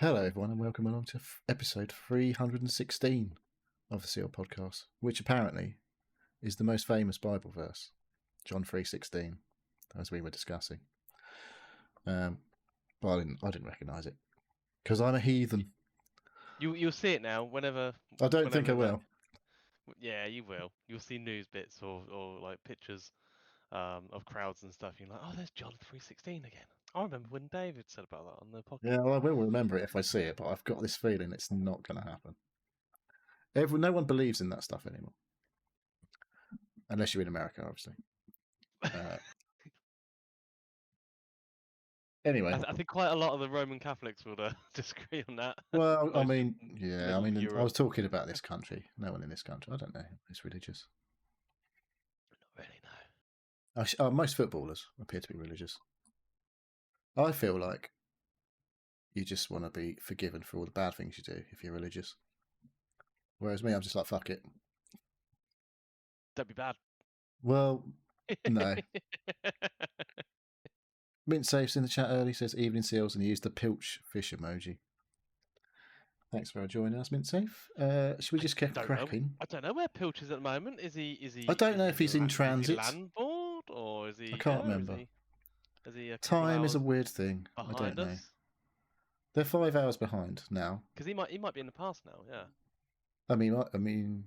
Hello, everyone, and welcome along to episode 316 of the Seal Podcast, which apparently is the most famous Bible verse, John 3:16, as we were discussing. But I didn't recognise it because I'm a heathen. You'll see it now whenever. I don't think I will. Yeah, you will. You'll see news bits or like pictures of crowds and stuff. You're like, oh, there's John 3:16 again. I remember when David said about that on the podcast. Yeah, well, I will remember it if I see it, but I've got this feeling it's not going to happen. No one believes in that stuff anymore, unless you're in America, obviously. Anyway, I think quite a lot of the Roman Catholics would disagree on that. well, I Most mean, yeah, I mean, I Europe. was talking about this country. No one in this country. I don't know. It's religious. Not really, no. Most footballers appear to be religious. I feel like you just want to be forgiven for all the bad things you do if you're religious. Whereas me, I'm just like, fuck it. Don't be bad. Well, no. Mint Safe's in the chat early, says evening seals, and he used the Pilch fish emoji. Thanks for joining us, Mint Safe. Should we just keep cracking? I don't know where Pilch is at the moment. Is he? I don't know if he's in transit. Is he landboard or is he? I can't remember. Is he Time is a weird thing. I don't know. Us? They're 5 hours behind now. Because he might be in the past now. Yeah. I mean,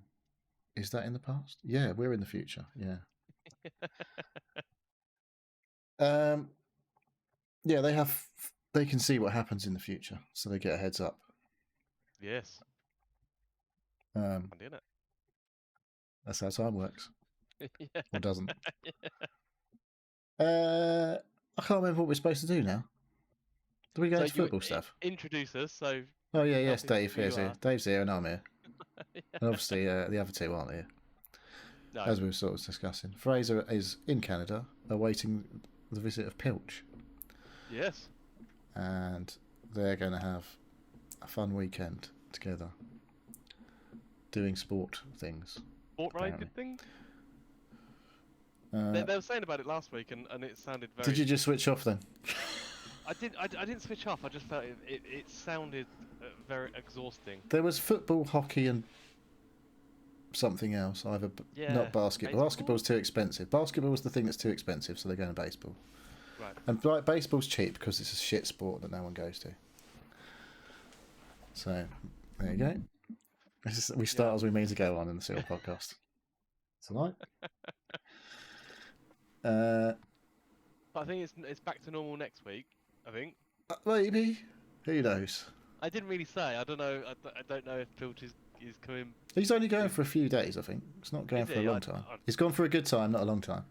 is that in the past? Yeah, we're in the future. Yeah. Yeah, they can see what happens in the future, so they get a heads up. Yes. I'm doing it. That's how time works. Yeah. Or doesn't. I can't remember what we're supposed to do now. Do we go to football stuff? Introduce us. So. Oh yeah, yes, Dave is here. Dave's here, and I'm here. Yeah. And obviously, the other two aren't here. No. As we were sort of discussing, Fraser is in Canada, awaiting the visit of Pilch. Yes. And they're going to have a fun weekend together, doing sport things. Sport-related things? They were saying about it last week, and it sounded very... Did you just switch off then? I didn't switch off. I just felt it sounded very exhausting. There was football, hockey, and something else. Not basketball. Baseball? Basketball's too expensive. Basketball was the thing that's too expensive, so they're going to baseball. Right. And like baseball's cheap because it's a shit sport that no one goes to. So there you go. We start as we mean to go on in the Seal Podcast tonight. I think it's back to normal next week. I think. Maybe. Who knows? I didn't really say. I don't know. I don't know if Pilch is coming. He's only going for a few days. I think it's not going for a long time. He's gone for a good time, not a long time.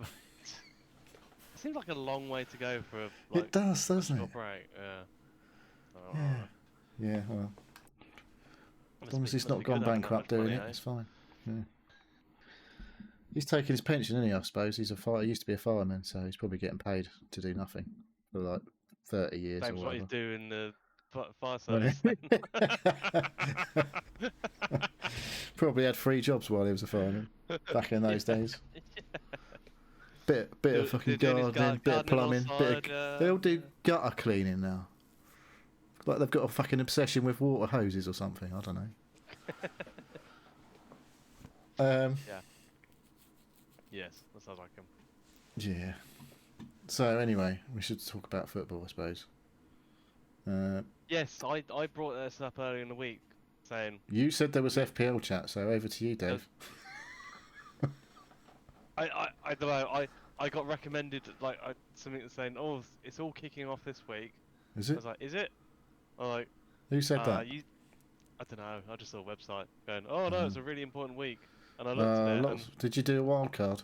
It seems like a long way to go for a. It does, doesn't it? Break. Yeah. Well, as long as he's not gone bankrupt doing it, it's fine. Yeah. He's taking his pension, isn't he? I suppose he's he used to be a fireman, so he's probably getting paid to do nothing for like 30 years. Same or what he's whatever. doing the fire service. Probably had 3 jobs while he was a fireman back in those days. Bit of fucking gardening, bit of plumbing, they'll do gutter cleaning now. Like they've got a fucking obsession with water hoses or something. I don't know. Yeah. Yes, that sounds like him. Yeah. So anyway, we should talk about football, I suppose. Yes, I brought this up earlier in the week, saying you said there was FPL chat, so over to you, Dave. I don't know. I got recommended something that's saying, oh, it's all kicking off this week. Is it? I was like, is it? I'm like, who said that? I don't know. I just saw a website going, oh no, it's a really important week, and I looked at it. Did you do a wild card?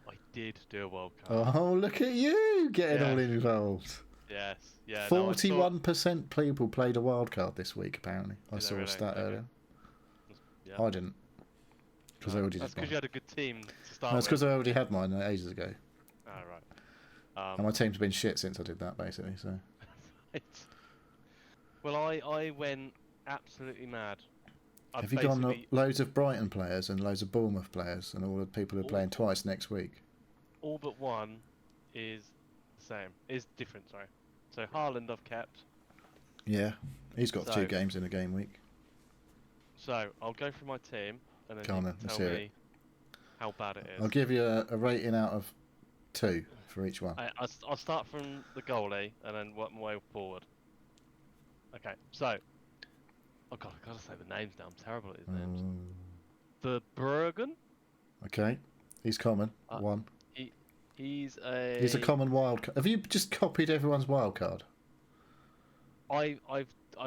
I did do a wild card. Oh, look at you getting all involved. Yes, yeah. 41% people played a wild card this week. Apparently, I saw a stat earlier. Yeah. I didn't. Because I already did. That's because you had a good team to start with. That's because I already had mine ages ago. Oh, right. And my team's been shit since I did that, basically. So. Right. Well, I went absolutely mad. Have you gone loads of Brighton players and loads of Bournemouth players and all the people who are playing twice next week? All but one is the same. Is different, sorry. So Haaland I've kept. Yeah, he's got So- 2 games in a game week. So I'll go through my team, and then Go on you then, can let's tell hear me how bad it is. I'll give you a rating out of 2 for each one. I'll start from the goalie and then work my way forward. Okay, so oh god, I gotta say the names now. I'm terrible at these names. The Bergen. Okay, he's common. 1. He's He's a common wild card. Have you just copied everyone's wild card? I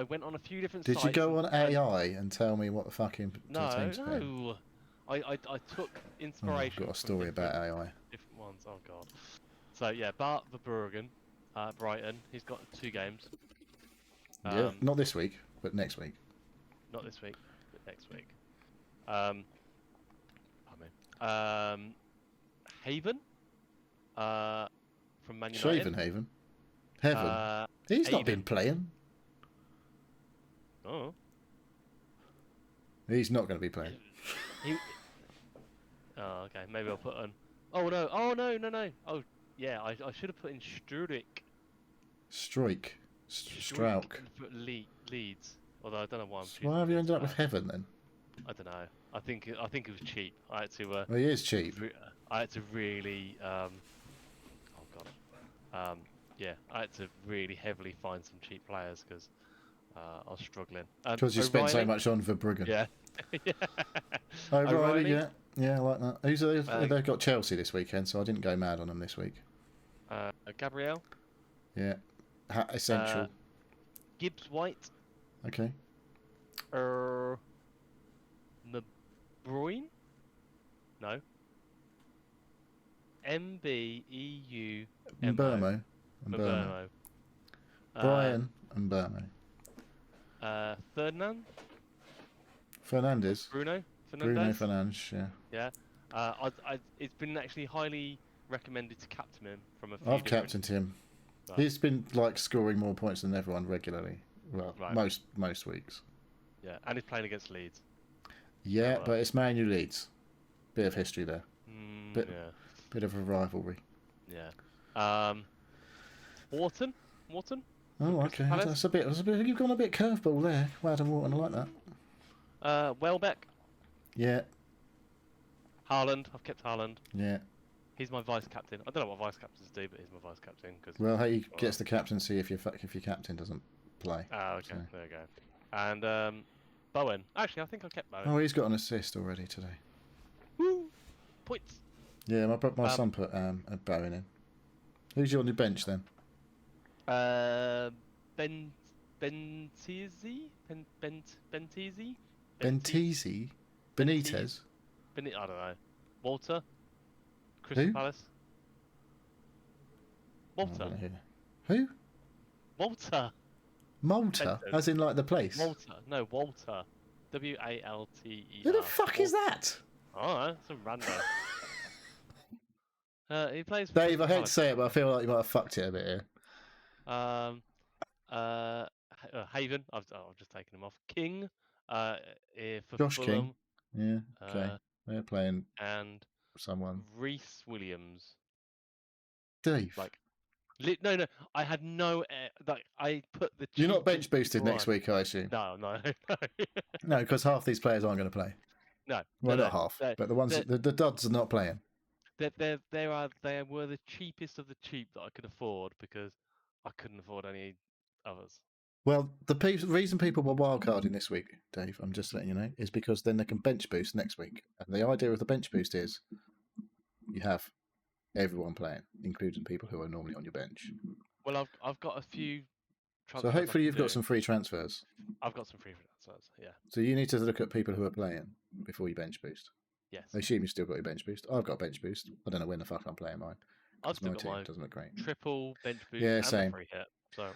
went on a few different Did sites. you go on AI and tell me what the fucking team's been? No. I took inspiration. I've got a story about AI. Different ones. Oh god. So yeah, Bart Verbruggen, Brighton. He's got 2 games. Yeah, not this week, but next week. Not this week, but next week. Haven. From Man United. Haven. Heaven. He's not been playing. Oh. He's not going to be playing. Oh, okay. Maybe I'll put on. Oh no! Oh no! Oh yeah, I should have put in Struik. Strauk. For Leeds. Although I don't know why I'm. Why have you ended up with Heaven then? I don't know. I think it was cheap. I had to. Well, he is cheap. I had to really. Oh god. Yeah, I had to really heavily find some cheap players because I was struggling. Because you spent so much on Verbruggen. Yeah. Yeah. O'Reilly, yeah, I like that. They've got Chelsea this weekend, so I didn't go mad on them this week. Gabriel. Yeah, essential. Gibbs White. Okay. De Bruyne. No. MBEU. Mbermo. Brian and Burmo. Fernandes. Bruno Fernandes, yeah. Yeah. It's been actually highly recommended to captain him from a few I've captained him. Right. He's been scoring more points than everyone regularly. Well, right. most weeks. Yeah, and he's playing against Leeds. Yeah, but it's Man U Leeds. Bit of history there. Bit of a rivalry. Yeah. Wharton. Oh, okay. That's a bit. You've gone a bit curveball there. Adam Wharton, I like that. Welbeck. Yeah. Haaland. I've kept Haaland. Yeah. He's my vice captain. I don't know what vice captains do, but he's my vice captain. Well, he gets the captaincy if your captain doesn't play. Oh, okay. So. There you go. And Bowen. Actually, I think I kept Bowen. Oh, he's got an assist already today. Woo! Points. Yeah, my son put a Bowen in. Who's on your bench then? Bentisi? Bentisi? Benitez? I don't know. Walter? Crystal Palace? Walter. Who? Walter. Malta? Benton. As in like the place? Walter. No, Walter. Walter. Who the fuck is that? Oh, some random. He plays. Dave, I hate to say it, but I feel like you might have fucked it a bit here. Haven. I've just taken him off. King. For Josh Fulham. King. Yeah. Okay. They're playing. And someone. Reece Williams. Dave. No. I had no. I put the. You're not bench boosted next week, I assume. No. No, because half these players aren't going to play. No. Well, not half, but the ones the duds are not playing. They were the cheapest of the cheap that I could afford because I couldn't afford any others. Well, the reason people were wildcarding this week, Dave, I'm just letting you know, is because then they can bench boost next week. And the idea of the bench boost is you have everyone playing, including people who are normally on your bench. Well, I've got a few. So hopefully you've got some free transfers. I've got some free transfers, yeah. So you need to look at people who are playing before you bench boost. Yes. I assume you've still got your bench boost. I've got a bench boost. I don't know when the fuck I'm playing mine. I've still my got team my doesn't look great. Triple bench boost and same. free hit. So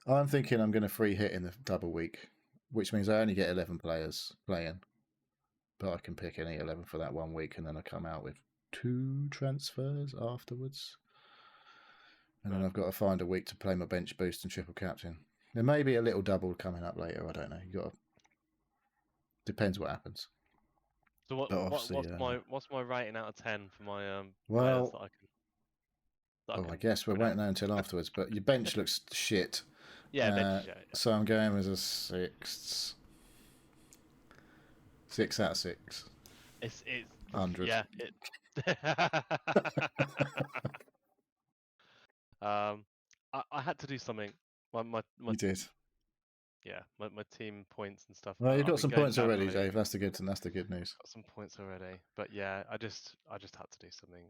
I'm thinking I'm going to free hit in the double week, which means I only get 11 players playing. But I can pick any 11 for that 1 week, and then I come out with 2 transfers afterwards. And then I've got to find a week to play my bench boost and triple captain. There may be a little double coming up later. I don't know. You got to... Depends what happens. So what's my rating out of 10 for my well, players that I can... I guess we'll wait now until afterwards. But your bench looks shit. Yeah, vintage. Yeah. So I'm going with a 6. 6 out of 6. It's 100. yeah. I had to do something. My You did. yeah, my team points and stuff. Well, you've I've got been some going points down already, the league. Dave. That's the good news. Got some points already, but yeah, I just had to do something.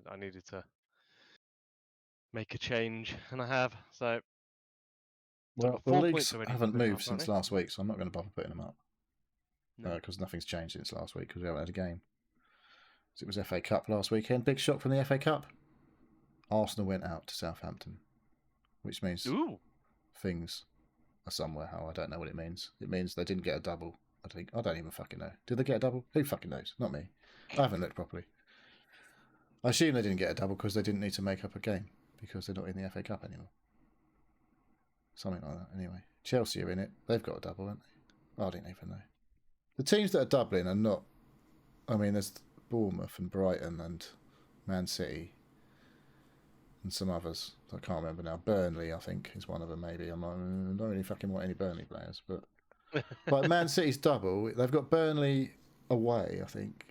I needed to make a change, and I have. So I've Well, got the 4 points leagues already for haven't the moved draft, since aren't last week, so I'm not going to bother putting them up they? No. because nothing's changed since last week because we haven't had a game. So it was FA Cup last weekend. Big shock from the FA Cup. Arsenal went out to Southampton, which means Ooh. things are somewhere. How I don't know what it means. It means they didn't get a double. I think I don't even fucking know. Did they get a double? Who fucking knows? Not me. I haven't looked properly. I assume they didn't get a double because they didn't need to make up a game because they're not in the FA Cup anymore. Something like that. Anyway, Chelsea are in it. They've got a double, haven't they? I don't even know. The teams that are doubling are not. I mean, there's Bournemouth and Brighton and Man City and some others. I can't remember now. Burnley, I think, is one of them. Maybe I'm like, I don't really fucking want any Burnley players, but like Man City's double. They've got Burnley away, I think.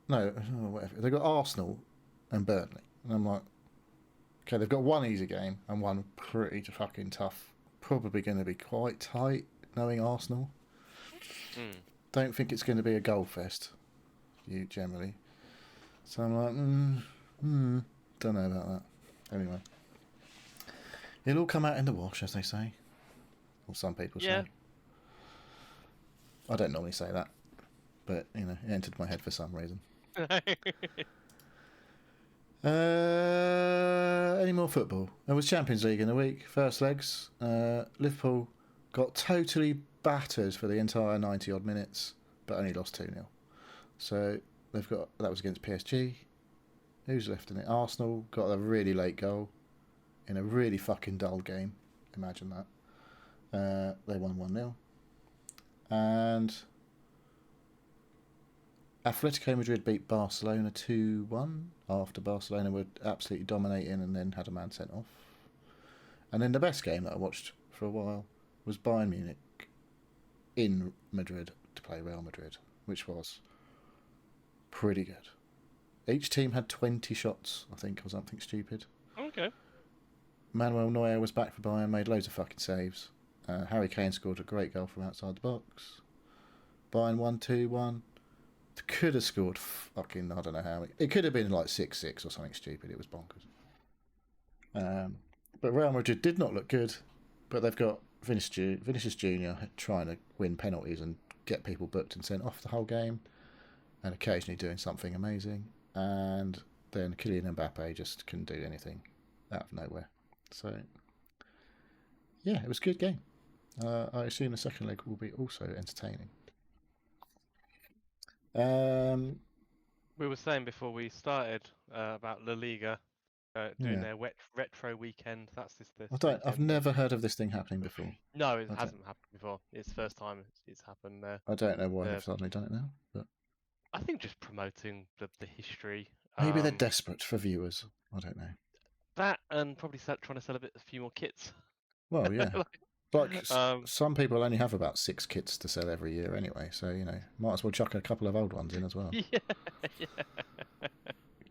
No, whatever. They've got Arsenal and Burnley, and I'm like, okay, they've got one easy game and one pretty fucking tough. Probably going to be quite tight, knowing Arsenal. Don't think it's going to be a goal fest. You generally. So I'm like, don't know about that. Anyway, it'll all come out in the wash, as they say, or some people say. I don't normally say that, but you know, it entered my head for some reason. Any more football? There was Champions League in the week. First legs. Liverpool got totally battered for the entire 90 odd minutes, but only lost 2-0. So they've got that was against PSG. Who's left in it? Arsenal got a really late goal in a really fucking dull game. Imagine that. They won 1-0. And Atletico Madrid beat Barcelona 2-1 after Barcelona were absolutely dominating and then had a man sent off. And then the best game that I watched for a while was Bayern Munich in Madrid to play Real Madrid, which was pretty good. Each team had 20 shots, I think, or something stupid. Okay. Manuel Neuer was back for Bayern, made loads of fucking saves. Harry Kane scored a great goal from outside the box. Bayern won 2-1. Could have scored fucking, I don't know how many. It could have been like 6-6 or something stupid. It was bonkers. But Real Madrid did not look good. But they've got Vinicius Jr. trying to win penalties and get people booked and sent off the whole game. And occasionally doing something amazing. And then Kylian Mbappe just couldn't do anything out of nowhere. So, yeah, it was a good game. I assume the second leg will be also entertaining. We were saying before we started about La Liga doing their retro weekend. That's this weekend. I've never heard of this thing happening before. No, it hasn't happened before. It's the first time it's happened there. I don't know why they've suddenly done it now, but I think just promoting the history. Maybe they're desperate for viewers. I don't know. That and probably trying to sell a few more kits. Well, yeah. Some people only have about 6 kits to sell every year anyway, so you know, might as well chuck a couple of old ones in as well. Yeah.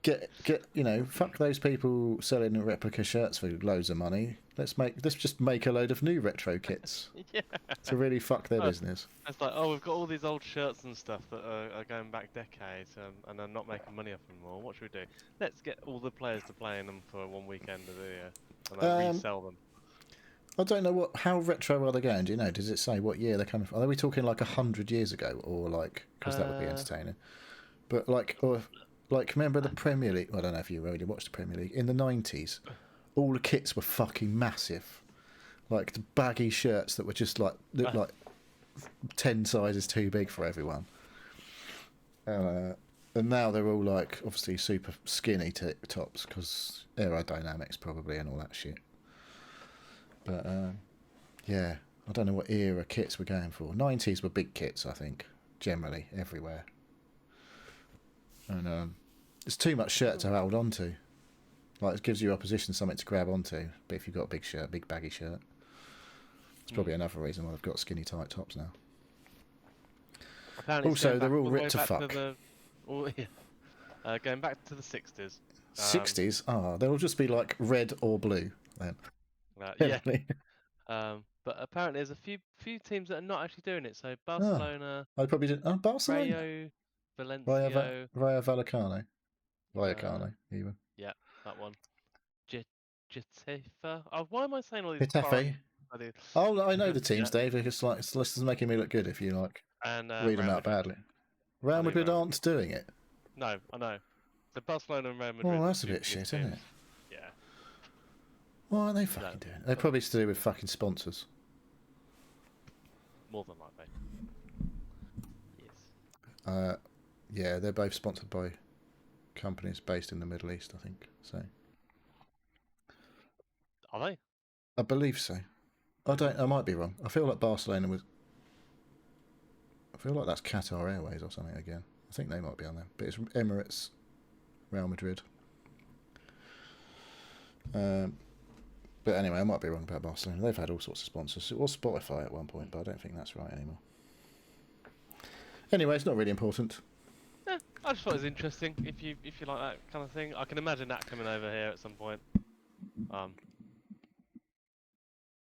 Get fuck those people selling replica shirts for loads of money. Let's just make a load of new retro kits. Yeah. To really fuck their business. It's like, we've got all these old shirts and stuff that are going back decades and are not making money off them anymore. What should we do? Let's get all the players to play in them for one weekend of the year and then resell them. I don't know how retro are they going. Do you know? Does it say what year they're coming from? Are we talking like 100 years ago, or like because that would be entertaining? But remember the Premier League? I don't know if you really watched the Premier League in the 90s. All the kits were fucking massive, like the baggy shirts that were just like looked like 10 sizes too big for everyone. And now they're all like obviously super skinny tops because aerodynamics probably and all that shit. But yeah, I don't know what era kits we're going for. 90s were big kits, I think, generally everywhere. And there's too much shirt to hold on to. Like, it gives your opposition something to grab onto. But if you've got a big shirt, big baggy shirt. It's probably another reason why I've got skinny tight tops now. Apparently, Also, they're all ripped to back fuck. Going back to the 60s. 60s? They'll just be like red or blue then. Yeah. But apparently, there's a few teams that are not actually doing it. So Barcelona, I probably didn't. Barcelona, Rayo, Valencia, Rayo Vallecano, even. Yeah, that one. Getafe. Oh, why am I saying all these? Getafe. Oh, I know the teams, Yeah. Dave. It's like this is making me look good if you like And read them out badly. Real Madrid aren't doing it. No, I know. So Barcelona and Real Madrid. Oh, that's a bit shit, isn't it? Yeah. Why aren't they fucking doing it? They're probably to do with fucking sponsors. More than likely. Yes. Yeah, they're both sponsored by companies based in the Middle East, I think. So. Are they? I believe so. I might be wrong. I feel like Barcelona was. I feel like that's Qatar Airways or something again. I think they might be on there, but it's Emirates, Real Madrid. But anyway, I might be wrong about Barcelona. They've had all sorts of sponsors. It was Spotify at one point, but I don't think that's right anymore. Anyway, it's not really important. Yeah, I just thought it was interesting. If you like that kind of thing, I can imagine that coming over here at some point.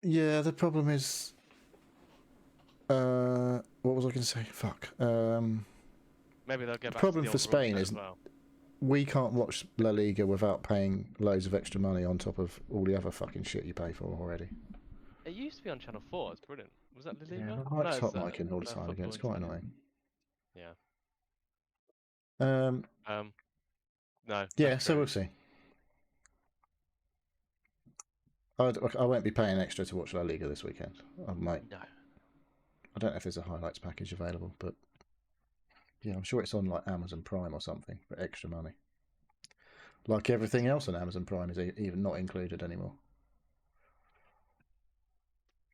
Yeah, the problem is. What was I going to say? Fuck. Maybe they'll get back. The problem to the for Spain is we can't watch La Liga without paying loads of extra money on top of all the other fucking shit you pay for already. It used to be on Channel 4. It's brilliant. Was that La Liga? Yeah, I like top micing all the time again. It's quite annoying. Yeah. No. Yeah, so we'll see. I won't be paying extra to watch La Liga this weekend. I might. No. I don't know if there's a highlights package available, but yeah, I'm sure it's on like Amazon Prime or something for extra money. Like everything else on Amazon Prime is even not included anymore.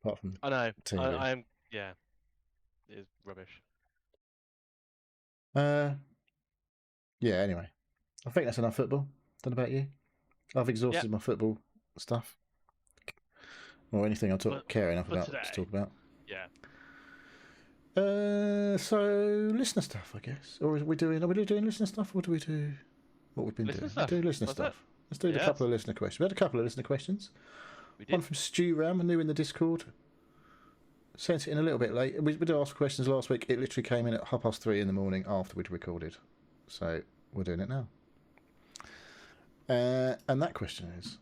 Apart from I know. TV. I am. Yeah. It's rubbish. Yeah. Anyway, I think that's enough football. Don't know about you. I've exhausted my football stuff. Or anything I care enough about to talk about. Yeah. So listener stuff, I guess. Or are we doing listener stuff, or do we do what we've been doing? We do listener stuff. Let's do a couple of listener questions. We had a couple of listener questions. We did. One from Stu Ram, new in the Discord. Sent it in a little bit late. We did ask questions last week. It literally came in at 3:30 in the morning after we'd recorded. So we're doing it now. And that question is: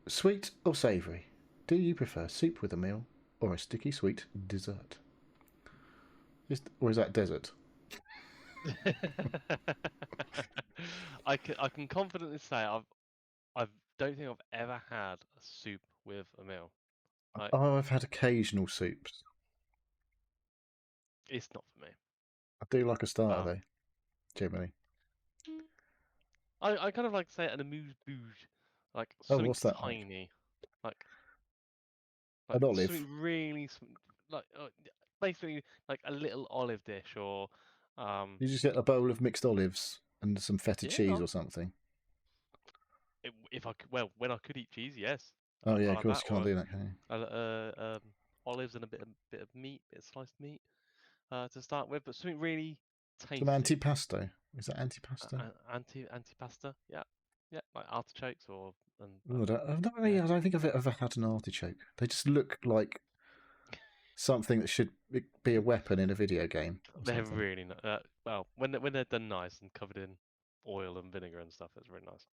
sweet or savoury? Do you prefer soup with a meal or a sticky sweet dessert? Or is that desert? I can confidently say I don't think I've ever had a soup with a meal. I've had occasional soups. It's not for me. I do like a starter though, generally. I kind of like to say an amuse-bouche, like something what's that tiny, like an olive. Something really like basically like a little olive dish, or You just get a bowl of mixed olives and some feta cheese or something. If I could, when I could eat cheese, yes. Oh yeah, of course you can't do that, can you? Olives and a bit of meat, bit of sliced meat, to start with, but something really tasty. Some antipasto. Is that antipasto? Antipasta, yeah, like artichokes or. I don't think I've ever had an artichoke. They just look like something that should be a weapon in a video game. They're really not. Well, when they're done nice and covered in oil and vinegar and stuff, it's really nice.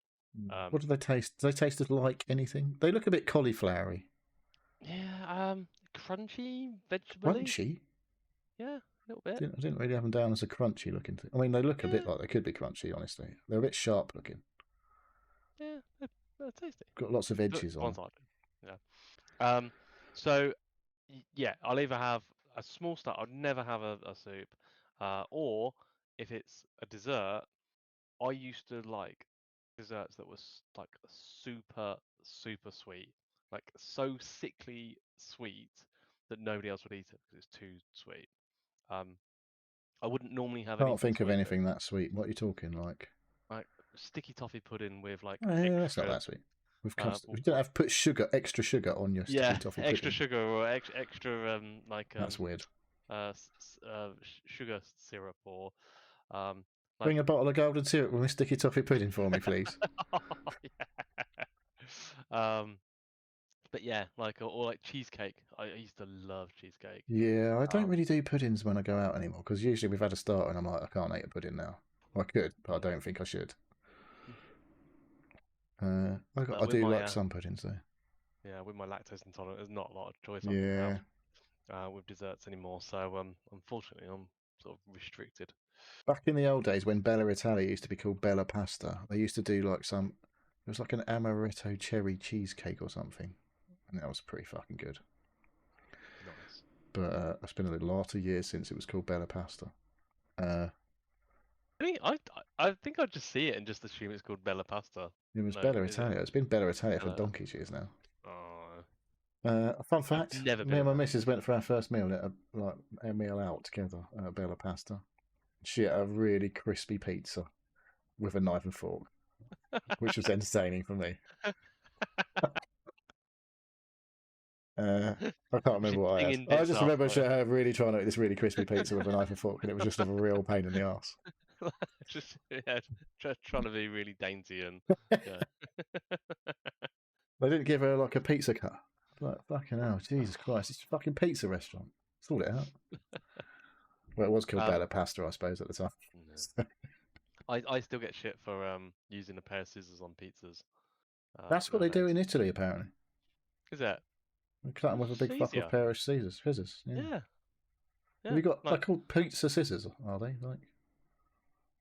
What do they taste? Do they taste like anything? They look a bit cauliflowery. Yeah, crunchy, vegetable. Crunchy? Yeah, a little bit. I didn't really have them down as a crunchy looking thing. I mean, they look a bit like they could be crunchy, honestly. They're a bit sharp looking. Yeah, they're tasty. Got lots of edges on them. Yeah. So, yeah, I'll either have a small start. I'd never have a soup. Or if it's a dessert, I used to like desserts that was like super sweet, like so sickly sweet that nobody else would eat it because it's too sweet. I wouldn't normally have. Can't think of anything that sweet. What are you talking like? Like sticky toffee pudding with like. Yeah, that's not that sweet. With custard. You don't have to put extra sugar on your sticky toffee pudding. extra sugar or extra That's weird. Sugar syrup or Bring a bottle of golden syrup with my sticky toffee pudding for me, please. But yeah, or cheesecake. I used to love cheesecake. Yeah, I don't really do puddings when I go out anymore because usually we've had a starter and I'm like, I can't eat a pudding now. Well, I could, but I don't think I should. I do like some puddings though. Yeah, with my lactose intolerant, there's not a lot of choice I Yeah. can have with desserts anymore. So unfortunately, I'm sort of restricted. Back in the old days when Bella Italia used to be called Bella Pasta, they used to do it was like an amaretto cherry cheesecake or something, and that was pretty fucking good. Nice. But it's been a lot of years since it was called Bella Pasta. I think I'd just see it and just assume it's called Bella Pasta. It was Bella Italia. It's been Bella Italia for donkey's years now. A fun fact: me and my missus went for our first meal at a meal out together at Bella Pasta. She had a really crispy pizza with a knife and fork, which was entertaining for me. I can't remember what I had. I just remember her really trying to eat this really crispy pizza with a knife and fork, and it was just a real pain in the arse. Trying to be really dainty and. Yeah. They didn't give her a pizza cut. Like, fucking hell, Jesus Christ, it's a fucking pizza restaurant. Sort it out. Well, it was called Bella Pasta, I suppose, at the time. No. I still get shit for using a pair of scissors on pizzas. That's what they do in Italy, apparently. Is it? They cut them with a big fuck off pair of scissors. Yeah. Have you got? They're called pizza scissors, are they?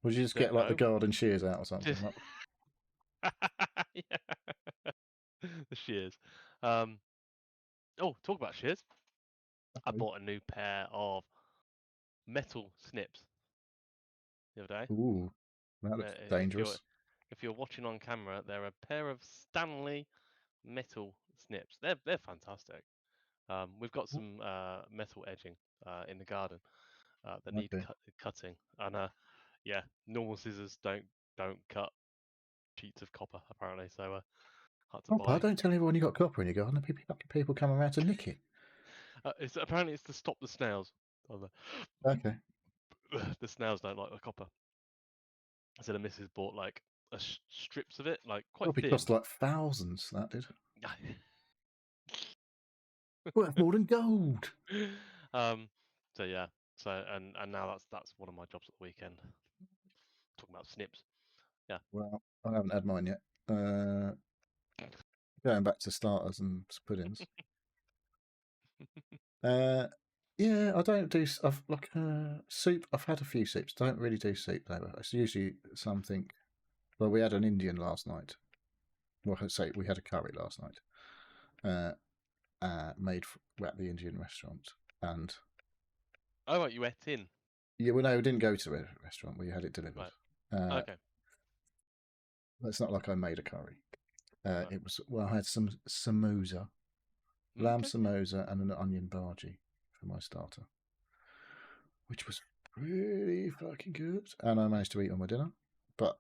Would you just get the garden shears out or something? Yeah. The shears. Oh, talk about shears. I bought a new pair of metal snips the other day. Ooh, that looks dangerous. If you're watching on camera, they're a pair of Stanley metal snips. They're fantastic. We've got some metal edging in the garden that need cutting, and normal scissors don't cut sheets of copper apparently. So had to buy. Don't tell everyone you got copper in your garden. People come around to nick it. Apparently it's to stop the snails. Okay. The snails don't like the copper. So the missus bought strips of it, quite Probably thin. cost thousands. That did. Worth more than gold. So yeah. So and now that's one of my jobs at the weekend. Talking about snips. Yeah. Well, I haven't had mine yet. Going back to starters and puddings. Yeah, I don't do. I've soup. I've had a few soups. Don't really do soup though. It's usually something. Well, we had an Indian last night. Well, I'd say we had a curry last night. Made at the Indian restaurant, and. Oh, right, you ate in. Yeah, well, no, we didn't go to a restaurant. We had it delivered. Right. Okay. It's not like I made a curry. It was I had some samosa, lamb samosa, and an onion bhaji for my starter, which was really fucking good. And I managed to eat on my dinner, but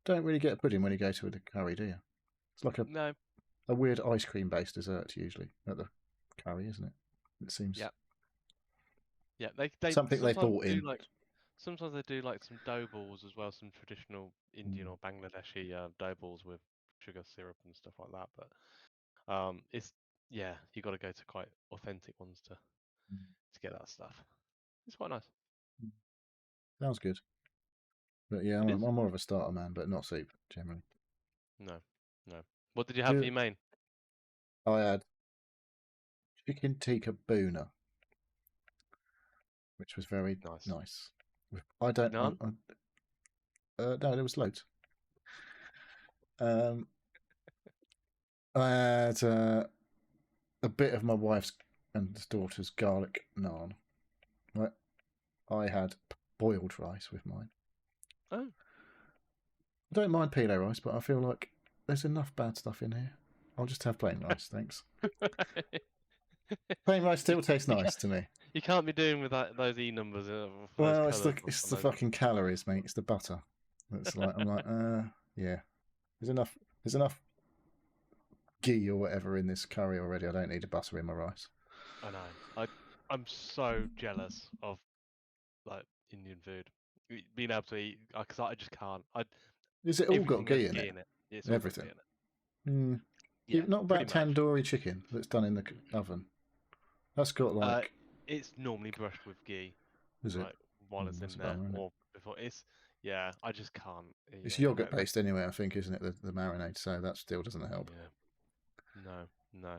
don't really get a pudding when you go to a curry, do you? It's like a weird ice cream based dessert usually at the curry, isn't it? It seems. Yeah. Yeah, they something they bought in. Sometimes they do some dough balls as well, some traditional Indian or Bangladeshi dough balls with sugar syrup and stuff like that. But it's you got to go to quite authentic ones to get that stuff. It's quite nice. Sounds good. But yeah, I'm more of a starter man, but not soup generally. No. What did you have for your main? I had chicken tikka boona, which was very nice. I don't know. No, there was loads. I had a bit of my wife's and daughter's garlic naan. Right. I had boiled rice with mine. Oh. I don't mind pile rice, but I feel like there's enough bad stuff in here. I'll just have plain rice, thanks. Plain rice still tastes nice to me. You can't be doing with those E numbers. Well, it's the fucking calories, mate. It's the butter. It's I'm like, yeah. There's enough ghee or whatever in this curry already. I don't need to butter in my rice. I know. I'm so jealous of like Indian food, being able to eat because I just can't. Is it all got Everything has ghee in ghee it? in it. It's all got ghee Everything. in it. Mm. Yeah, Not pretty about much. tandoori chicken that's done in the oven. That's got like. It's normally brushed with ghee, Is it? like while it's That's in a there bummer, isn't it? or before. Yeah, I just can't. It's Yeah, yogurt based anyway, I think, isn't it? The marinade, so that still doesn't help. yeah, no.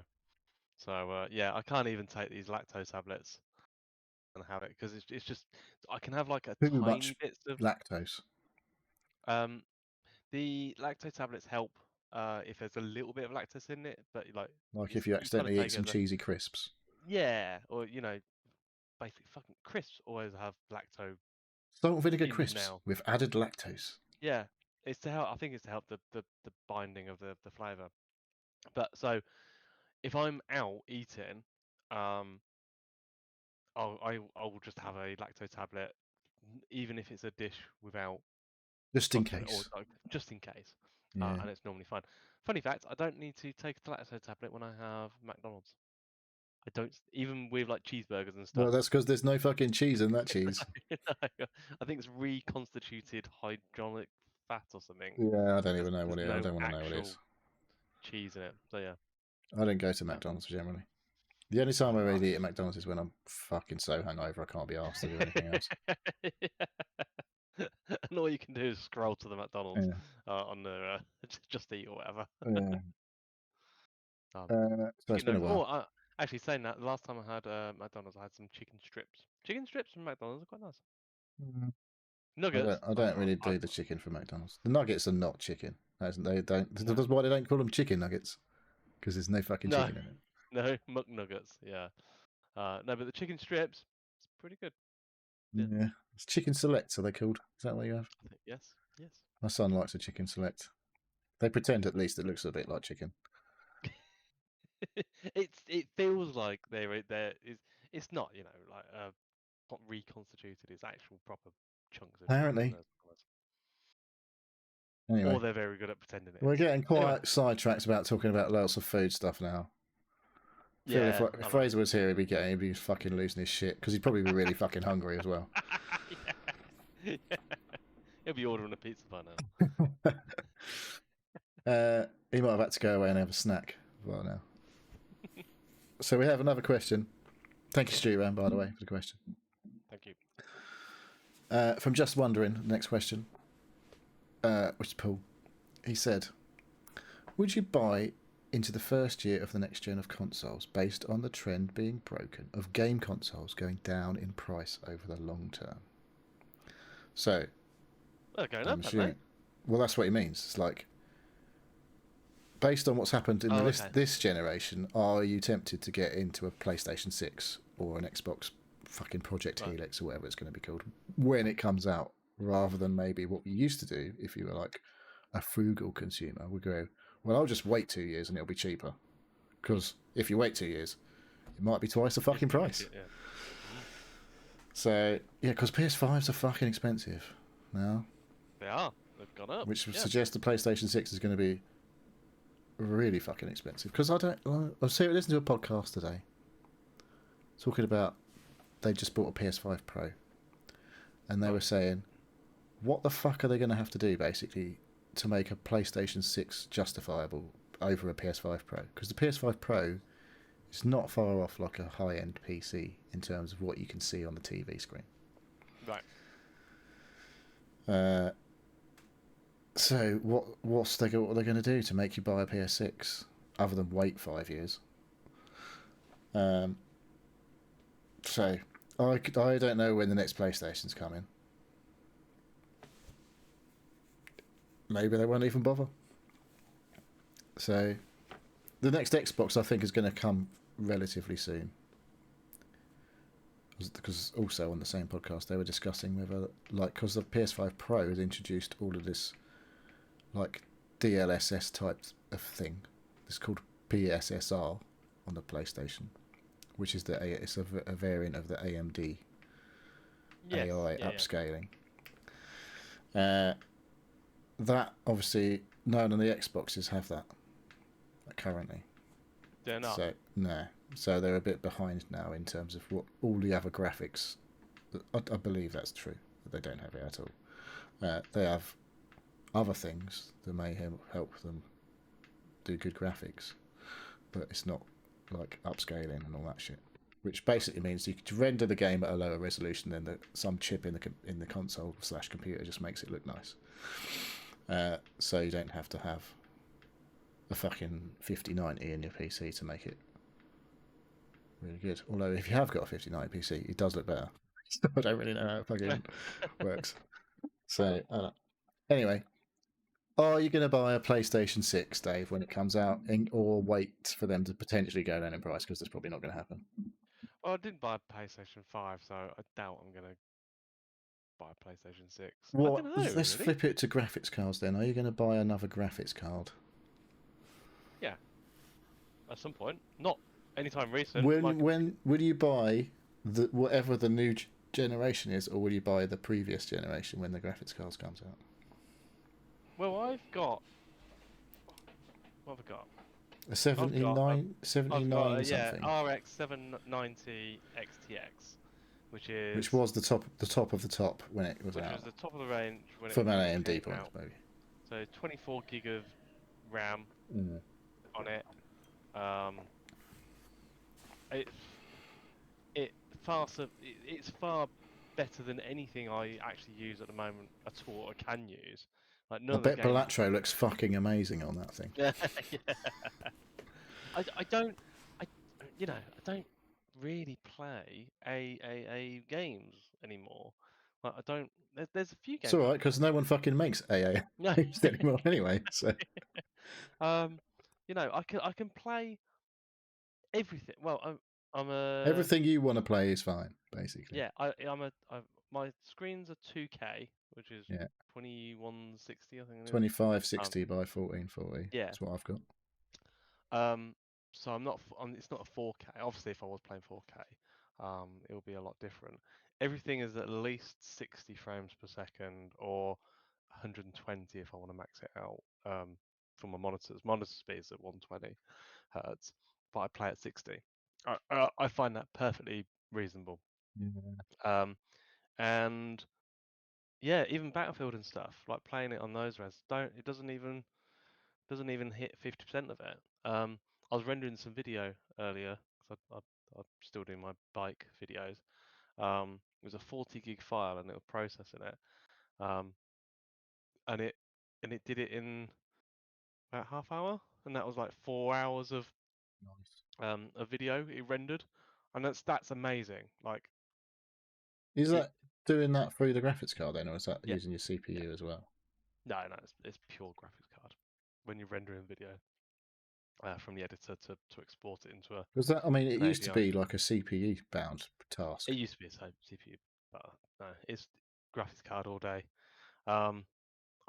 So yeah, I can't even take these lactose tablets and have it because it's just I can have like a Too tiny much bits of lactose. um the lactose tablets help if there's a little bit of lactose in it, but like Like it's if you you kind of accidentally eat take it some as a cheesy crisps. yeah, or basically fucking crisps always have lactose Salt and vinegar in them crisps now. with added lactose. Yeah, it's to help. I think it's to help the binding of the flavor. But so if I'm out eating, um, I'll just have a lactose tablet, even if it's a dish without Just in butter in it, or case. like, just in case. Yeah. And it's normally fine. Funny fact: I don't need to take a lactose tablet when I have McDonald's. I don't, even with like cheeseburgers and Well, stuff. that's because there's no fucking cheese in that cheese. I think it's reconstituted hydronic fat or something. Yeah, I don't even know There's what it is. I no don't want to know what it is. actual cheese in it. So yeah. I don't go to Um, McDonald's generally. The only time I uh, really eat at McDonald's is when I'm fucking so hungover I can't be asked to do anything else. and all you can do is scroll to the McDonald's Yeah. on the just eat or whatever. Yeah. Um, So it's been a while. actually saying that, the last time I had McDonald's, I had some chicken strips. Chicken strips from McDonald's are quite nice. Mm. Nuggets. I don't really do the chicken from McDonald's. The nuggets are not chicken. They don't. No. That's why they don't call them chicken nuggets, because there's no fucking No, chicken in it. no McNuggets. Yeah. No, but the chicken strips, it's pretty good. Yeah. Yeah, it's chicken select. Are they called? Is that what you have? I think yes. Yes. My son likes a chicken select. They pretend at least it looks a bit like chicken. It feels like it's not like not reconstituted. It's actual proper chunks of chicken. Apparently. Anyway, Or they're very good at pretending it we're is. getting Anyway, quite sidetracked about talking about lots of food stuff now. I feel yeah, if I know. Fraser was here, he'd be fucking losing his shit because he'd probably be really fucking hungry as well. yeah. He'll be ordering a pizza by now. He might have had to go away and have a snack well now. So we have another question. Thank you, Stu Ram, by the way, for the question. Thank you. From Just Wondering, next question, which is Paul. He said, would you buy into the first year of the next gen of consoles based on the trend being broken of game consoles going down in price over the long term? So, They're going up, haven't they? well, that's what he means. It's like, based on what's happened in this generation, are you tempted to get into a PlayStation 6 or an Xbox fucking Project Helix or whatever it's going to be called when it comes out, rather than maybe what you used to do if you were like a frugal consumer would go, well, I'll just wait 2 years and it'll be cheaper. Because if you wait 2 years, it might be twice the fucking price. Yeah. So, yeah, because PS5s are fucking expensive now. They are. They've gone up. Which would suggest the PlayStation 6 is going to be really fucking expensive. Because I was listening to a podcast today talking about they just bought a PS5 Pro. And they were saying, what the fuck are they going to have to do, basically, to make a PlayStation 6 justifiable over a PS5 Pro? Because the PS5 Pro is not far off like a high-end PC in terms of what you can see on the TV screen. Right. So what are they going to do to make you buy a PS6 other than wait 5 years? So I don't know when the next PlayStation's coming. Maybe they won't even bother. So the next Xbox, I think, is going to come relatively soon. Because also on the same podcast they were discussing whether, like, because the PS5 Pro has introduced all of this like DLSS type of thing. It's called PSSR on the PlayStation, which is it's a variant of the AMD AI upscaling. That obviously none of the Xboxes have that. currently. They're not. So no, so they're a bit behind now in terms of what all the other graphics. I believe that's true. That they don't have it at all. They have other things that may help them do good graphics, but it's not like upscaling and all that shit. Which basically means you could render the game at a lower resolution than some chip in the console / computer just makes it look nice. So you don't have to have a fucking 5090 in your PC to make it really good. Although if you have got a 5090 PC, it does look better. I don't really know how it fucking works. So anyway, are you going to buy a PlayStation 6, Dave, when it comes out, or wait for them to potentially go down in price? Because that's probably not going to happen. Well, I didn't buy a PlayStation 5, so I doubt I'm going to buy a PlayStation 6. I don't know, Let's really. flip it to graphics cards then. Are you going to buy another graphics card? Yeah. At some point. Not anytime recent. When will you buy whatever the new generation is, or will you buy the previous generation when the graphics cards comes out? Well, I've got... What have I got? A 79 something. Yeah, RX 790 XTX, which was the top of the top when it was out. Which was the top of the range when from it an AMD point, maybe. So 24 gig of RAM on it. It's far better than anything I actually use at the moment at all, or can use. Like I bet Balatro looks fucking amazing on that thing. Yeah. I don't really play AA games anymore. Like, I don't. There's a few games. It's all right because no one fucking makes AA games anymore anyway. So, I can play everything. Well, I'm a everything you want to play is fine, basically. Yeah, my screens are 2K, which is 2160, I think it is. 2560 by 1440. Yeah, that's what I've got. So it's not a 4K. Obviously, if I was playing 4K, it will be a lot different. Everything is at least 60 frames per second or 120 if I want to max it out. From my monitors. Monitor speed is at 120 hertz, but I play at 60. I find that perfectly reasonable. Yeah. And yeah, even Battlefield and stuff, like playing it on those res, doesn't even hit 50% of it. I was rendering some video earlier because I'm still doing my bike videos. It was a 40 gig file and it was processing it, and it did it in about half hour, and that was like 4 hours of a video it rendered, and that's amazing. Like, is that doing that through the graphics card then, or is that yeah, using your CPU as well? No, it's pure graphics card when you're rendering video. From the editor to export it into a. Was that? I mean, it used to API. be like a CPU bound task. It used to be a CPU, but no, it's graphics card all day. I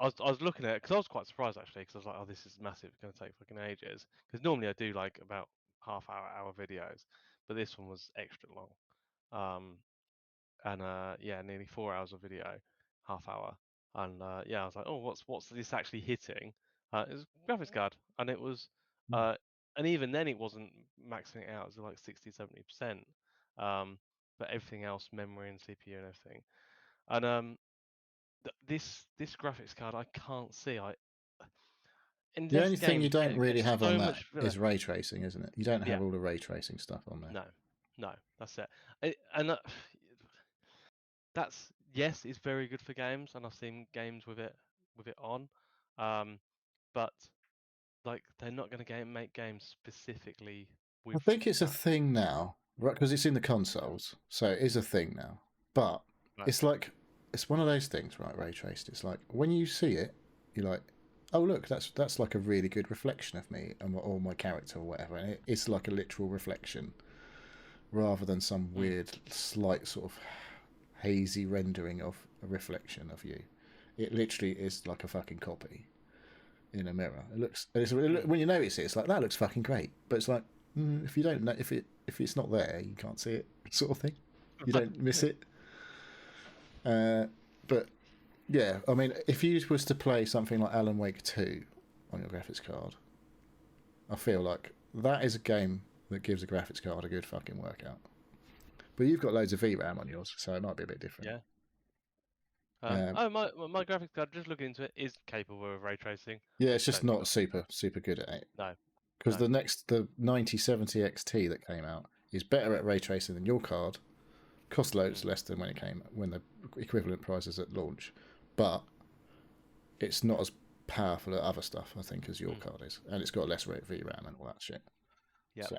was looking at it because I was quite surprised actually, because I was like, oh, this is massive. It's going to take fucking ages. Because normally I do like about hour videos, but this one was extra long. And yeah, nearly 4 hours of video, half hour. And yeah, I was like, oh, what's this actually hitting? It was a graphics card, and it was, and even then it wasn't maxing it out. It was like 60-70%. But everything else, memory and CPU and everything. And this graphics card, I can't see. The only thing you games don't really have on that much is ray tracing, isn't it? You don't have all the ray tracing stuff on there. No, that's it. That's yes, it's very good for games, and I've seen games with it on, but like they're not going to make games specifically with. I think it's a thing now, right? Because it's in the consoles, so it is a thing now. But it's like it's one of those things, right? Ray traced. It's like when you see it, you're like, oh look, that's like a really good reflection of me or my character or whatever, and it's like a literal reflection, rather than some weird, slight sort of hazy rendering of a reflection of you. It literally is like a fucking copy in a mirror. When you notice it, it's like that looks fucking great, but it's like if you don't know, if it's not there, you can't see it, sort of thing. You don't miss it. But yeah, I mean, if you was to play something like Alan Wake 2 on your graphics card, I feel like that is a game that gives a graphics card a good fucking workout. But you've got loads of VRAM on yours, so it might be a bit different. Yeah. My graphics card, just looking into it, is capable of ray tracing. Yeah, it's just Don't think not super good at it. No. Because the 9070 XT that came out is better at ray tracing than your card. Cost loads less than when the equivalent prices at launch, but it's not as powerful at other stuff, I think, as your card is, and it's got less VRAM and all that shit. Yeah. So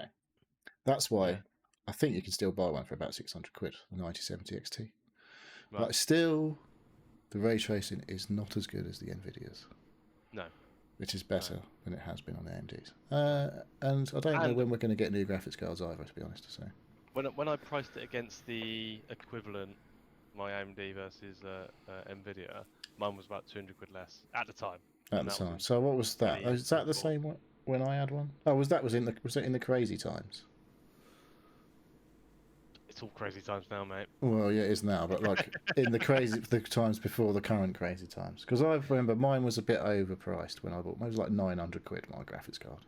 that's why I think you can still buy one for about 600 quid, the 9070 XT. Right. But still, the ray tracing is not as good as the Nvidia's. No. Which is better than it has been on the AMD's. And I don't know when we're going to get new graphics cards either, to be honest. So when I priced it against the equivalent, my AMD versus Nvidia, mine was about 200 quid less at the time. At the time. So what was that? Is that the same when I had one? Oh, was it in the crazy times? It's all crazy times now, mate. Well, yeah, it is now, but like in the times before the current crazy times. Because I remember mine was a bit overpriced when I bought mine. It was like 900 quid, my graphics card.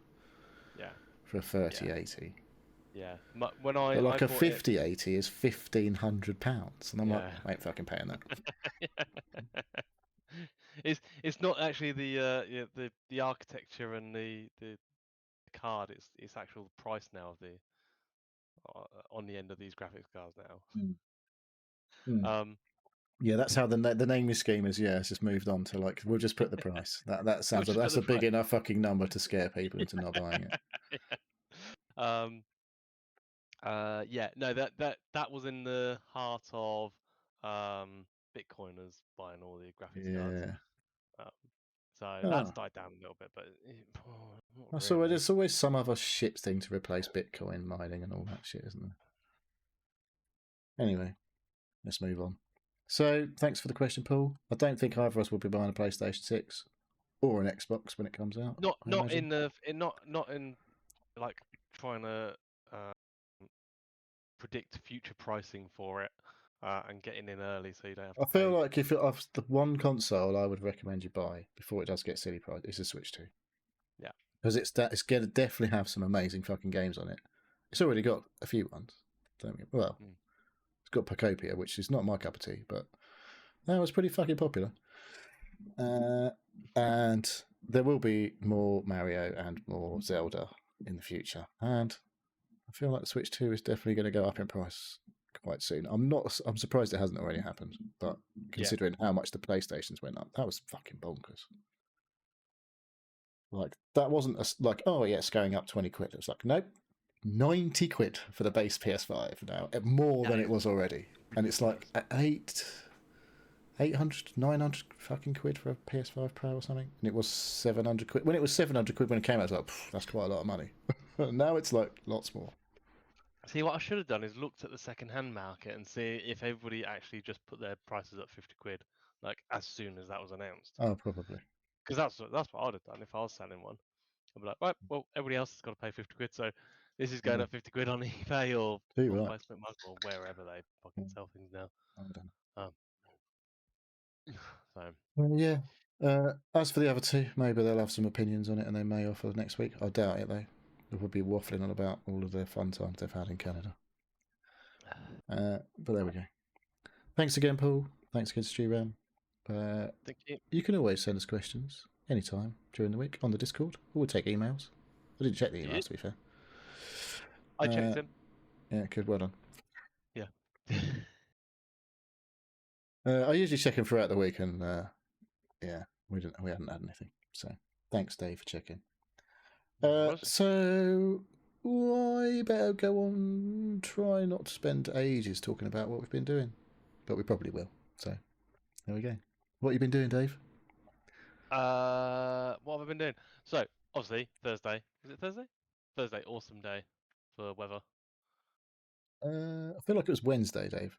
Yeah. For a 3080. Yeah. When I but like a 5080 is £1,500, and I'm like, I ain't fucking paying that. It's not actually the architecture and the card. It's actual price now of the on the end of these graphics cards now. Yeah, that's how the naming scheme is. Yeah, it's just moved on to like we'll just put the price. That sounds that's a big enough fucking number to scare people into not buying it. That was in the heart of Bitcoiners buying all the graphics cards. So that's died down a little bit, but so there's always some other shit thing to replace Bitcoin mining and all that shit, isn't there? Anyway, let's move on. So thanks for the question, Paul. I don't think either of us will be buying a PlayStation 6 or an Xbox when it comes out. Not in like trying to predict future pricing for it and getting in early so you don't have to feel like if the one console I would recommend you buy before it does get silly price is a Switch 2. Yeah. Because it's going to definitely have some amazing fucking games on it. It's already got a few ones. It's got Pacopia, which is not my cup of tea, but that was pretty fucking popular. And there will be more Mario and more Zelda in the future. And I feel like the Switch 2 is definitely going to go up in price quite soon. I'm surprised it hasn't already happened, but considering how much the PlayStations went up, that was fucking bonkers. Like, that wasn't it's going up 20 quid. It was like, nope, 90 quid for the base PS5 now, more than it was already. And it's like 800, 900 fucking quid for a PS5 Pro or something. And it was 700 quid. When it was 700 quid when it came out, I was like, that's quite a lot of money. Now it's like lots more. See, what I should have done is looked at the second-hand market and see if everybody actually just put their prices up 50 quid, like as soon as that was announced. Oh, probably. Because that's what I'd have done if I was selling one. I'd be like, right, well, everybody else has got to pay 50 quid, so this is going up 50 quid on eBay or Facebook Market or wherever they fucking sell things now. I don't know. So. Well, yeah. As for the other two, maybe they'll have some opinions on it and they may offer next week. I doubt it, though. They would be waffling on about all of their fun times they've had in Canada. But there we go. Thanks again, Paul. Thanks again, Stu Ram. Thank you. You can always send us questions anytime during the week on the Discord. We'll take emails. I didn't check the emails, to be fair. I checked them. Yeah, good. Well done. Yeah. I usually check them throughout the week, and we hadn't had anything. So thanks, Dave, for checking. So I better go on. Try not to spend ages talking about what we've been doing, but we probably will. So there we go. What have you been doing, Dave? What have I been doing? So obviously Thursday. Is it Thursday? Thursday, awesome day for weather. I feel like it was Wednesday, Dave.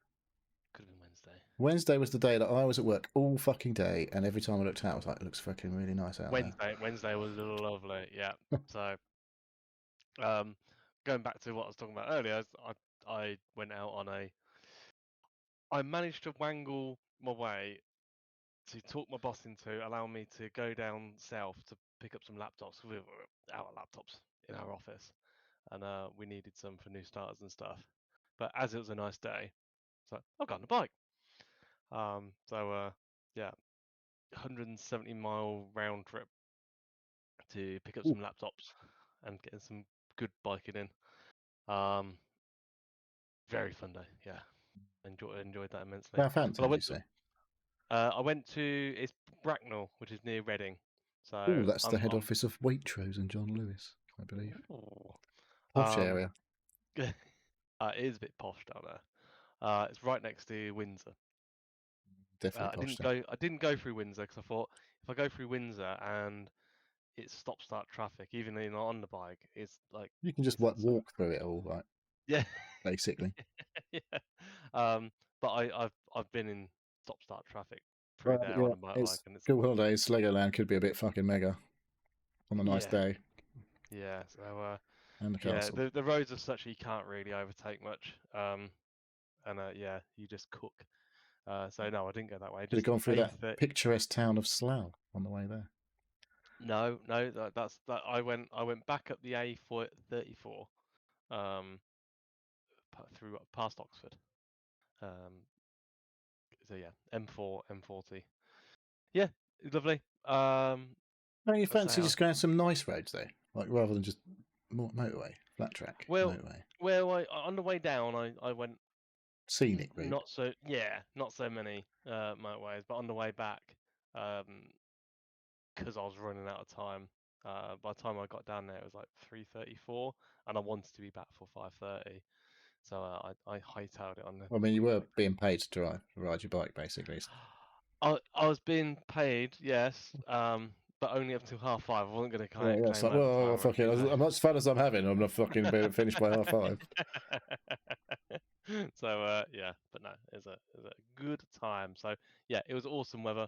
Could have been Wednesday. Wednesday was the day that I was at work all fucking day, and every time I looked out, I was like, it looks fucking really nice out there. Wednesday was lovely, yeah. So, going back to what I was talking about earlier, I went out on I managed to wangle my way to talk my boss into allowing me to go down south to pick up some laptops. We were out of laptops in our office, and we needed some for new starters and stuff. But as it was a nice day, so I've got on the bike. Yeah, 170-mile round trip to pick up some laptops and get some good biking in. Very fun day. Yeah, enjoyed that immensely. Southampton, But did you say? I went to it's Bracknell, which is near Reading. So Oh, that's the head office of Waitrose and John Lewis, I believe. Ooh. Posh area. It is a bit posh down there. It's right next to Windsor. Definitely posh. Then. I didn't go through Windsor because I thought if I go through Windsor and it's stop-start traffic, even on the bike, it's like you can just walk through it all, right? Yeah, basically. Yeah. But I've been in stop-start traffic through there on a motorbike, and it's school holidays. Legoland could be a bit fucking mega on a nice day. Yeah. So and the castle. the roads are such you can't really overtake much. You just cook. So no, I didn't go that way. Could have gone through that picturesque town of Slough on the way there. No, that's that. I went back up the A34, through past Oxford. So yeah, M4, M40. Yeah, it's lovely. Don't you fancy just going some nice roads though, like rather than just motorway, flat track motorway? Well, on the way down, I went scenic route. Not so many motorways, but on the way back, because I was running out of time. By the time I got down there, it was like 3:34, and I wanted to be back for 5:30. So I hightailed it on the. I mean, you were being paid to ride your bike, basically. I was being paid, yes, but only up till 5:30. I wasn't going to claim well, fuck it. As much fun as I'm having, I'm not fucking finished by 5:30. So but no, it was a good time. So yeah, it was awesome weather.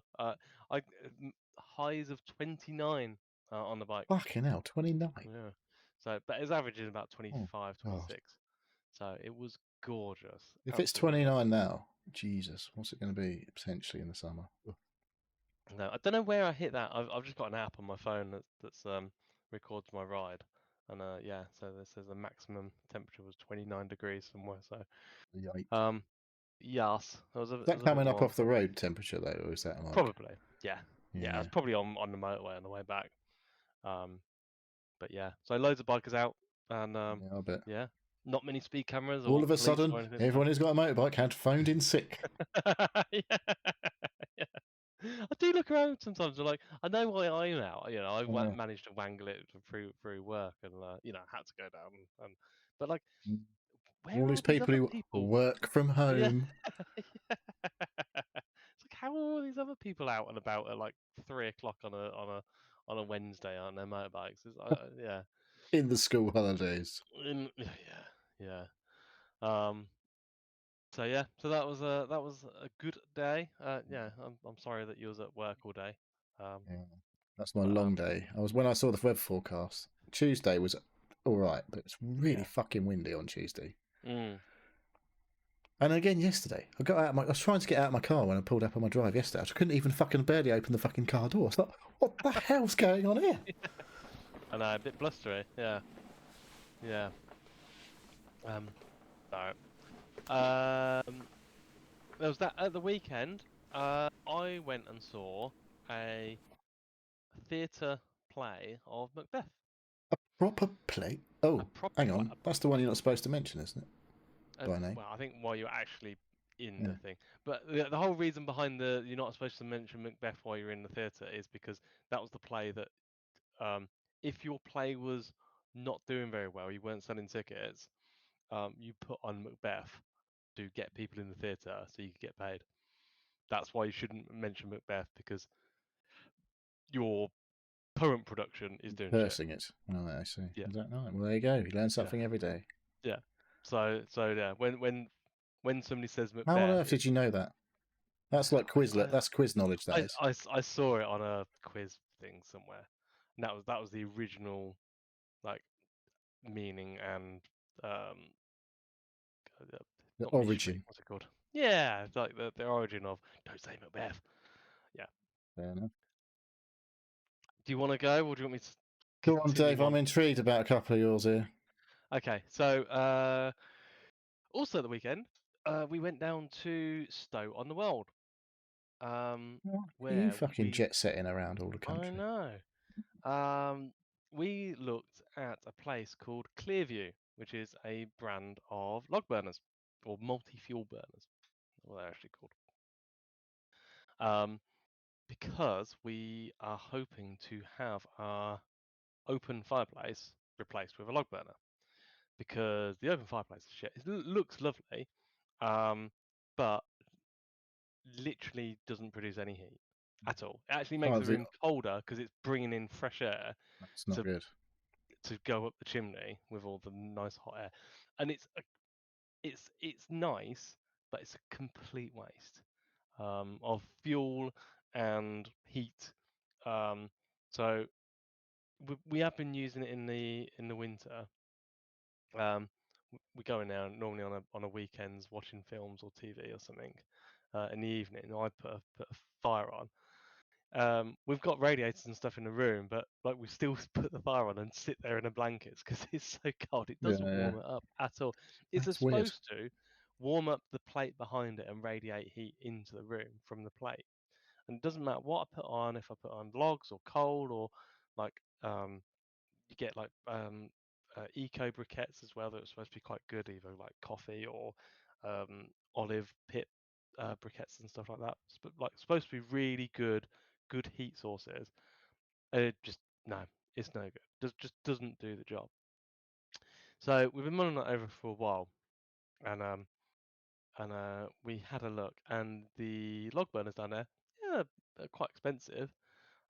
Highs of 29 on the bike. Fucking hell, 29. Yeah. So, but it's averaging about 25, 26. So it was gorgeous. If it's 29 now, Jesus, what's it going to be potentially in the summer? No, I don't know where I hit that. I've just got an app on my phone that's records my ride, and so this says the maximum temperature was 29 degrees somewhere. So, Yikes. Yes, is that coming up off the road temperature though, or is that like... Probably, yeah. It's probably on the motorway on the way back. But yeah, so loads of bikers out, and I bet. Yeah, not many speed cameras. All of a sudden, everyone who's got a motorbike had phoned in sick. Yeah. I do look around sometimes. I'm like, I know why I'm out. I managed to wangle it through work, and had to go down. But like, where all these people who work from home. Yeah. It's like, how are all these other people out and about at like 3 o'clock on a Wednesday on their motorbikes? Yeah. In the school holidays. Yeah. So yeah, so that was a good day. I'm sorry that you was at work all day. That's my long day. When I saw the web forecast, Tuesday was all right, but it's really fucking windy on Tuesday. And again yesterday, I was trying to get out of my car when I pulled up on my drive yesterday. I couldn't even fucking barely open the fucking car door. I was like, what the hell's going on here? And a bit blustery, yeah. There was that at the weekend. I went and saw a theatre play of Macbeth. A proper play? Oh, hang on. That's the one you're not supposed to mention, isn't it? By name. Well, I think while you're actually in the thing. But the whole reason behind you're not supposed to mention Macbeth while you're in the theatre is because that was the play that, if your play was not doing very well, you weren't selling tickets, you put on Macbeth to get people in the theatre so you could get paid. That's why you shouldn't mention Macbeth, because your current production is doing shit. It. Oh, I see. Yeah. Is that right? Well, there you go. You learn something every day. Yeah. So yeah, when somebody says Macbeth, how on earth did you know that? That's like Quizlet. That's quiz knowledge. I saw it on a quiz thing somewhere, and that was the original, like, meaning and the origin. What's it called? Yeah, it's like the origin of don't say Macbeth. Yeah. Fair enough. Do you want to go, or do you want me to Go on, continue Dave. I'm on. intrigued about a couple of yours here. Okay, so also at the weekend, we went down to Stowe on the Wold, Are you where fucking we. jet setting around all the I country? know. We looked at a place called Clearview, which is a brand of log burners or multi-fuel burners, what they're actually called. Because we are hoping to have our open fireplace replaced with a log burner. Because the open fireplace is shit. It looks lovely, but literally doesn't produce any heat at all. It actually makes Oh, the room colder because it's bringing in fresh air that's not to good. go up the chimney with all the nice hot air, and it's nice, but it's a complete waste of fuel and heat. So we have been using it in the winter. We go in there normally on a weekends watching films or TV or something. In the evening, I put a fire on. We've got radiators and stuff in the room, but like we still put the fire on and sit there in the blankets because it's so cold. It doesn't Yeah, warm it up at all. It's that's weird. supposed to warm up the plate behind it and radiate heat into the room from the plate. And it doesn't matter what I put on, if I put on logs or coal or like you get like eco briquettes as well that are supposed to be quite good, either like coffee or olive pit briquettes and stuff like that. Like supposed to be really good heat sources. It just no, it's no good. Just doesn't do the job. So we've been mulling that over for a while, and we had a look, and the log burners down there, yeah, they're quite expensive,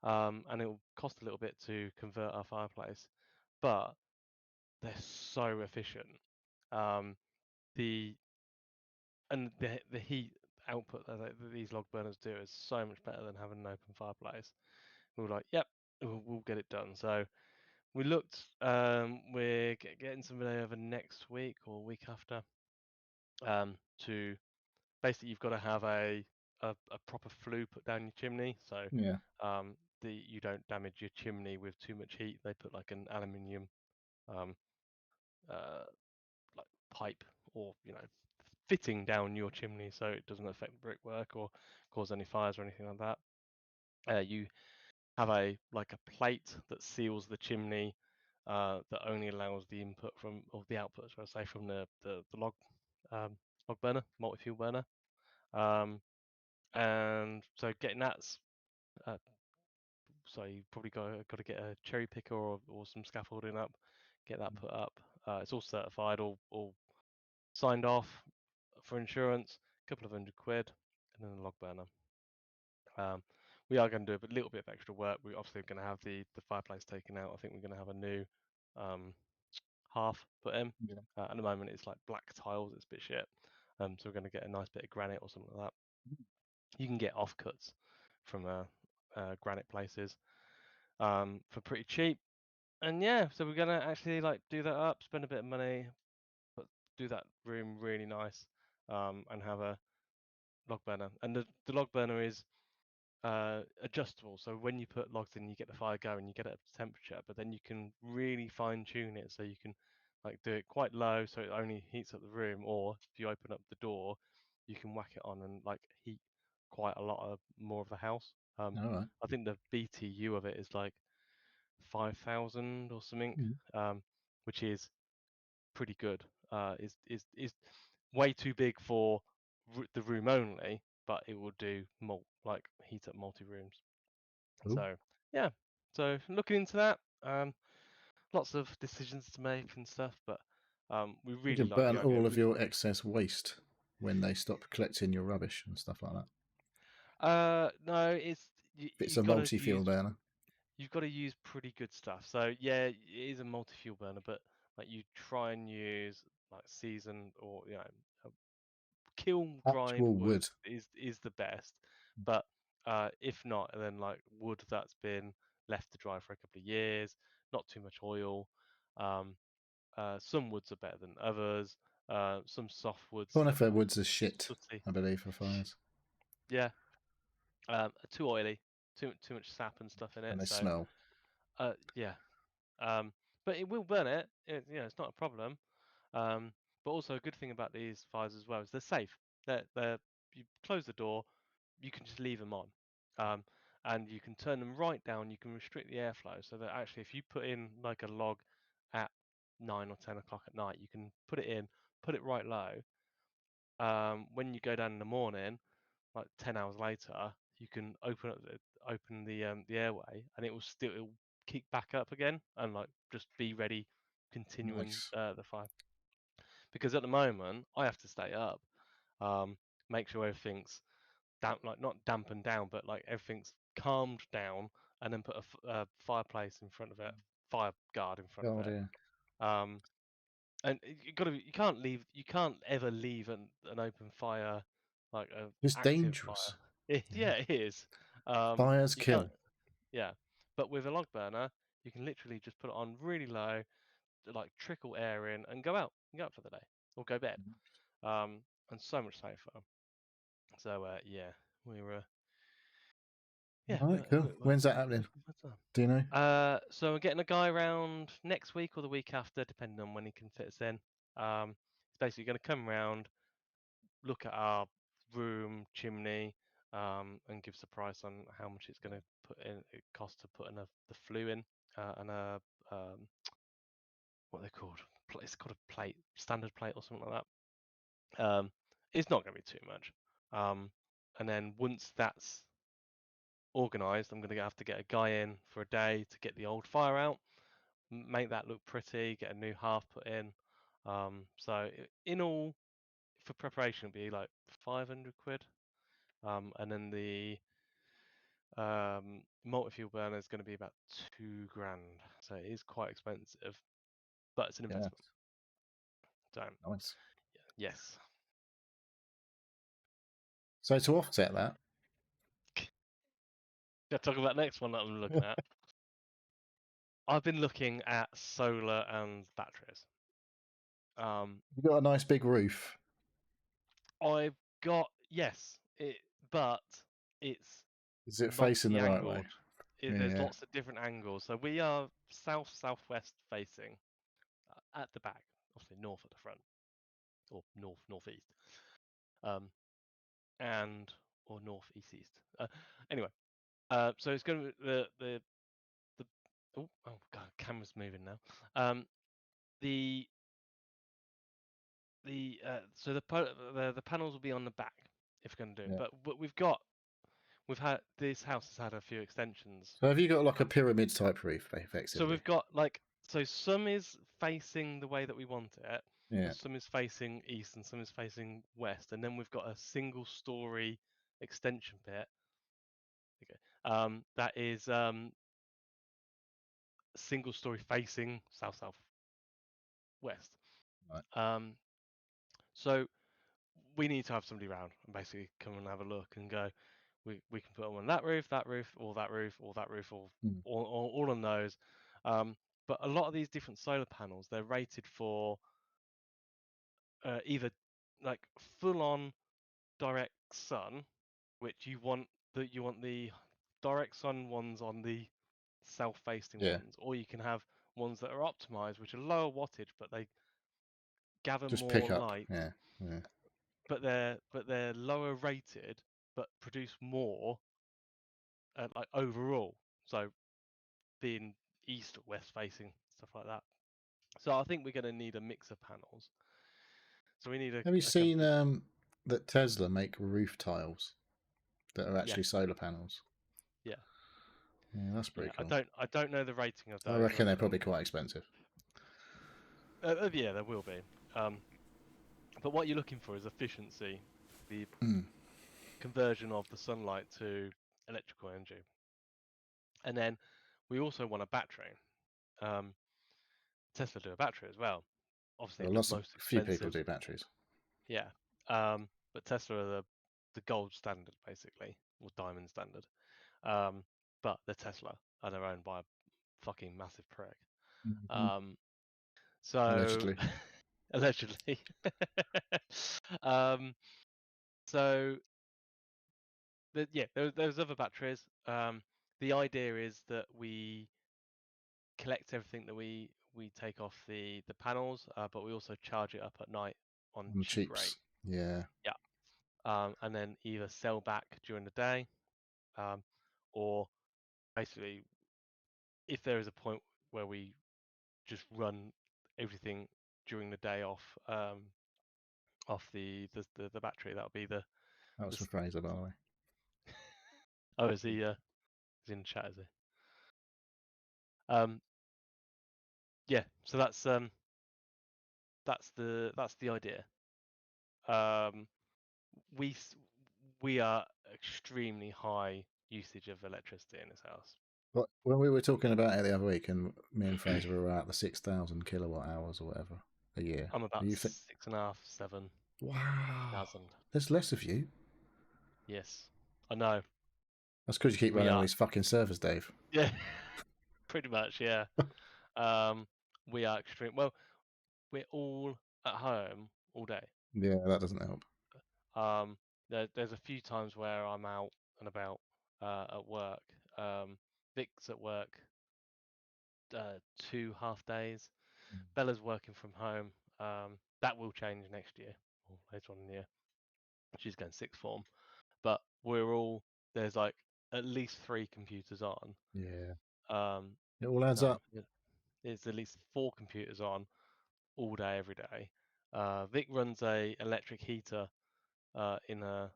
and it will cost a little bit to convert our fireplace, but they're so efficient. Um, the the heat output that these log burners do is so much better than having an open fireplace. We were like, yep, we'll get it done. So we looked. We're getting somebody over next week or week after. To basically, you've got to have a proper flue put down your chimney, so Yeah. you don't damage your chimney with too much heat. They put like an aluminium um, uh, like pipe or fitting down your chimney so it doesn't affect the brickwork or cause any fires or anything like that. You have a plate that seals the chimney that only allows the input from or the output, so I say from the log burner, multi-fuel burner. And so getting that's so you probably got to get a cherry picker or some scaffolding up, get that put up. It's all certified, all signed off for insurance, a couple of £100, and then a log burner. We are going to do a little bit of extra work. We're obviously going to have the fireplace taken out. I think we're going to have a new half put in. Yeah. At the moment, it's like black tiles. It's a bit shit. So we're going to get a nice bit of granite or something like that. You can get offcuts from granite places for pretty cheap. And yeah, so we're going to actually like do that up, spend a bit of money, but do that room really nice, and have a log burner. And the log burner is adjustable. So when you put logs in, you get the fire going, you get it up to temperature, but then you can really fine tune it so you can like do it quite low so it only heats up the room, or if you open up the door, you can whack it on and like heat quite a lot of more of the house. All right. I think the BTU of it is like 5,000 or something, which is pretty good. Is way too big for the room only, but it will do like heat up multi rooms. Cool. So yeah, so looking into that. Lots of decisions to make and stuff, but we You really can like the burn idea. all of your excess waste when they stop collecting your rubbish and stuff like that. No, it's you, If it's you've a got to multi-fuel use burner. pretty good stuff. So yeah, it is a multi-fuel burner, but like you try and use like seasoned or kiln dried Actual wood wood. is the best, but if not, then like wood that's been left to dry for a couple of years, not too much oil. Um, some woods are better than others. Some soft woods Conifer woods are shit, sooty. I believe, for fires. Yeah, too oily, too much sap and stuff in it. And they So smell. yeah, But it will burn it. It's not a problem. But also a good thing about these fires as well is they're safe. You close the door, you can just leave them on, and you can turn them right down. You can restrict the airflow so that actually, if you put in like a log at 9 or 10 o'clock at night, you can put it in, put it right low. When you go down in the morning, like 10 hours later, you can open the airway, and it'll kick back up again and like just be ready, continuing Nice. the fire. Because at the moment, I have to stay up, make sure everything's like not dampened down, but like everything's calmed down, and then put a fireplace in front of it, fire guard in front of God, it. yeah. And you can't ever leave an open fire, like an It's active dangerous. fire. Yeah, it is. Fires You can't. kill. Yeah, but with a log burner, you can literally just put it on really low, like trickle air in, and go out for the day or go bed. And so much safer. So yeah, we were yeah, All right, cool. When's that happening? Do you know? So we're getting a guy around next week or the week after, depending on when he can fit us in. He's basically going to come around, look at our room chimney, and give us a price on how much it's going to cost to put in the flue in, and a what they're called. It's called a plate, standard plate or something like that. It's not going to be too much. And then once that's organised, I'm going to have to get a guy in for a day to get the old fire out, make that look pretty, get a new half put in. So in all, for preparation, it'd be like 500 quid. And then the multi-fuel burner is going to be about 2 grand. So it is quite expensive, but it's an Yeah. investment. So Nice. yes. So to offset that, Gonna talk about the next one that I'm looking at. I've been looking at solar and batteries. you've got a nice big roof. I've got but it's Is it facing the right way? multi-angled. There's Yeah. lots of different angles. So we are southwest facing at the back, obviously north at the front, or northeast, and or northeast east. Anyway, so it's going to be the oh god, camera's moving now. The so the panels will be on the back if we're going to do it. Yeah. But this house has had a few extensions. So have you got like a pyramid type roof, effectively? So we've got some is facing the way that we want it, Yeah. and some is facing east, and some is facing west, and then we've got a single story extension bit. Okay. That is single story facing south west. Right. So we need to have somebody around and basically come and have a look and go. We can put them on that roof, or that roof, or that roof, or all on those. But a lot of these different solar panels, they're rated for either like full on direct sun, which you want the direct sun ones on the south facing Yeah. ones, or you can have ones that are optimized, which are lower wattage, but they gather Just more pick up. light, Yeah. Yeah. but they're lower rated, but produce more like overall. So being east or west facing, stuff like that. So I think we're going to need a mix of panels. So we need Have you a seen company. that Tesla make roof tiles that are actually Yes. solar panels? Yeah. Yeah, that's pretty Yeah. cool. I don't know the rating of I those. reckon they're probably quite expensive. Yeah, there will be. But what you're looking for is efficiency, the conversion of the sunlight to electrical energy, and then we also want a battery. Tesla do a battery as well. Obviously, Well, the a most few people expensive. do batteries. Yeah. But Tesla are the gold standard basically, or diamond standard. But they're Tesla and they're owned by a fucking massive prick. So Allegedly. allegedly. So but, yeah, there's other batteries. The idea is that we collect everything that we take off the panels, but we also charge it up at night on On cheap cheaps. rate. Yeah. And then either sell back during the day, or basically, if there is a point where we just run everything during the day off the battery, that would be the. That was from Fraser, by the way. Oh, is he? He's in the chat, is he? Yeah. So that's the idea. We are extremely high usage of electricity in this house. But when we were talking about it the other week, and me and Fraser were at the 6,000 kilowatt hours or whatever a year. I'm about 6.5, 7. Wow. 1,000. There's less of you. Yes, I know. That's because you keep running all these fucking servers, Dave. Yeah, pretty much. Yeah. We are extreme. Well, we're all at home all day. Yeah, that doesn't help. There's a few times where I'm out and about at work. Vic's at work 2 half days. Bella's working from home. That will change next year or later on in the year. She's going sixth form, but there's like at least 3 computers on. Yeah. It all adds up. There's at least 4 computers on all day, every day. Vic runs a electric heater in her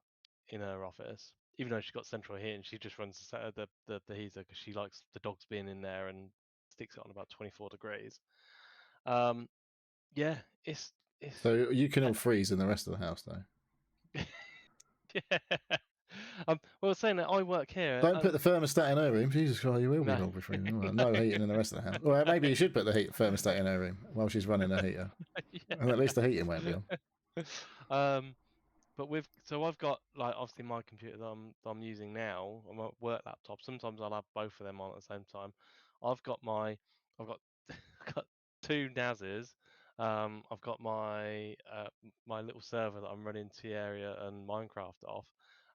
office, even though she's got central heating. She just runs the heater because she likes the dogs being in there and sticks it on about 24 degrees. Yeah, it's so you can all freeze in the rest of the house, though. Yeah. Well, saying that I work here. Don't put the thermostat in her room. Jesus Christ, you will be No. all freezing. No heating in the rest of the house. Well, maybe you should put the thermostat in her room while she's running her heater. Yeah. And at least the heating won't be on. But I've got, like, obviously my computer that I'm using now, my work laptop. Sometimes I'll have both of them on at the same time. I've got I've got 2 NASes. I've got my my little server that I'm running T-Area and Minecraft off,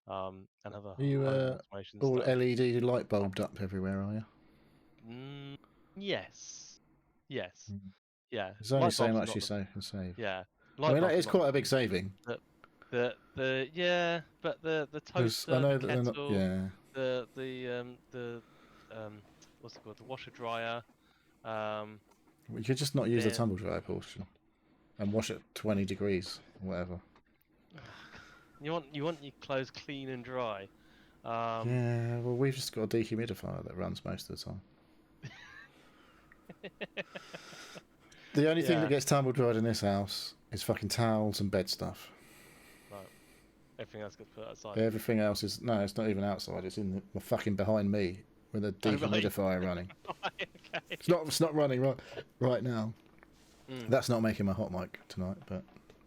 and have a Are you ton of automation all stuff. LED light bulbed up everywhere, are you? Yes. Yeah. There's only Light so bulbs are much not you can save. yeah. I Light mean, that bulbs is are not quite a big saving. but the toaster, I know the that they're not. kettle, Yeah. the what's it called? The washer dryer. You could just not use the Then tumble dryer portion and wash it 20 degrees or whatever. you want your clothes clean and dry. Yeah, well, we've just got a dehumidifier that runs most of the time. The only thing that gets tumble dried in this house is fucking towels and bed stuff. Right. Everything else gets put outside. Everything else is it's not even outside. It's in the fucking behind me with a dehumidifier running. Okay. It's not running right now. That's not making my hot mic tonight, but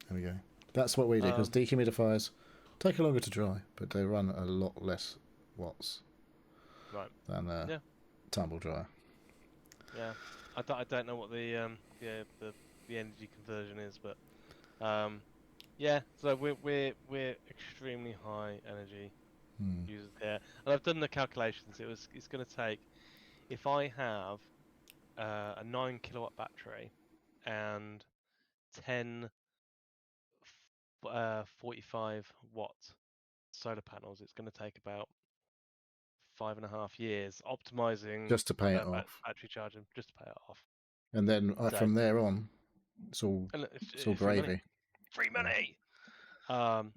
there we go. That's what we do because dehumidifiers take longer to dry, but they run a lot less watts than a tumble dryer. Yeah, I don't know what the energy conversion is, but yeah. So we're extremely high energy users here, and I've done the calculations. It's going to take, if I have a 9 kilowatt battery and 10 45 watt solar panels, it's going to take about 5.5 years optimizing just to pay it off, battery charging, just to pay it off. And then from there on, it's all gravy. Free money.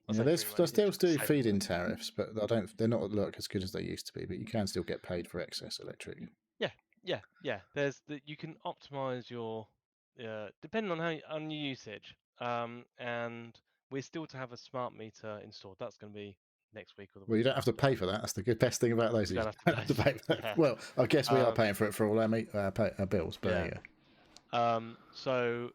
They still do feed-in tariffs, but they're not as good as they used to be. But you can still get paid for excess electric. Yeah. You can optimize your depending on your usage. And we're still to have a smart meter installed. That's going to be next week or the week. Well, you don't have to pay for that. That's the best thing about those. You don't have to pay for that. Yeah. Well, I guess we are paying for it for all our bills, but yeah. So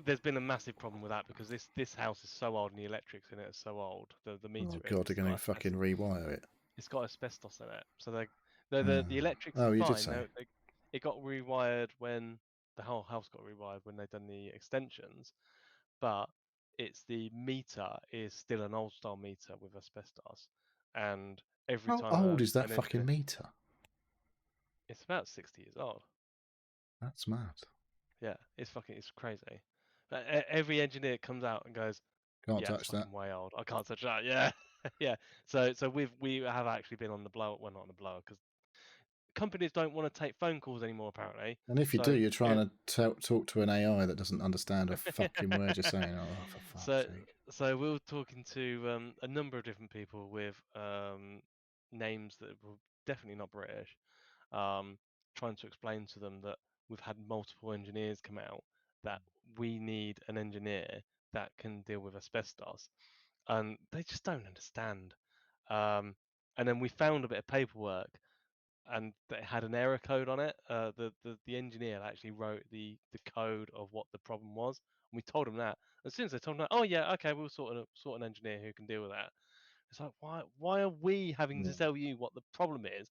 there's been a massive problem with that because this house is so old and the electrics in it are so old. The meter. Oh God, they're going to fucking rewire it. It's got asbestos in it, so the electrics are you fine. Did say. It got rewired when the whole house got rewired when they done the extensions, but it's the meter is still an old style meter with asbestos, and every time. How old is that fucking meter? It's about 60 years old. That's mad. Yeah, it's crazy. Every engineer comes out and goes, Can't "Yeah, it's touch that. fucking way old. I can't touch that." Yeah, yeah. So we have actually been on the blower. Well, not on the blower because companies don't want to take phone calls anymore, apparently. And if you do, So you're trying to talk to an AI that doesn't understand a fucking word you're saying. Oh, for fuck's so sake. so we were talking to a number of different people with names that were definitely not British, trying to explain to them that we've had multiple engineers come out, that we need an engineer that can deal with asbestos, and they just don't understand. And then we found a bit of paperwork, and it had an error code on it. The engineer actually wrote the code of what the problem was. And we told him that. As soon as they told him that, oh yeah, okay, we'll sort an engineer who can deal with that. It's like, why are we having to Yeah. tell you what the problem is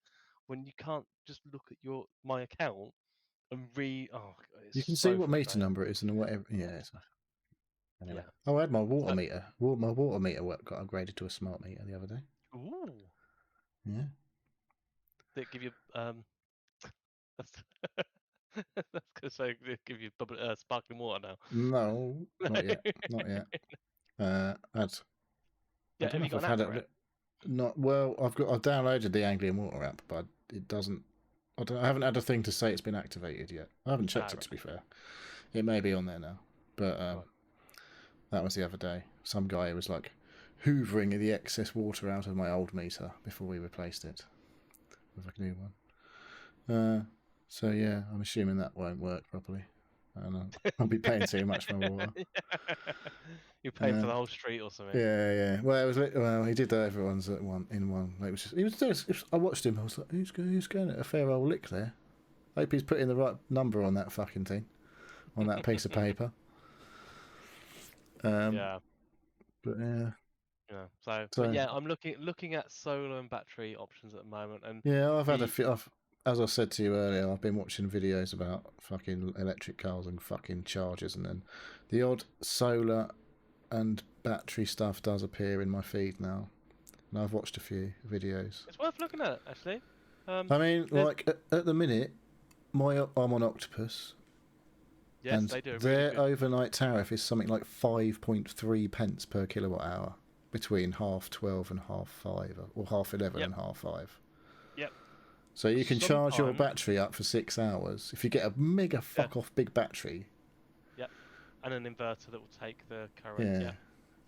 when you can't just look at my account and read? Oh, You can it's see so what meter frustrating. number it is and whatever. Yeah. Anyway. Yeah. Oh, I had my water So, meter. My water meter got upgraded to a smart meter the other day. ooh, Yeah. they give you that's that's gonna say they give you sparkling water No, now. not yet. Not yet. I'd, I Yeah, don't have know you if got I've an app had for it? it. Not well. I've downloaded the Anglian Water app, but it doesn't. I haven't had a thing to say it's been activated yet. I haven't checked it, Right. to be fair. It may be on there now, but Right. that was the other day. Some guy was like hoovering the excess water out of my old meter before we replaced it with a new one. So yeah, I'm assuming that won't work properly, and I'll be paying too much for my water. You're paying for the whole street or something. Yeah. Well, he did everyone's at one in one. It was just, he was just, I watched him. I was like, who's going at a fair old lick there? I hope he's putting the right number on that fucking thing, on that piece of paper. Yeah. But yeah. Yeah. So, but So yeah, I'm looking at solar and battery options at the moment, and yeah, I've had a the few. As I said to you earlier, I've been watching videos about fucking electric cars and fucking chargers, and then the odd solar and battery stuff does appear in my feed now. And I've watched a few videos. it's worth looking at actually. I mean, There's like at the minute, I'm on Octopus, yes, and they do a really their good. overnight tariff is something like 5.3 pence per kilowatt hour between 12:30 and 5:30, or 11:30 Yep. and 5:30. Yep. So you can charge your Sometimes. battery up for 6 hours if you get a mega Yeah. fuck off big battery. Yep. And an inverter that will take the current. Yeah. Yep.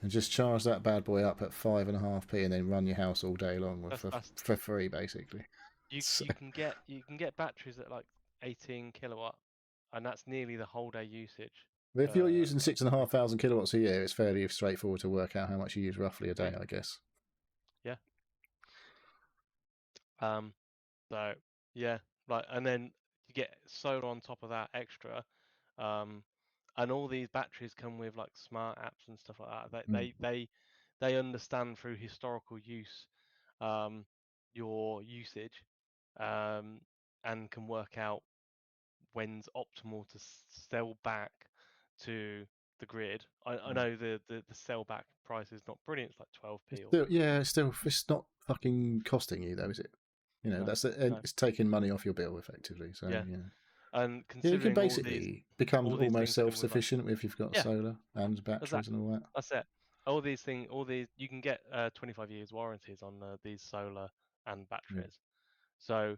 And just charge that bad boy up at 5.5p and then run your house all day long That's for free, basically. So, you can get batteries at like 18 kilowatt, and that's nearly the whole day usage. if you're using 6,500 kilowatts a year, it's fairly straightforward to work out how much you use roughly a Yeah. day, I guess. Yeah. So yeah, like, and then you get solar on top of that extra, and all these batteries come with like smart apps and stuff like that. They understand through historical use, your usage, and can work out when's optimal to sell back to the grid. I know the sell back price is not brilliant. It's like 12p or something. It's not fucking costing you though, is it? You know, No, no. it's taking money off your bill effectively. So Yeah, and yeah, you can considering basically become all these almost things come with like self-sufficient if you've got yeah, solar and batteries and exactly. all that. That's it. All these you can get 25 years warranties on these solar and Yeah. batteries. So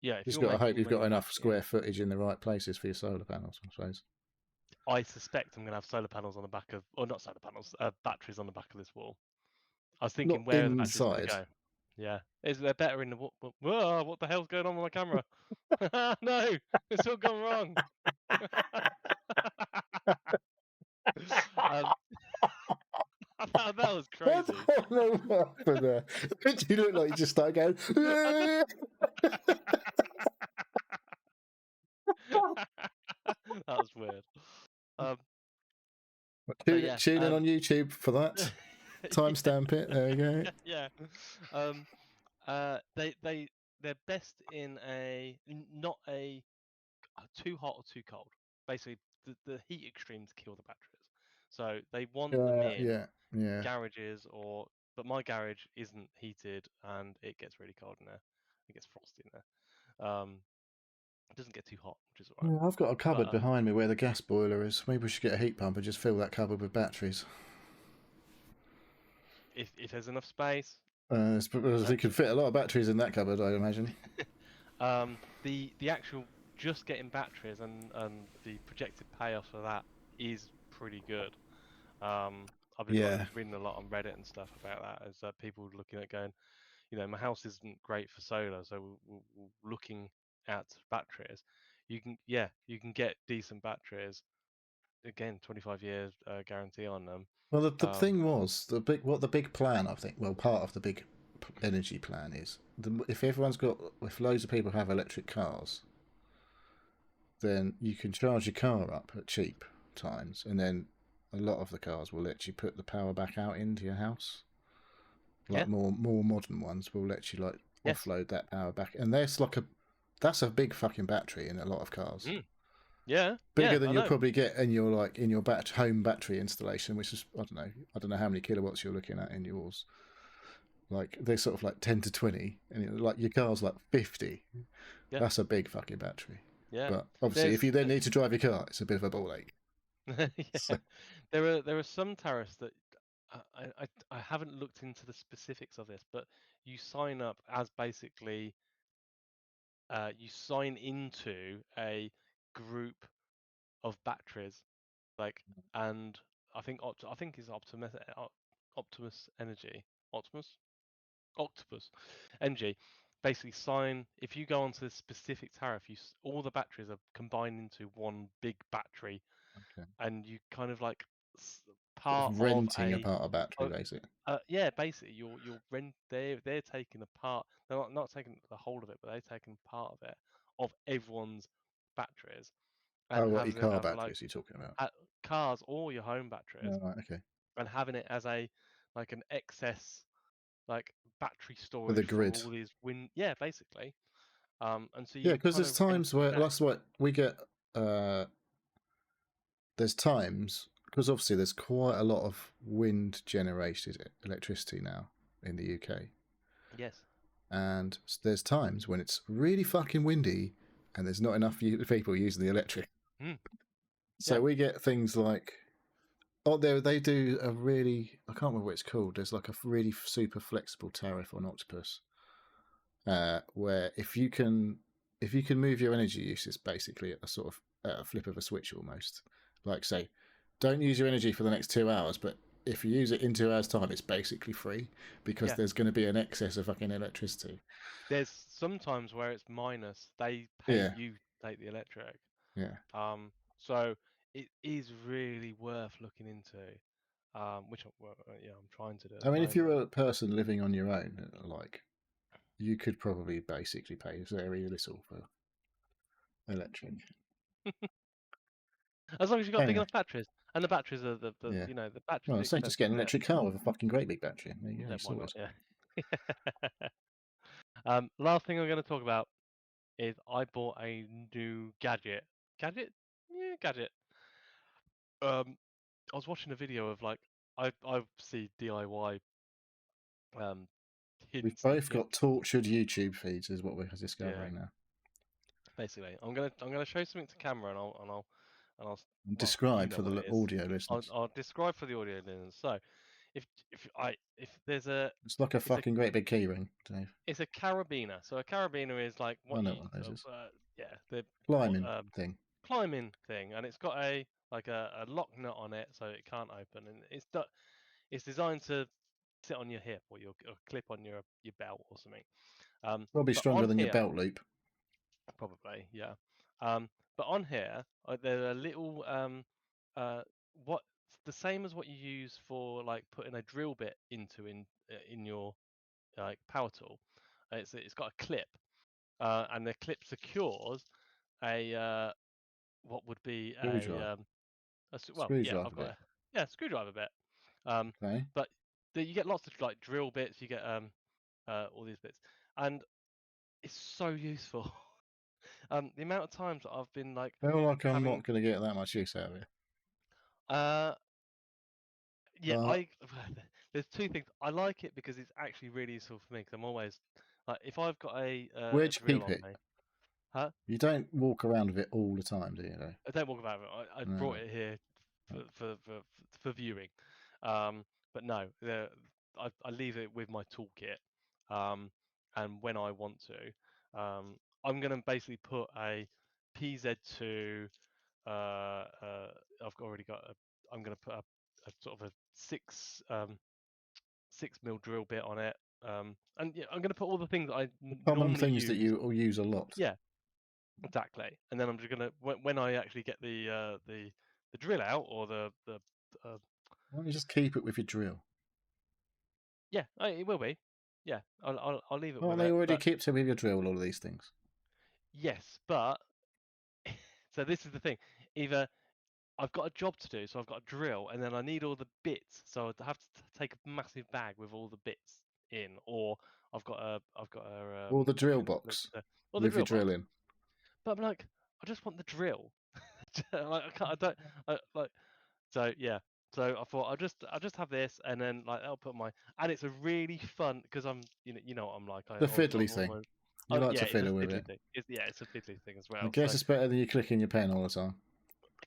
yeah, if Just you're got to making hope your you've got money back enough in, square footage in the right places for your solar panels, I suppose. I suspect I'm gonna have solar panels on the back of, or not solar panels, batteries on the back of this wall. I was Not thinking, where are the batteries gonna inside. go? Yeah, is they're better in the whoa, what the hell's going on with my camera? No, it's all gone wrong. um, that was I crazy. don't know what happened there. You look like you just started going. That was weird. Um, yeah, Tune in on YouTube for that. Timestamp it. There you go. yeah. They're best in not a too hot or too cold. Basically, the heat extremes kill the batteries. So they want them in Yeah. garages but my garage isn't heated and it gets really cold in there. It gets frosty in there. It doesn't get too hot, which is alright. Yeah, I've got a cupboard But behind me where the gas boiler is. Maybe we should get a heat pump and just fill that cupboard with batteries. if there's enough space, They could fit a lot of batteries in that cupboard, I imagine. the actual just getting batteries and the projected payoff for that is pretty good. I've been like Yeah. reading a lot on Reddit and stuff about that. Is that people looking at going, my house isn't great for solar, so we're looking at batteries. You can get decent batteries. Again, 25 years guarantee on them. Well, the Um, thing was the big plan. I think. Well, part of the big energy plan is if if loads of people have electric cars, then you can charge your car up at cheap times, and then a lot of the cars will let you put the power back out into your house. Like yeah, more modern ones will let you like yes, offload that power back, and that's a big fucking battery in a lot of cars. yeah, Bigger yeah. than I you'll know. probably get in your home battery installation, which is I don't know how many kilowatts you're looking at in yours. Like they're sort of like 10 to 20, and like your car's like 50. Yeah, That's a big fucking battery. yeah. But obviously, if There's you then need to drive your car, it's a bit of a ball ache. yeah. So, There are some tariffs that I haven't looked into the specifics of this, but you sign up as basically you sign into a group of batteries, like, and I think it's Optimus Energy, Optimus Octopus Energy. Basically, sign if you go onto this specific tariff, all the batteries are combined into one big battery, okay. and you kind of like Sort part of of renting a part of battery, basically. yeah, basically you're rent they're taking a part. They're not taking the whole of it, but they're taking part of it of everyone's batteries and Oh, what your having it car as like batteries you're talking about? cars or your home batteries Oh, right, okay. and having it as a like an excess like battery For the storage for grid. all these wind. Yeah, basically. And so Yeah, you because kind there's of rent times where that. that's what we get. There's times because obviously there's quite a lot of wind generated electricity now in the UK, Yes. and there's times when it's really fucking windy and there's not enough people using the electric. Mm, So yeah. we get things like they do a really I can't remember what it's called. There's like a really super flexible tariff on Octopus, where if you can move your energy uses basically at a sort of at a flip of a switch almost. Like say, don't use your energy for the next 2 hours, but if you use it in 2 hours' time, it's basically free because Yeah. there's going to be an excess of fucking electricity. There's sometimes where it's minus. They pay Yeah, you to take the electric. yeah. So it is really worth looking into. I'm trying to do at I the mean, if you're moment. a person living on your own, like you could probably basically pay very little for electric. As long as you've got big Anyway, enough batteries, and the batteries are yeah. the batteries Well, are it's like just expensive get an bit. electric car with a fucking great big battery. There you go, Yeah, you why not? sorted. Yeah. Last thing I'm going to talk about is I bought a new gadget. Gadget? Yeah, gadget. I was watching a video of like I see DIY um We've hints and both got tips. tortured YouTube feeds, is what we're Yeah, discovering now. basically, I'm gonna show something to camera and I'll And well, describe for what the it is. audio listeners. I'll describe for the audio listeners. So if there's a It's like a it's a fucking great big keyring, Dave. it's a carabiner. So a carabiner is like I what know you what those is. yeah the what Climbing thing. climbing thing, and it's got a lock nut on it, so it can't open, and it's designed to sit on your hip or clip on your belt or something. Probably But stronger on than your here, belt loop. probably, yeah. But on here, there are little uh, what the same as what you use for like putting a drill bit into in your like power tool. It's got a clip, and the clip secures a what would be Screwdriver. well, yeah, Screwdriver I've got bit. a screwdriver bit. Um, Okay. but you get lots of like drill bits. You get all these bits, and it's so useful. The amount of times that I've been like I feel like I'm having not going to get that much use out of it. uh yeah, But I there's two things. I like it because it's actually really useful for me because I'm always like if I've got a where'd you drill keep on it? me, Huh? You don't walk around with it all the time, do you? Though? I don't walk about it. I No. brought it here for viewing, but no, I leave it with my toolkit, and when I want to, I'm gonna basically put a PZ2. I've already got. I'm gonna put a sort of a 6 mil drill bit on it, and yeah, I'm gonna put all the things that I Common normally things that use. you use a lot. Yeah, exactly. And then I'm just gonna when I actually get the drill out or the uh, Why don't you just keep it with your drill? yeah, it will be. Yeah, I'll leave it Well, with they it. already But kept it with your drill. All of these things. yes, but so this is the thing. Either I've got a job to do, so I've got a drill, and then I need all the bits, so I'd have to take a massive bag with all the bits in, or I've got a Or the drill box or the with your drill drill box. in. But I'm like, I just want the drill. Like I can't, I don't like. So yeah. So I thought I'll just have this, and then like I'll put my, and it's a really fun because I'm you know what I'm like. The fiddly I'm thing. almost, You like yeah, to it's a fiddle with fiddly it. thing. It's a fiddly thing as I well. guess So it's better than you clicking your pen all the time.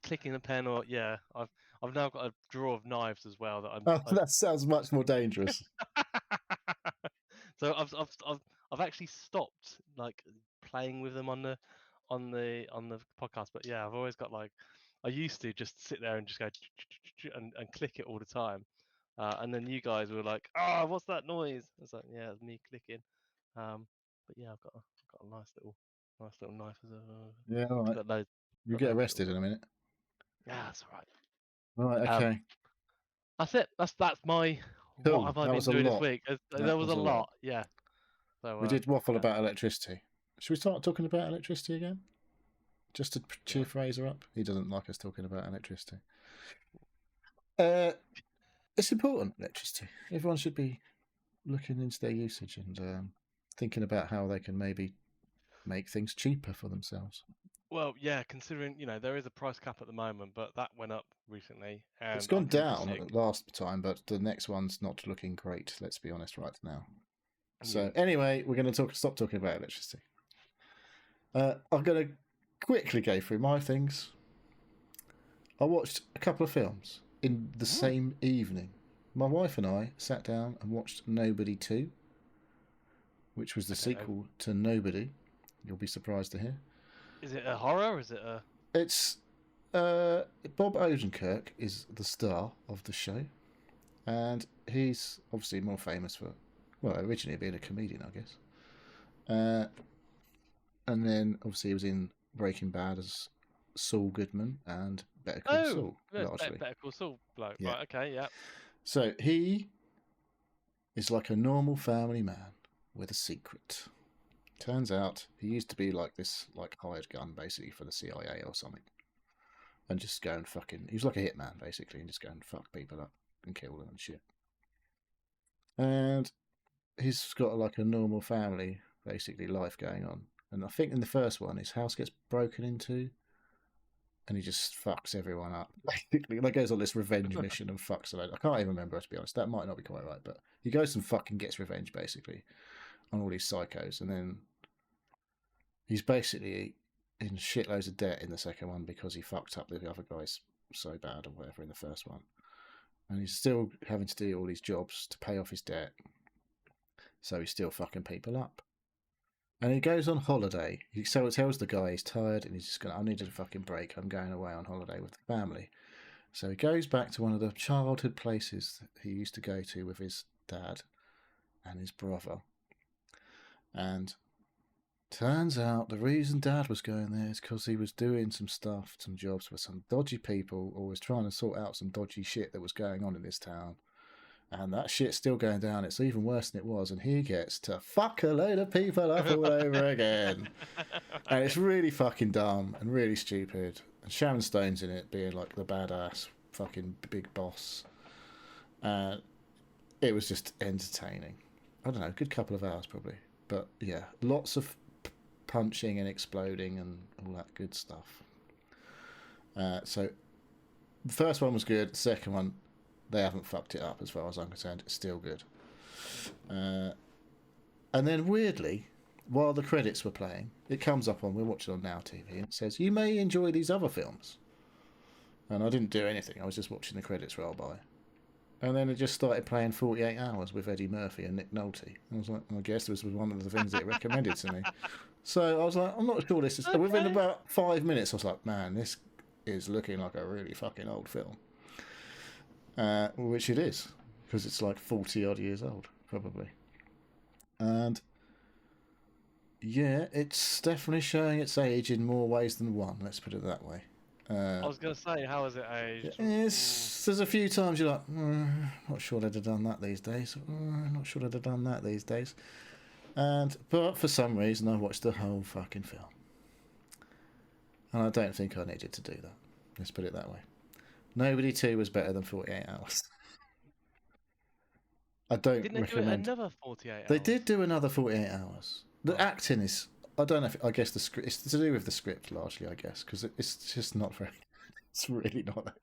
clicking the pen, or yeah, I've now got a drawer of knives as well that Oh, that sounds much more dangerous. So I've actually stopped like playing with them on the podcast, but yeah, I've always got like, I used to just sit there and just go and click it all the time, and then you guys were like, "Oh, what's that noise?" I was like, "Yeah, it's me clicking." But yeah, I've got a nice little knife as a. Yeah, all right. Got loads, You got get loads of arrested little. in a minute. Yeah, that's all right. All right, Um, okay. that's it. That's my. What Cool. have I That been was a doing this lot. week? That There was was a a lot. lot. Yeah. So We did waffle yeah. about electricity. Should we start talking about electricity again? Just to cheer Fraser up? He doesn't like us talking about electricity. It's important, electricity. Everyone should be looking into their usage and thinking about how they can maybe make things cheaper for themselves. Well, yeah, considering there is a price cap at the moment, but that went up recently, It's and gone I'm getting down sick. last time, but the next one's not looking great, let's be honest, right now. So Yeah. anyway, we're going to stop talking about electricity. I'm going to quickly go through my things. I watched a couple of films in the same evening. My wife and I sat down and watched Nobody 2, which was the sequel to Nobody. You'll be surprised to hear. Is it a horror? Or is it a? It's Bob Odenkirk is the star of the show, and he's obviously more famous for, well, originally being a comedian, I guess. And then obviously he was in Breaking Bad as Saul Goodman and Better Call Saul, largely. Better Call Saul bloke. Yeah. Right. Okay. Yeah. So he is like a normal family man with a secret. Turns out he used to be like this, like hired gun basically for the CIA or something, and just go and fucking. He was like a hitman basically, and just go and fuck people up and kill them and shit. And he's got like a normal family, basically life going on. And I think in the first one, his house gets broken into, and he just fucks everyone up. Basically, like goes on this revenge mission and fucks it. I can't even remember, to be honest. That might not be quite right, but he goes and fucking gets revenge basically on all these psychos, and then he's basically in shitloads of debt in the second one because he fucked up the other guys so bad or whatever in the first one, and he's still having to do all these jobs to pay off his debt. So he's still fucking people up. And he goes on holiday. So it tells the guy he's tired and he's just going, I need a fucking break. I'm going away on holiday with the family. So he goes back to one of the childhood places that he used to go to with his dad and his brother. And turns out the reason Dad was going there is because he was doing some stuff, some jobs with some dodgy people, or was trying to sort out some dodgy shit that was going on in this town. And that shit's still going down. It's even worse than it was. And he gets to fuck a load of people up all over again. And it's really fucking dumb and really stupid. And Sharon Stone's in it being like the badass fucking big boss. It was just entertaining. I don't know, a good couple of hours probably. But yeah, lots of punching and exploding and all that good stuff. So the first one was good. The second one, they haven't fucked it up as far as I'm concerned. It's still good. And then weirdly, while the credits were playing, it comes up we're watching on Now TV, and it says, "You may enjoy these other films." And I didn't do anything. I was just watching the credits roll by. And then it just started playing 48 Hours with Eddie Murphy and Nick Nolte. I was like, I guess this was one of the things that it recommended to me. So I was like, I'm not sure this is... Okay. Within about 5 minutes, I was like, man, this is looking like a really fucking old film. Which it is, because it's like 40-odd years old, probably. And... yeah, it's definitely showing its age in more ways than one, let's put it that way. I was going to say, how has it aged? There's a few times you're like, not sure they'd have done that these days. Not sure they'd have done that these days. But for some reason, I watched the whole fucking film. And I don't think I needed to do that. Let's put it that way. Nobody 2 was better than 48 Hours. I don't Didn't recommend... they do another 48 Hours? They did do another 48 Hours. The acting is... I don't know if... I guess the script... It's to do with the script, largely, I guess, because it's just not very... It's really not that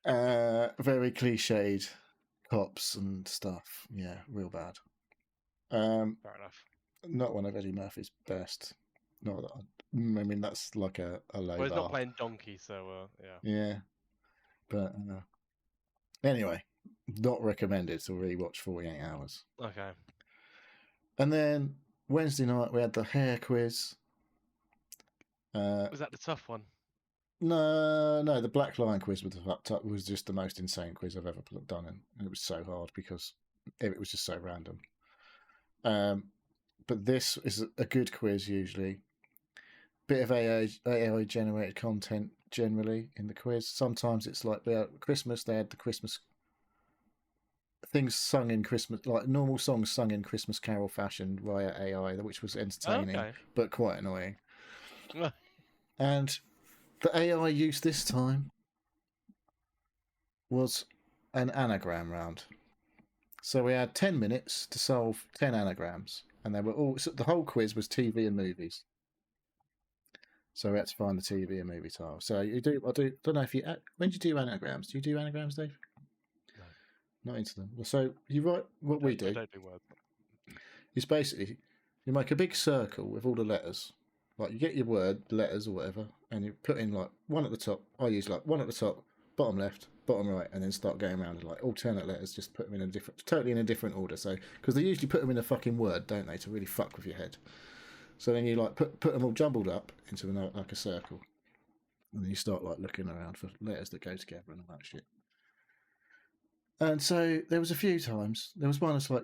good. Very cliched cops and stuff. Yeah, real bad. Fair enough. Not one of Eddie Murphy's best. Not that I mean, that's like a low Well, he's bar. not playing Donkey, so, yeah. Yeah. But, anyway, not recommended to rewatch 48 Hours. Okay. And then... Wednesday night we had the hair quiz. Was that the tough one? No, the Black Lion quiz was just the most insane quiz I've ever done, and it was so hard because it was just so random. But this is a good quiz usually. Bit of AI generated content generally in the quiz. Sometimes it's like Christmas. They had the Christmas things sung in Christmas, like normal songs sung in Christmas Carol fashion via AI, which was entertaining, but quite annoying. And the AI used this time was an anagram round. So we had 10 minutes to solve 10 anagrams, and they were all... So the whole quiz was TV and movies. So we had to find the TV and movie title. So I don't know if you... When do you do anagrams? Do you do anagrams, Dave? Not into them. So you write what we do. I don't do words. It's basically you make a big circle with all the letters. Like you get your word, letters or whatever, and you put in like one at the top. I use like one at the top, bottom left, bottom right, and then start going around like alternate letters. Just put them in totally in a different order. So because they usually put them in a fucking word, don't they, to really fuck with your head. So then you like put them all jumbled up into like a circle, and then you start like looking around for letters that go together and all that shit. And so there was a few times. There was one that's like...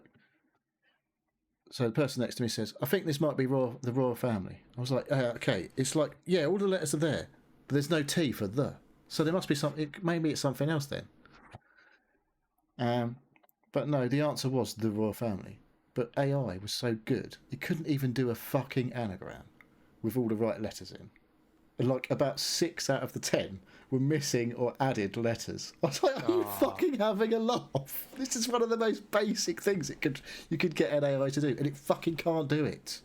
So the person next to me says, I think this might be the royal family. I was like, okay. It's like, yeah, all the letters are there, but there's no T for the. So there must be something... Maybe it's something else then. But no, the answer was the royal family. But AI was so good, it couldn't even do a fucking anagram with all the right letters in. And like about 6 out of the 10 were missing or added letters. I was like, are you fucking having a laugh? This is one of the most basic things you could get an AI to do, and it fucking can't do it.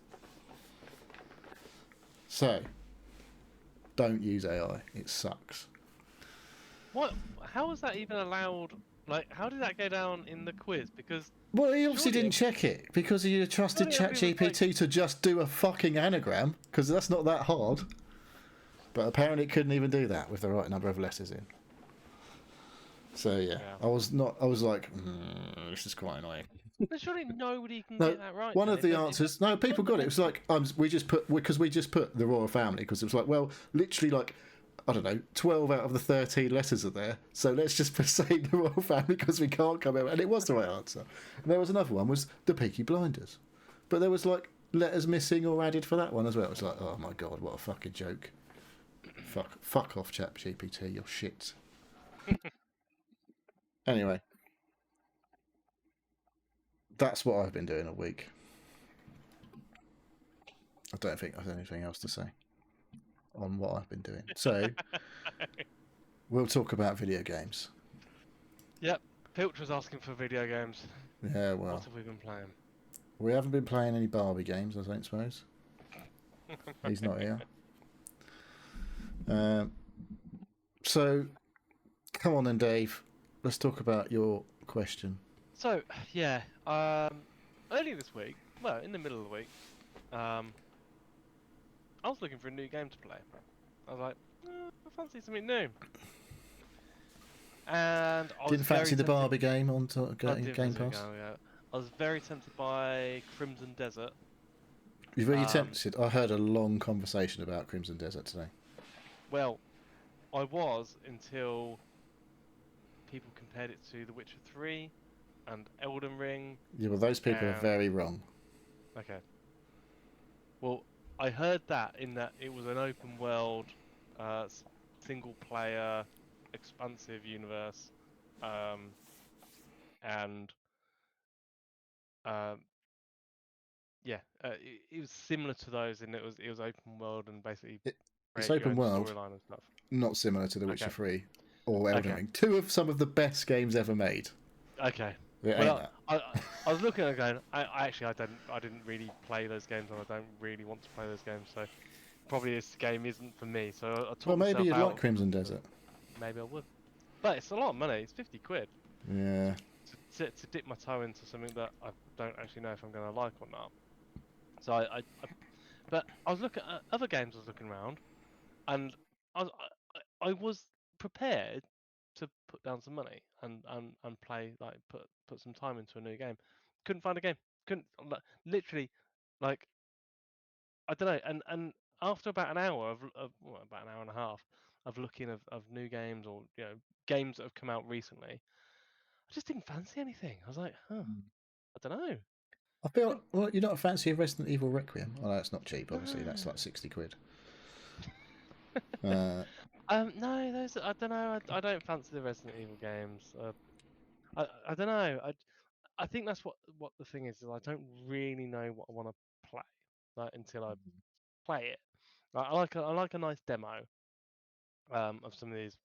So, don't use AI. It sucks. What? How was that even allowed? Like, how did that go down in the quiz? Because... Well, he obviously didn't check it because he trusted ChatGPT to just do a fucking anagram, because that's not that hard. But apparently it couldn't even do that with the right number of letters in. So yeah. I was like, this is quite annoying. But surely nobody can get that right. One of the answers, people got it. It was like, we just put the royal family, because it was like, well, literally like, I don't know, 12 out of the 13 letters are there. So let's just say the royal family because we can't come out. And it was the right answer. And there was another one, was the Peaky Blinders. But there was like letters missing or added for that one as well. It was like, oh my God, what a fucking joke. Fuck off, ChatGPT, you're shit. Anyway, that's what I've been doing all week. I don't think I've anything else to say on what I've been doing. So, we'll talk about video games. Yep, Pilch was asking for video games. Yeah, well. What have we been playing? We haven't been playing any Barbie games, I don't suppose. He's not here. So, come on then, Dave. Let's talk about your question. So, yeah, earlier this week, well, in the middle of the week, I was looking for a new game to play. I was like, I fancy something new. And I was Didn't very fancy the tempted. Barbie game on I did Game fancy a Pass? game, yeah. I was very tempted by Crimson Desert. You're really Um, tempted. I heard a long conversation about Crimson Desert today. well, I was until people compared it to The Witcher 3 and Elden Ring. Yeah, well, those people are And very wrong. okay, well, I heard that in that it was an open world, single player, expansive universe, um, and um, yeah, it was similar to those, and it was open world and basically It's create your open own world, storyline and stuff. not similar to The Witcher Okay, 3 or Elden okay, Ring. Two of some of the best games ever made. okay. It ain't Well, that. I was looking at it going, I actually I didn't really play those games, and I don't really want to play those games, so probably this game isn't for me. So I Well, talked maybe myself you'd like out Crimson of it. Desert. Maybe I would, but it's a lot of money. It's 50 quid Yeah. to dip my toe into something that I don't actually know if I'm going to like or not. So but I was looking at other games. I was looking around, and I was prepared to put down some money and play, like, put some time into a new game. Couldn't find a game. Couldn't literally, like, I don't know. And after about an hour well, about an hour and a half of looking of new games, or games that have come out recently, I just didn't fancy anything. I was like, I don't know. I feel, well, you're not a fancy of Resident Evil Requiem. Oh, no, it's not cheap, obviously. No. That's like 60 quid. No, those, I don't know. I don't fancy the Resident Evil games. I don't know. I think that's what the thing is I don't really know what I want to play, like, until I play it. Like, I like a nice demo of some of these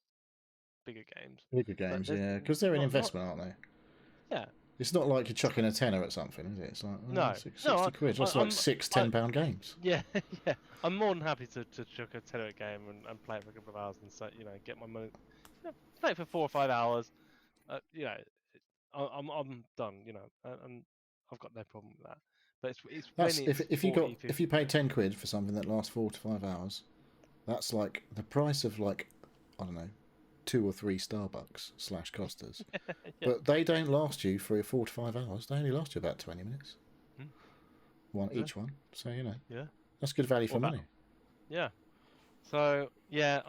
bigger games, Bigger but games, there's yeah. Because they're an not investment, aren't they? yeah. It's not like you're chucking a tenner at something, is it? It's like, No, no. 60 quid. That's like I'm six I 10-pound games. yeah yeah. I'm more than happy to chuck a 10 game and play it for a couple of hours and get my money. Play it for 4 or 5 hours. You know, I'm done. And I've got no problem with that. But it's when That's it's if you got 40, if you 50 pay quid. 10 quid for something that lasts 4 to 5 hours, that's like the price of, like, I don't know, 2 or 3 Starbucks / Costas. Yeah. But they don't last you for 4 to 5 hours. They only last you about 20 minutes. Hmm. One Yeah. each one. So Yeah. that's good value Or for about money. yeah. So yeah.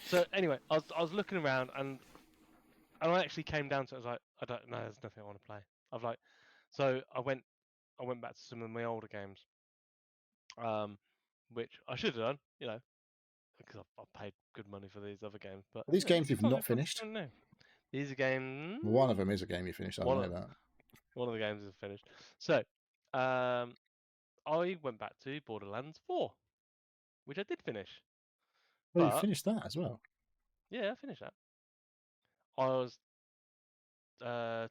So anyway, I was looking around, and I actually came down to it. I was like, I don't know. There's nothing I want to play. I've like, so I went back to some of my older games, um, which I should have done, because I've paid good money for these other games. But Are these games you've sometimes not you've got finished? to know. These are games. One of them is a game you finished. I One know of that. one of the games is finished. So, um, I went back to Borderlands 4, which I did finish. Well, you But finished that as well. yeah, I finished that. I was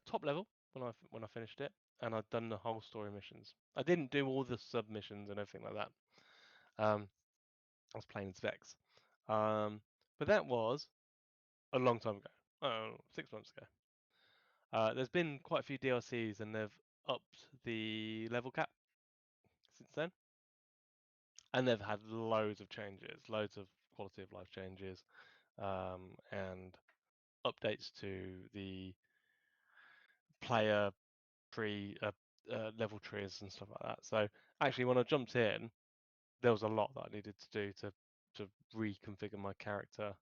top level when I finished it, and I'd done the whole story missions. I didn't do all the submissions and everything like that. I was playing as Vex, but that was a long time ago. Oh, 6 months ago. There's been quite a few DLCs, and they've upped the level cap since then, and they've had loads of changes, loads of quality of life changes, and updates to the player pre level trees and stuff like that. So actually, when I jumped in, there was a lot that I needed to do to reconfigure my character,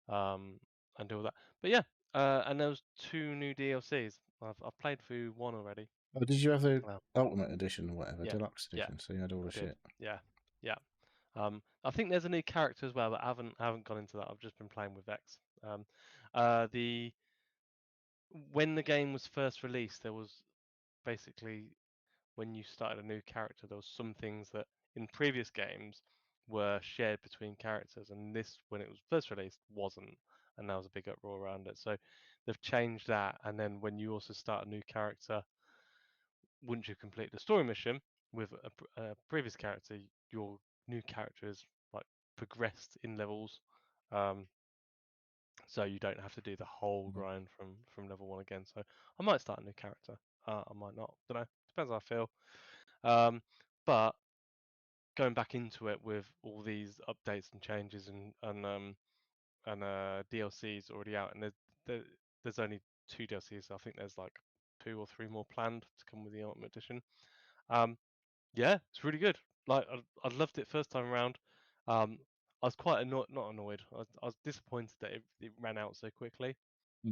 um, and do all that. But yeah, and there was 2 new DLCs. I've played through one already. Oh, did you have the Well, Ultimate Edition or whatever, yeah, Deluxe yeah, Edition? So you had all I the did. shit. Yeah, yeah. I think there's a new character as well, but I haven't gone into that. I've just been playing with Vex. The When the game was first released, there was basically, when you started a new character, there was some things that in previous games were shared between characters, and this, when it was first released, wasn't, and there was a big uproar around it. So they've changed that, and then when you also start a new character, once you complete the story mission with a previous character, your new character is like progressed in levels. Um, so you don't have to do the whole grind from level 1 again. So I might start a new character. I might not. Don't know. Depends how I feel. But going back into it with all these updates and changes and DLCs already out, and there's only 2 DLCs. So I think there's like 2 or 3 more planned to come with the Ultimate Edition. Yeah, it's really good. Like I loved it first time around. I was quite not annoyed. I was disappointed that it ran out so quickly.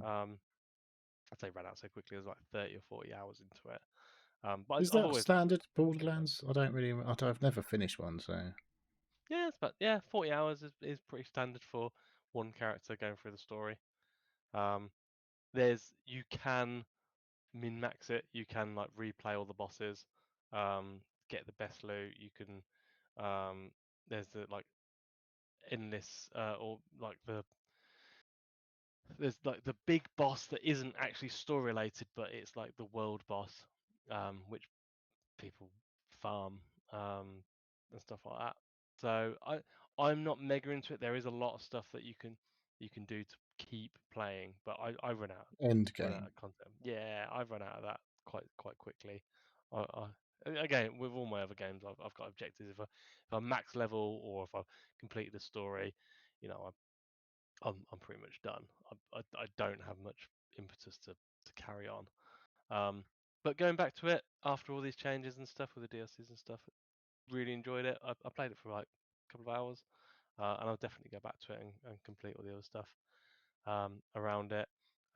I'd say ran out so quickly. It was like 30 or 40 hours into it. But Is I've that always standard Borderlands? I've never finished one, so. yeah, it's about 40 hours is pretty standard for one character going through the story. You can min-max it. You can like replay all the bosses, get the best loot. You can there's the like endless or like there's like the big boss that isn't actually story related, but it's like the world boss, which people farm and stuff like that. So I'm not mega into it. There is a lot of stuff that you can do to keep playing, but I End run out game. of content. Yeah, I've run out of that quite quickly. Again, with all my other games, I've got objectives. If I'm max level or if I've completed the story, you know, I'm pretty much done. I don't have much impetus to carry on. But going back to it after all these changes and stuff with the DLCs and stuff, really enjoyed it. I played it for like a couple of hours, and I'll definitely go back to it and complete all the other stuff around it.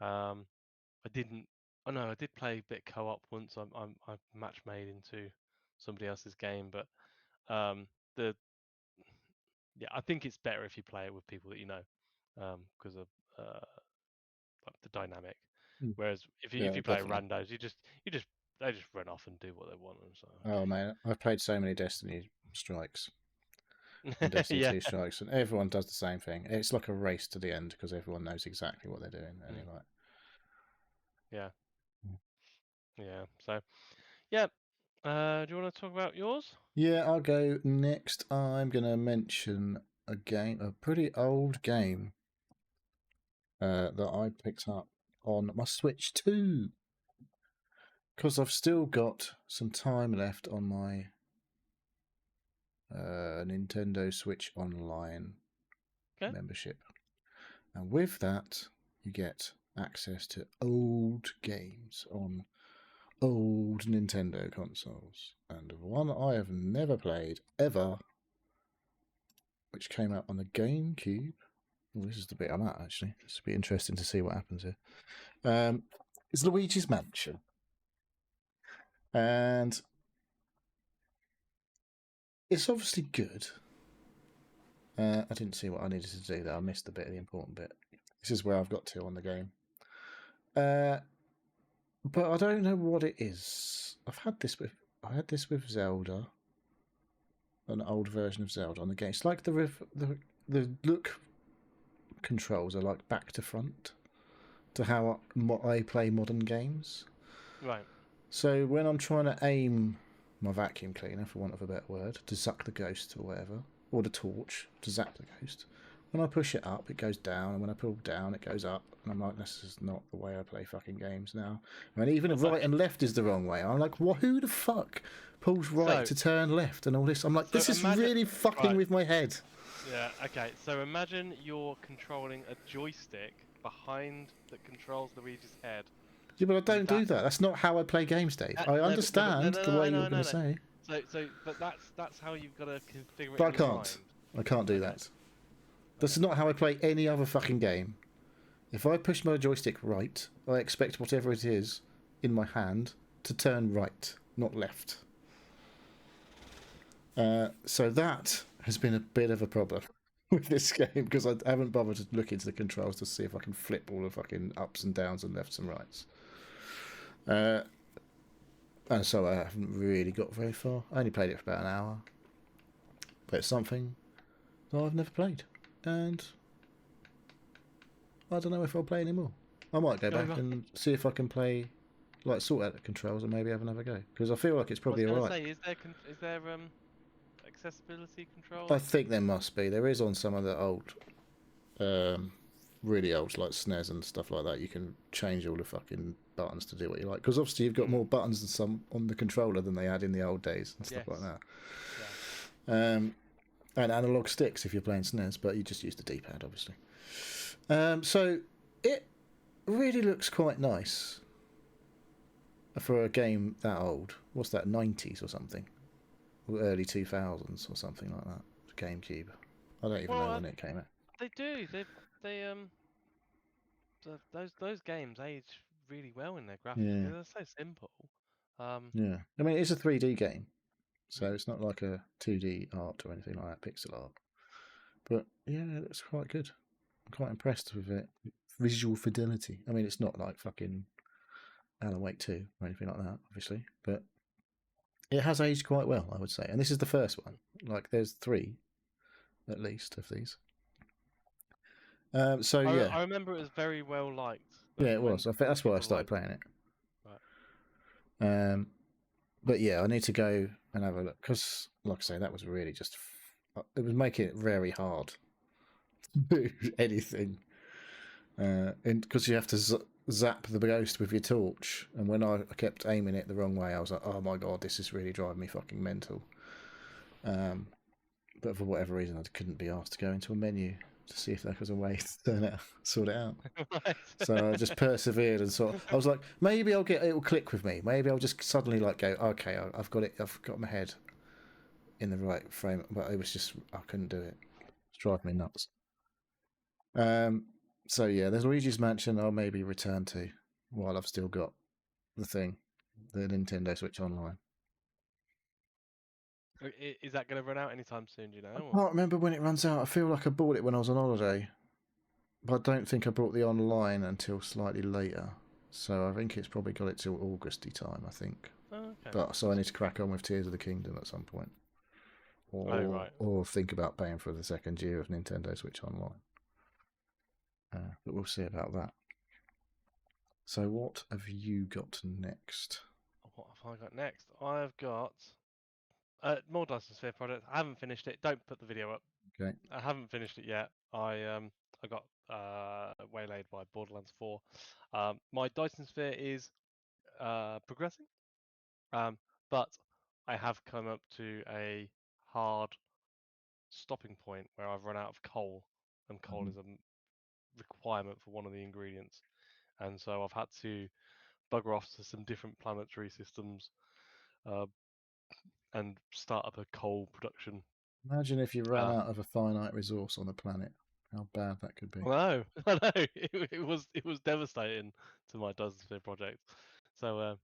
I didn't. Oh no, I did play a bit co-op once. I match made into somebody else's game, but the yeah, I think it's better if you play it with people that you know, because of like the dynamic. Mm. Whereas if Yeah, you play definitely. randos, they just run off and do what they want. And so Oh okay. man, I've played so many Destiny strikes and Destiny Yeah. 2 strikes, and everyone does the same thing. It's like a race to the end because everyone knows exactly what they're doing, and Mm. you're like, Yeah. Yeah. So yeah. Do you want to talk about yours? yeah, I'll go next. I'm gonna mention a game, a pretty old game that I picked up on my Switch 2 because I've still got some time left on my Nintendo Switch Online Okay. membership. And with that, you get access to old games on old Nintendo consoles. And one I have never played ever, which came out on the GameCube. Well, this is the bit I'm at, actually. This will be interesting to see what happens here. It's Luigi's Mansion. And it's obviously good. I didn't see what I needed to do there. I missed the bit, the important bit. This is where I've got to on the game. But I don't know what it is. I had this with Zelda, an old version of Zelda on the game. It's like the look controls are like back to front to how I play modern games. Right. So when I'm trying to aim my vacuum cleaner, for want of a better word, to suck the ghost or whatever, or the torch to zap the ghost, when I push it up, it goes down, and when I pull down, it goes up. And I'm like, this is not the way I play fucking games now. And even right and left is the wrong way. I'm like, who the fuck pulls right to turn left and all this? I'm like, this is really fucking with my head. Yeah, okay. So imagine you're controlling a joystick behind that controls Luigi's head. Yeah, but I don't do that. That's not how I play games, Dave. I understand the way you're going to say. But that's how you've got to configure it But I in your can't. mind. I can't do that. That's not how I play any other fucking game. If I push my joystick right, I expect whatever it is in my hand to turn right, not left. So that has been a bit of a problem with this game because I haven't bothered to look into the controls to see if I can flip all the fucking ups and downs and lefts and rights. And so I haven't really got very far. I only played it for about an hour. But it's something that I've never played. And I don't know if I'll play anymore. I might go back and see if I can play, like, sort out the controls and maybe have another go. Because I feel like it's probably alright. I was going to say, is there accessibility controls? I think there must be. There is on some of the old really old, like SNES and stuff like that, you can change all the fucking buttons to do what you like. Because obviously you've got more buttons than some on the controller than they had in the old days and stuff like that. Yeah. And analog sticks if you're playing SNES, but you just use the D-pad, obviously. So it really looks quite nice for a game that old. What's that, 90s or something? Or early 2000s or something like that. GameCube. I don't even know when it came out. They do. They those games age really well in their graphics Yeah. because they're so simple. Yeah. I mean, it's a 3D game, so it's not like a 2D art or anything like that, pixel art. But yeah, it's quite good. I'm quite impressed with it. Visual fidelity. I mean, it's not like fucking Alan Wake 2 or anything like that, obviously, but it has aged quite well, I would say. And this is the first one. Like, there's 3 at least of these. So yeah, I remember it was very well liked. yeah, it was. I think that's why I started playing it. Right. But yeah, I need to go and have a look because, like I say, that was really just it was making it very hard to do anything, and because you have to zap the ghost with your torch, and when I kept aiming it the wrong way, I was like, oh my god, this is really driving me fucking mental. But for whatever reason, I couldn't be asked to go into a menu to see if there was a way to sort it out. Right. So I just persevered and sort of, I was like, maybe it will click with me. Maybe I'll just suddenly like go, okay, I've got it. I've got my head in the right frame. But it was just, I couldn't do it. It's driving me nuts. So yeah, there's Luigi's Mansion I'll maybe return to while I've still got the thing, the Nintendo Switch Online. Is that going to run out anytime soon? Do you know? I can't remember when it runs out. I feel like I bought it when I was on holiday, but I don't think I bought the online until slightly later. So I think it's probably got it till Augusty time, I think. Oh, okay. But so I need to crack on with Tears of the Kingdom at some point, or think about paying for the second year of Nintendo Switch Online. But we'll see about that. So what have you got next? What have I got next? I've got more Dyson Sphere Project. I haven't finished it. Don't put the video up. Okay. I haven't finished it yet. I got waylaid by Borderlands 4. My Dyson Sphere is progressing, but I have come up to a hard stopping point where I've run out of coal, and coal is a requirement for one of the ingredients, and so I've had to bugger off to some different planetary systems and start up a coal production. Imagine if you ran out of a finite resource on a planet. How bad that could be. I know. It was devastating to my Dyson Sphere project. So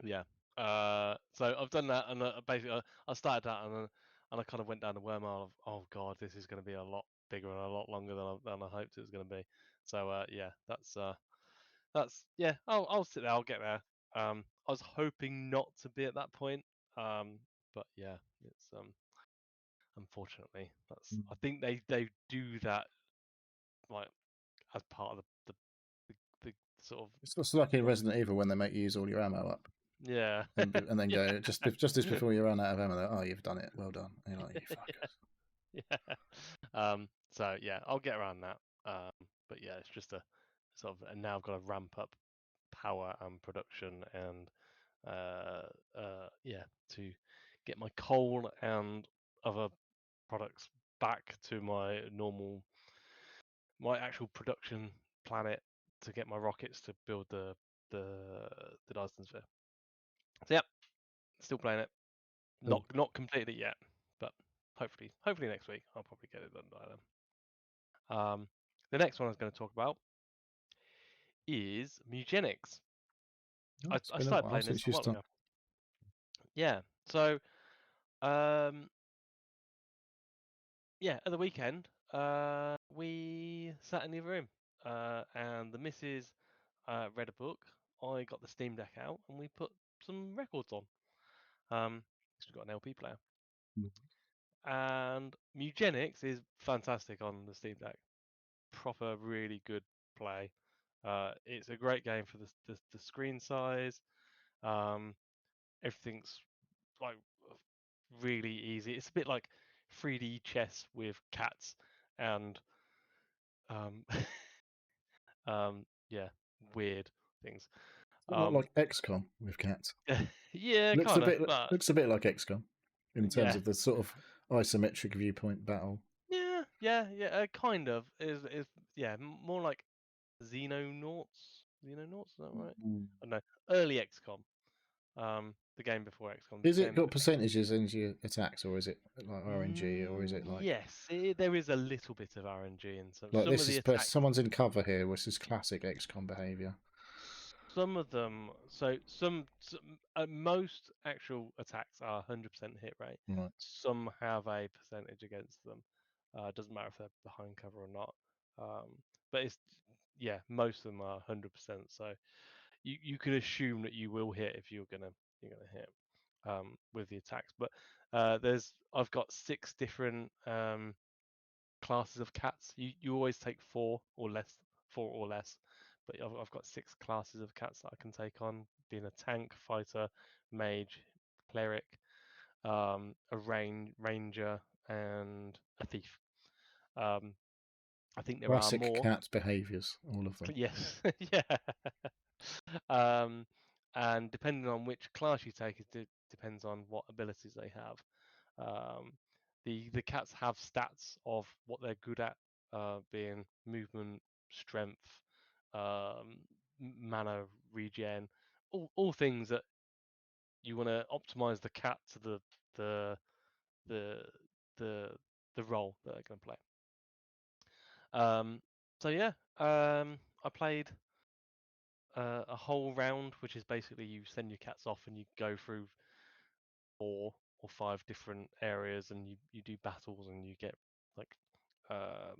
yeah. So I've done that, and basically I started that, and I kind of went down the wormhole of, oh god, this is going to be a lot bigger and a lot longer than I hoped it was going to be. So yeah, that's yeah. I'll sit there. I'll get there. I was hoping not to be at that point. But yeah, it's unfortunately I think they do that like as part of the sort of. It's just like in Resident Evil when they make you use all your ammo up. Yeah. And then yeah. go just as before you run out of ammo. Oh, you've done it. Well done. And you're like, you fuckers. Yeah. So yeah, I'll get around that. But yeah, it's just a sort of, and now I've got to ramp up power and production and yeah, to get my coal and other products back to my actual production planet to get my rockets to build the Dyson Sphere. So yeah, still playing it. Cool. Not completed it yet, but hopefully next week I'll probably get it done by then. The next one I was going to talk about is Mewgenics. I started playing this a while ago. Yeah, so yeah, at the weekend we sat in the other room and the missus read a book. I got the Steam Deck out and we put some records on. We've got an LP player. And Mewgenics is fantastic on the Steam Deck. Proper, really good play. It's a great game for the screen size. Everything's like really easy. It's a bit like 3D chess with cats and Um, yeah, weird things. Not like XCOM with cats. Yeah, Looks a kind of, bit but like XCOM in terms yeah, of the sort of isometric viewpoint battle. yeah, kind of is yeah, more like Xenonauts. Xenonauts, is that right? Oh, no, early XCOM. The game before XCOM. Is The it game got percentages in your attacks, or is it like RNG, or is it like Yes, there is a little bit of RNG in some of this the is attacks. someone's in cover here, which is classic XCOM behaviour. Some of them, some most actual attacks are 100% hit rate. Right. Some have a percentage against them. Doesn't matter if they're behind cover or not. But it's yeah, most of them are 100%. So you can assume that you will hit if you're gonna hit with the attacks. But I've got 6 different classes of cats. You always take 4 or less, but I've got 6 classes of cats that I can take on, being a tank, fighter, mage, cleric, a ranger, and a thief. I think there are Classic more. cat behaviours, all of them. Yes, yeah. Um, and depending on which class you take, it depends on what abilities they have. Um, the cats have stats of what they're good at, being movement, strength, mana regen, all things that you want to optimize the cat to the the the the role that they're going to play. So yeah, I played a whole round, which is basically you send your cats off and you go through 4 or 5 different areas and you do battles and you get like um,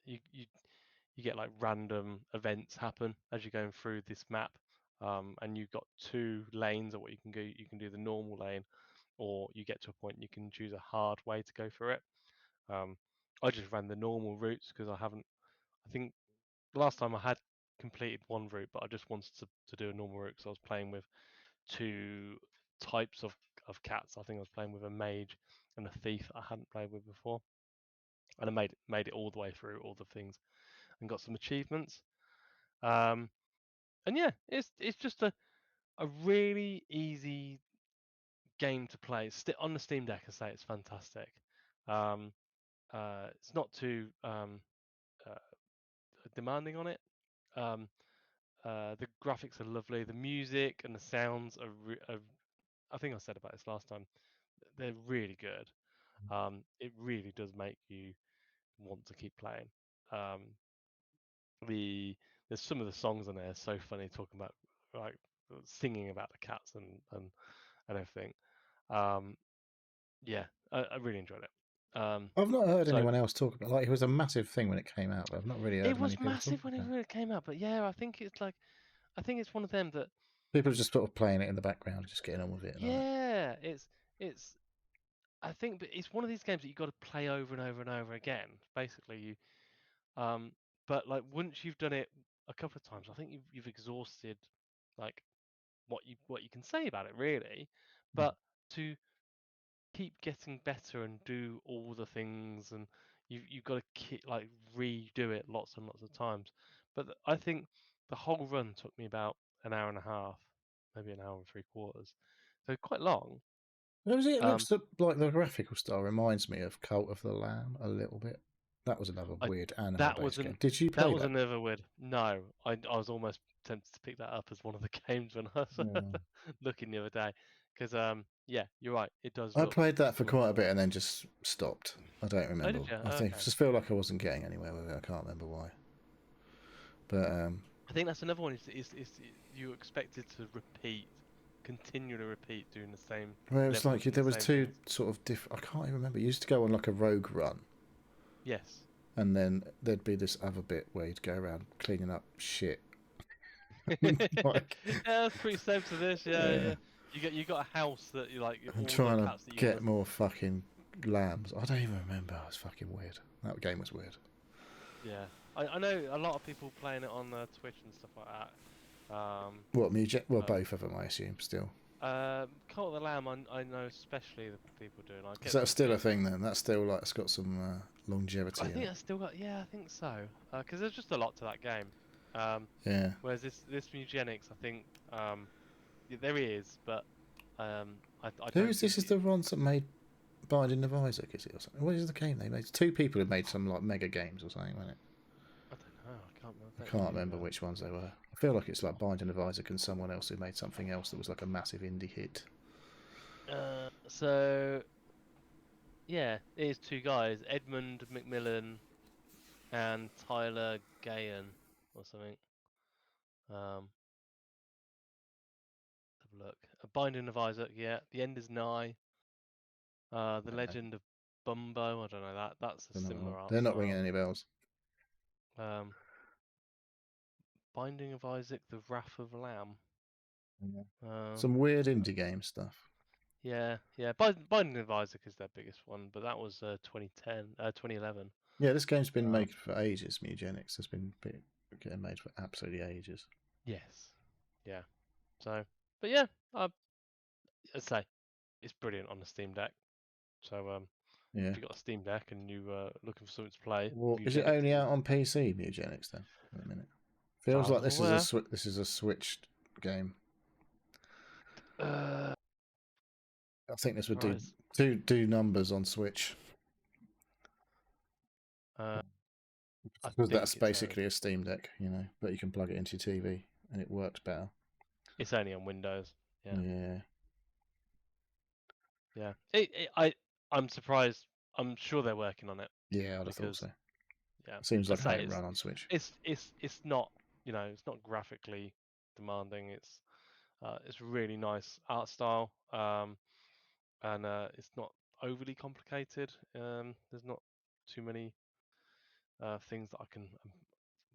you get like random events happen as you're going through this map, and you've got 2 lanes of what you can go. You can do the normal lane, or you get to a point you can choose a hard way to go through it. I just ran the normal routes because I haven't. I think last time I had completed one route, but I just wanted to do a normal route because I was playing with 2 types of cats. I think I was playing with a mage and a thief I hadn't played with before, and I made it all the way through all the things and got some achievements. Um, and yeah, it's just a really easy game to play. On the Steam Deck, I say it's fantastic. Um, it's not too uh, demanding on it. Um, the graphics are lovely. The music and the sounds are. I think I said about this last time. They're really good. It really does make you want to keep playing. Um, there's some of the songs on there so funny, talking about like singing about the cats and everything. Um, yeah, I really enjoyed it. I've not heard So anyone else talk about it. Like, it was a massive thing when it came out, but I've not really heard it many was people talk massive when about it. it came out, but yeah, I think it's one of them that People are just sort of playing it in the background, just getting on with it. Like, yeah, it's I think, but it's one of these games that you got to play over and over and over again. Basically, um, but like once you've done it a couple of times, I think you've exhausted like what you can say about it really. But to keep getting better and do all the things, and you've got to keep like redo it lots and lots of times. But I think the whole run took me about an hour and a half, maybe an hour and 3/4, so quite long. it Um, looks like the graphical style reminds me of Cult of the Lamb a little bit. That was another I weird that anime-based was an game. Did you that play was that? another weird. No, I was almost tempted to pick that up as one of the games when I was Yeah. looking the other day, because yeah, you're right. It does I look played that for similar. quite a bit and then just stopped. I don't Oh, remember. did you? I think Okay. just feel like I wasn't getting anywhere with it. I can't remember why. But I think that's another one. Is you expected to continually repeat, doing the same well, it was levels like and the there was same 2 things. sort of different. I can't even remember. You used to go on like a rogue run, Yes. and then there'd be this other bit where you'd go around cleaning up shit. Like, Yeah, that's pretty similar to this. Yeah, yeah, yeah. You got a house that you like and all the trying to cats that you get want more fucking lambs. I don't even remember. It was fucking weird. That game was weird. Yeah, I know a lot of people playing it on Twitch and stuff like that. What music? Well, But both of them, I assume. Still. Cult of the Lamb, I know especially the people doing. I Is get that them still a featured. thing then? That's still like it's got some longevity I in think it. that's still got. Yeah, I think so. Because there's just a lot to that game. Yeah. Whereas this Mewgenics, I think yeah, there is, but I Who don't is this? think Is the ones that made Binding of Isaac? Is it or something? What is the game they made? Two people had made some like mega games or something, wasn't it? I don't know. I can't remember. I Don't can't really. remember which ones they were. I feel like it's like Binding of Isaac and someone else who made something else that was like a massive indie hit. So yeah, it is two guys, Edmund McMillan and Tyler Gahan or something. Have a look. A Binding of Isaac, yeah. The End is Nigh. The Okay. Legend of Bumbo. I don't know that. That's a Don't know what similar art they're not ringing style. any bells. Um, Binding of Isaac: The Wrath of Lamb. Yeah. Um, Some weird indie game stuff. yeah, yeah. Binding of Isaac is their biggest one, but that was 2011. Yeah, this game's been Um, made for ages. Mewgenics has been getting made for absolutely ages. yes, yeah. So, but yeah, I'd say it's brilliant on the Steam Deck. So, Yeah. if you got a Steam Deck and you looking for something to play, Well, is it Mewgenics only is, out on PC, Mewgenics then? At the minute, as far feels as like I'm aware. this is a Switch game. Uh, I think this would Surprise. do numbers on Switch Uh, I because that's think basically a Steam Deck, you know, but you can plug it into your TV and it works better. it's only on Windows. Yeah, Yeah, yeah. I'm surprised. I'm sure they're working on it yeah, I'd have thought because so. yeah, Seems I like a say home run on Switch. it's not, it's not graphically demanding. It's really nice art style. And it's not overly complicated. There's not too many things that I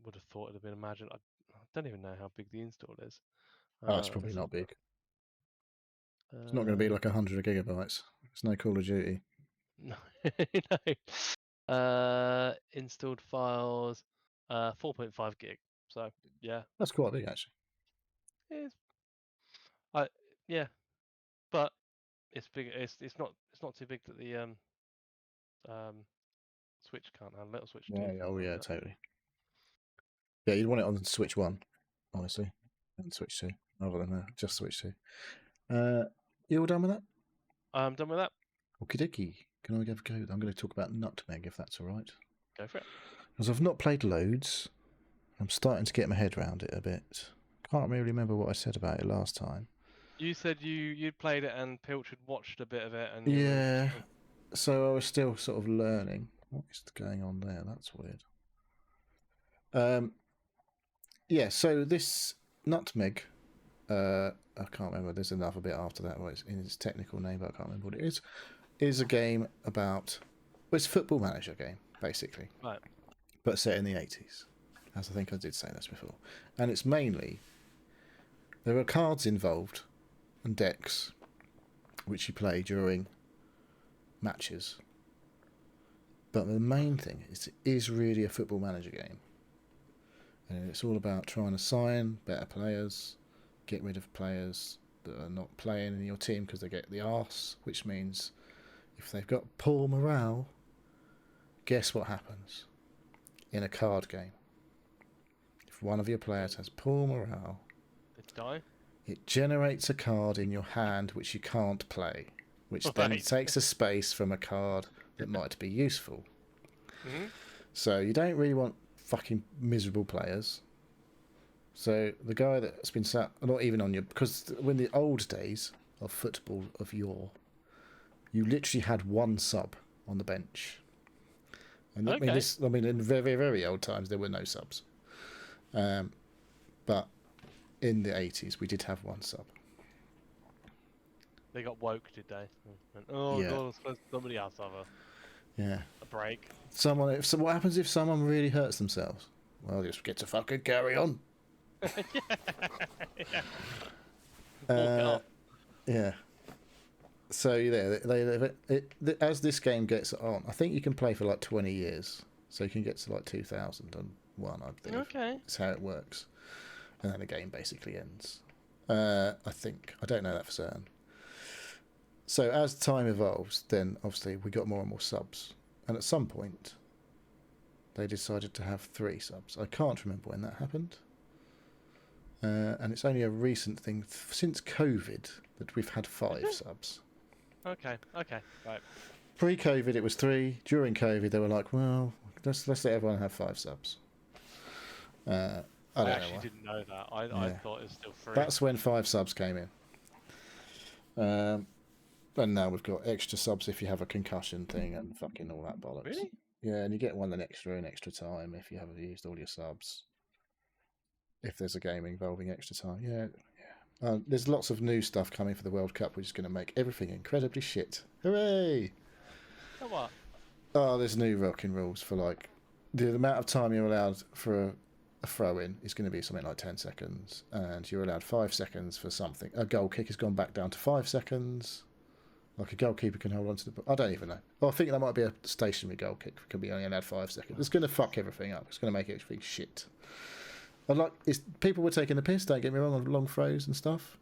would have thought it'd have been imagined. I don't even know how big the install is. Oh, it's probably Let's not look. big. It's not going to be Uh, like 100 gigabytes. It's no Call of Duty. no, no. Installed files, 4.5 gig. So yeah, That's quite big actually. it's I yeah, but it's big. It's not too big that the um Switch can't handle it. Or Switch 2 Yeah, yeah, can't oh yeah, handle it. totally. Yeah, you'd want it on Switch One, honestly, and Switch Two, rather than just Switch Two. You all done with that? I'm done with that. Okie dokie. Can I have a go? I'm going to talk about NUTMEG if that's all right. Go for it. Because I've not played loads. I'm starting to get my head around it a bit. Can't really remember what I said about it last time. You said you'd played it and Pilch had watched a bit of it, and you were Yeah, so I was still sort of learning. What is going on there? That's weird. Yeah, so this NUTMEG, I can't remember. There's another bit after that where it's in its technical name, but I can't remember what it is a game about. Well, it's a football manager game, basically, right. but set in the 80s. As I think I did say this before. And it's mainly. There are cards involved and decks which you play during matches. But the main thing is it is really a football manager game. And it's all about trying to sign better players, get rid of players that are not playing in your team because they get the arse, which means if they've got poor morale, guess what happens in a card game? If one of your players has poor morale, They die. it generates a card in your hand which you can't play, which then Right. takes a space from a card that might be useful. Mhm. So you don't really want fucking miserable players. So the guy that's been sat, not even on your, because when the old days of football of yore, you literally had one sub on the bench. And Okay. in very, very old times, there were no subs. But in the 80s, we did have one sub. They got woke, did they? Went, oh Yeah. god, I suppose somebody else have Yeah. a break. So what happens if someone really hurts themselves? Well, just get to fucking carry on. Yeah. Walk it off. Yeah. So as this game gets on, I think you can play for like 20 years. So you can get to like 2001, I believe. Okay. That's how it works. And then the game basically ends. I think. I don't know that for certain. So as time evolves, then obviously we got more and more subs. And at some point, they decided to have 3 subs. I can't remember when that happened. And it's only a recent thing since COVID that we've had 5 subs. Okay, right. Pre-COVID, it was 3. During COVID, they were like, well, let's let everyone have 5 subs. I actually didn't know that. I thought it was still 3. That's when 5 subs came in. And now we've got extra subs if you have a concussion thing and fucking all that bollocks. Really? Yeah, and you get one extra time if you haven't used all your subs. If there's a game involving extra time. Yeah. There's lots of new stuff coming for the World Cup, which is going to make everything incredibly shit. Hooray! Oh, what? Oh, there's new rocking rules for like the amount of time you're allowed for a throw-in is going to be something like 10 seconds, and you're allowed 5 seconds for something. A goal kick has gone back down to 5 seconds. Like a goalkeeper can hold on to the... I don't even know. I think that might be a stationary goal kick. It could be only allowed 5 seconds. It's going to fuck everything up. It's going to make everything shit. People were taking the piss, don't get me wrong, on long throws and stuff.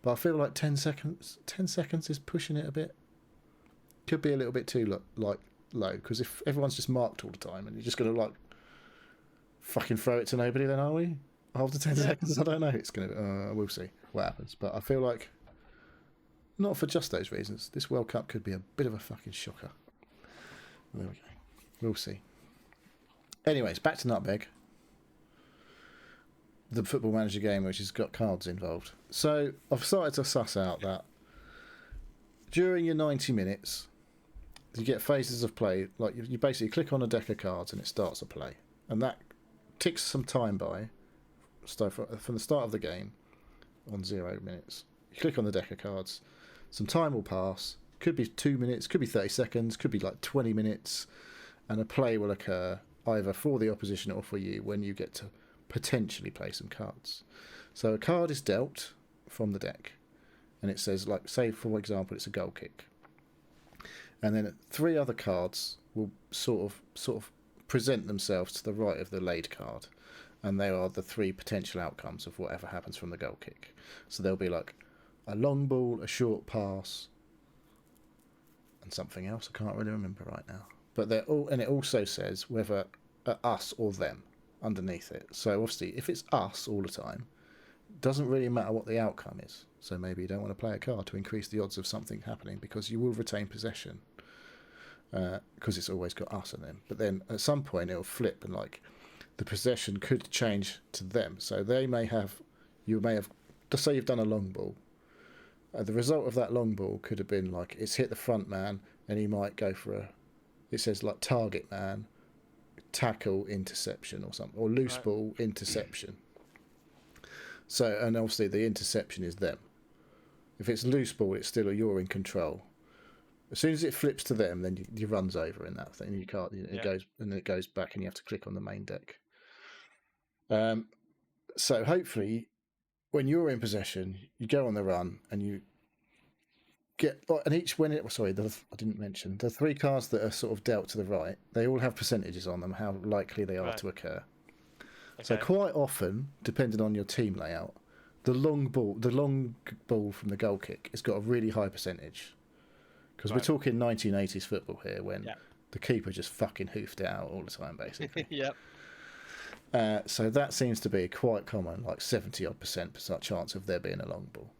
But I feel like 10 seconds is pushing it a bit. Could be a little bit too low, because if everyone's just marked all the time and you're just going to like fucking throw it to nobody, then are we? After 10 seconds? I don't know. It's going to... we'll see what happens. But I feel like... Not for just those reasons. This World Cup could be a bit of a fucking shocker. There we go. We'll see. Anyways, back to NUTMEG. The football manager game, which has got cards involved. So I've started to suss out that during your 90 minutes, you get phases of play. Like you basically click on a deck of cards and it starts a play. And that ticks some time by. So from the start of the game on 0 minutes. You click on the deck of cards. Some time will pass. Could be 2 minutes, could be 30 seconds, could be like 20 minutes, and a play will occur either for the opposition or for you when you get to potentially play some cards. So a card is dealt from the deck, and it says, like, say for example, it's a goal kick, and then 3 other cards will sort of present themselves to the right of the laid card, and they are the 3 potential outcomes of whatever happens from the goal kick. So they'll be like a long ball, a short pass, and something else I can't really remember right now. But they're all, and it also says whether us or them underneath it. So obviously, if it's us all the time, it doesn't really matter what the outcome is. So maybe you don't want to play a card to increase the odds of something happening because you will retain possession because it's always got us and them. But then at some point it'll flip and like the possession could change to them. So you may have, just say you've done a long ball. The result of that long ball could have been like it's hit the front man and he might go for it says like target man, tackle, interception or something, or loose ball, interception. So, and obviously the interception is them. If it's loose ball, it's still you're in control. As soon as it flips to them, then you runs over in that thing. You can't. It goes and then it goes back, and you have to click on the main deck. So hopefully, when you're in possession, you go on the run and you get. And each I didn't mention the 3 cards that are sort of dealt to the right. They all have percentages on them, how likely they are to occur. Okay. So quite often, depending on your team layout, the long ball from the goal kick has got a really high percentage. Because we're talking 1980s football here, when the keeper just fucking hoofed it out all the time, basically. Yep. So that seems to be quite common, like 70% chance of there being a long ball.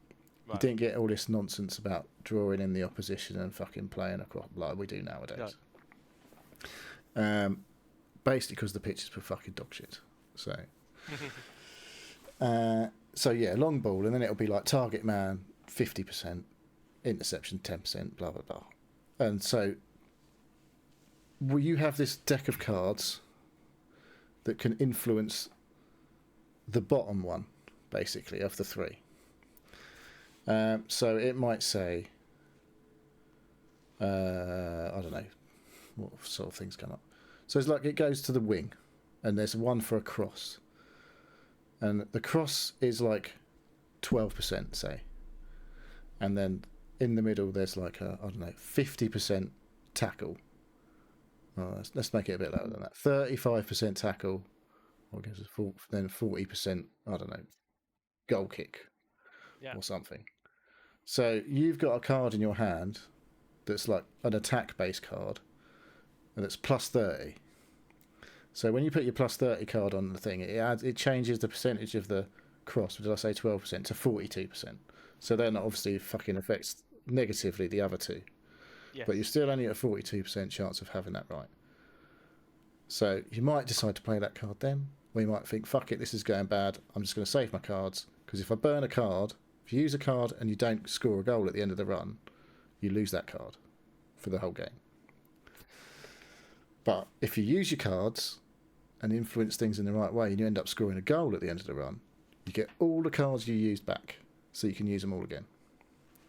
Right. You didn't get all this nonsense about drawing in the opposition and fucking playing across like we do nowadays. No. Basically because the pitches were fucking dog shit. So, long ball, and then it'll be like target man 50%, interception 10%, blah blah blah. And so, you have this deck of cards that can influence the bottom one, basically, of the 3. So it might say, I don't know, what sort of things come up. So it's like it goes to the wing, and there's one for a cross. And the cross is like 12%, say. And then in the middle, there's like 50% tackle. Oh, let's make it a bit lower than that. 35% tackle, then 40%, goal kick. Yeah. or something. So you've got a card in your hand that's like an attack-based card, and it's +30. So when you put your +30 card on the thing, it changes the percentage of the cross. Did I say 12% to 42%? So then obviously fucking affects negatively the other two. Yes. But you're still only at a 42% chance of having that right. So you might decide to play that card then, or you might think, fuck it, this is going bad, I'm just going to save my cards, because if I burn a card, if you use a card and you don't score a goal at the end of the run, you lose that card for the whole game. But if you use your cards and influence things in the right way and you end up scoring a goal at the end of the run, you get all the cards you used back, so you can use them all again.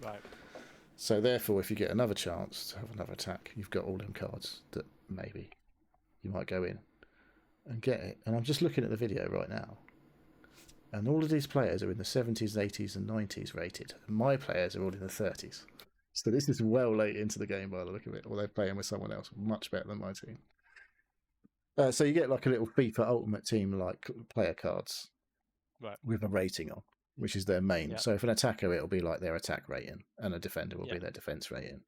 Right. So therefore, if you get another chance to have another attack, you've got all them cards that maybe you might go in and get it. And I'm just looking at the video right now, and all of these players are in the 70s, 80s and 90s rated. And my players are all in the 30s. So this is well late into the game by the look of it, or they're playing with someone else much better than my team. So you get like a little FIFA Ultimate Team like player cards, right, with a rating on, which is their main. Yeah. So if an attacker, it'll be like their attack rating, and a defender will be their defense rating.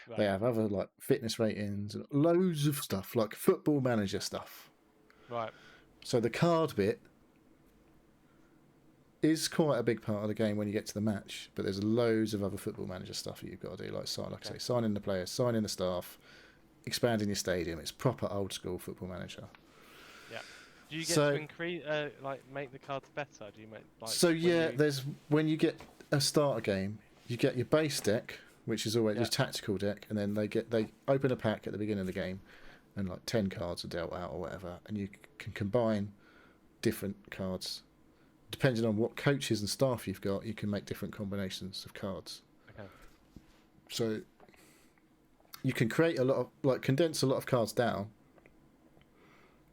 Right. They have other like fitness ratings and loads of stuff, like Football Manager stuff. Right. So the card bit is quite a big part of the game when you get to the match, but there's loads of other Football Manager stuff that you've got to do, like I say, signing the players, signing the staff, expanding your stadium. It's proper old school Football Manager. Yeah. Do you get to increase, like, make the cards better? Do you make like? So yeah, there's when you get a starter game, you get your base deck, which is always your tactical deck, and then they open a pack at the beginning of the game, and like 10 cards are dealt out or whatever, and you can combine different cards. Depending on what coaches and staff you've got, you can make different combinations of cards. Okay. So you can create a lot of, like, condense a lot of cards down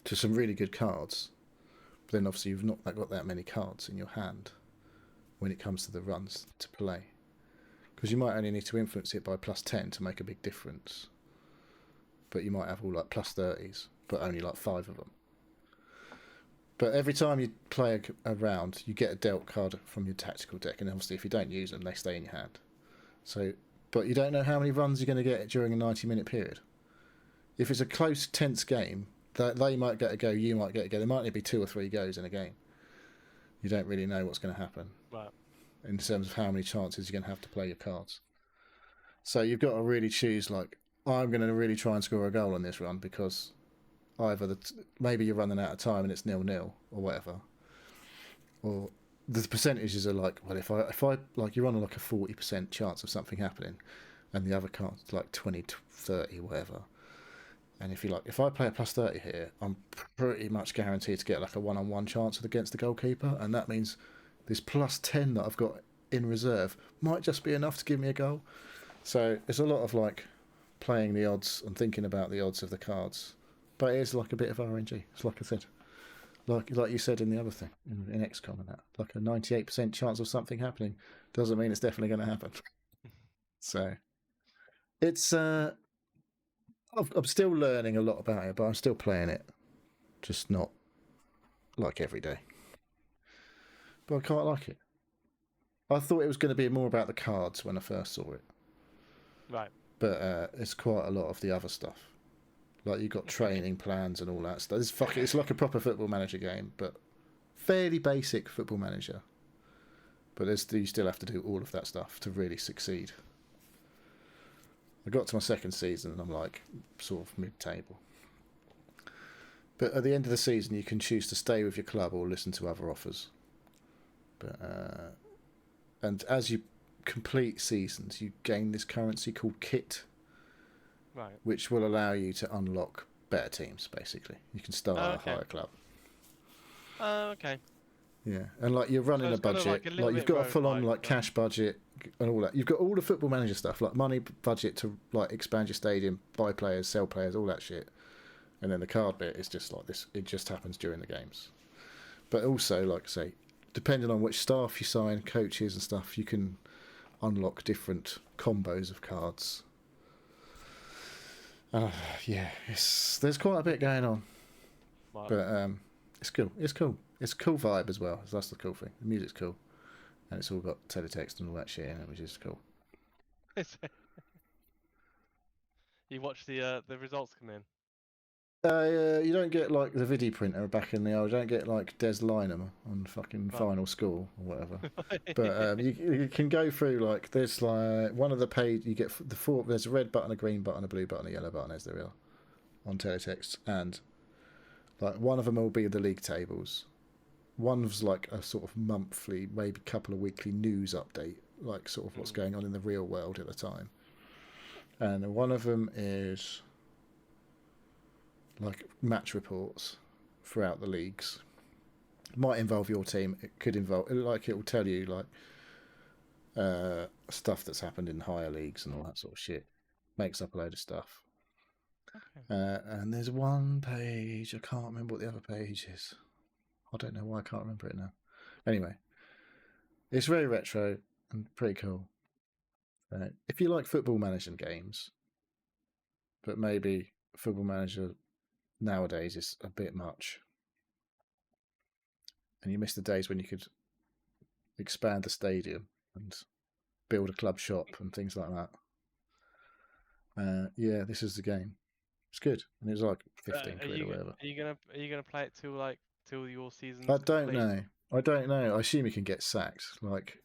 to some really good cards. But then obviously you've not got that many cards in your hand when it comes to the runs to play. Because you might only need to influence it by +10 to make a big difference. But you might have all like +30s, but only like 5 of them. But every time you play a round, you get a dealt card from your tactical deck, and obviously if you don't use them, they stay in your hand. So, but you don't know how many runs you're going to get during a 90-minute period. If it's a close, tense game, they might get a go, you might get a go. There might only be 2 or 3 goes in a game. You don't really know what's going to happen in terms of how many chances you're going to have to play your cards. So you've got to really choose, like, I'm going to really try and score a goal on this run because either maybe you're running out of time and it's 0-0 or whatever, or the percentages are like, well, if I like, you're on like a 40% chance of something happening, and the other card's like 20 to 30, whatever. And if I play a +30 here, I'm pretty much guaranteed to get like a 1-on-1 chance against the goalkeeper, and that means this +10 that I've got in reserve might just be enough to give me a goal. So it's a lot of like playing the odds and thinking about the odds of the cards. But it is like a bit of RNG. It's like I said, like you said in the other thing, in XCOM and that, like a 98% chance of something happening doesn't mean it's definitely going to happen. So it's I'm still learning a lot about it, but I'm still playing it, just not like every day. But I quite like it. I thought it was going to be more about the cards when I first saw it. Right. But it's quite a lot of the other stuff. Like, you've got training plans and all that stuff. It's like a proper Football Manager game, but fairly basic Football Manager. But you still have to do all of that stuff to really succeed. I got to my second season and I'm like sort of mid-table. But at the end of the season, you can choose to stay with your club or listen to other offers. But and as you complete seasons, you gain this currency called kit. Right. Which will allow you to unlock better teams, basically. You can start at a higher club. Okay. Yeah, and like you're running a budget, like you've got a full-on like cash budget and all that. You've got all the Football Manager stuff, like money budget to like expand your stadium, buy players, sell players, all that shit. And then the card bit is just like this. It just happens during the games. But also, like I say, depending on which staff you sign, coaches and stuff, you can unlock different combos of cards. Yeah, there's quite a bit going on, but it's cool. It's cool. It's a cool vibe as well. That's the cool thing. The music's cool, and it's all got teletext and all that shit in it, which is cool. You watch the results come in. You don't get like the video printer back in the old. You don't get like Des Lynam on fucking Right. Final Score or whatever. But you can go through like there's like one of the page you get the four. There's a red button, a green button, a blue button, a yellow button, as there are on teletext, and like one of them will be the league tables. One's like a sort of monthly, maybe couple of weekly news update, like sort of what's going on in the real world at the time. And one of them is like match reports throughout the leagues. It might involve your team. It could involve, like, it will tell you like stuff that's happened in higher leagues and all that sort of shit. Makes up a load of stuff. Okay. And there's one page. I can't remember what the other page is. I don't know why I can't remember it now. Anyway, it's very retro and pretty cool. If you like football management games, but maybe Football Manager nowadays is a bit much, and you miss the days when you could expand the stadium and build a club shop and things like that. Yeah, this is the game. It's good, and it was like 15 quid or whatever. Are you gonna play it till your season's I don't complete? know. I don't know. I assume you can get sacked. Like,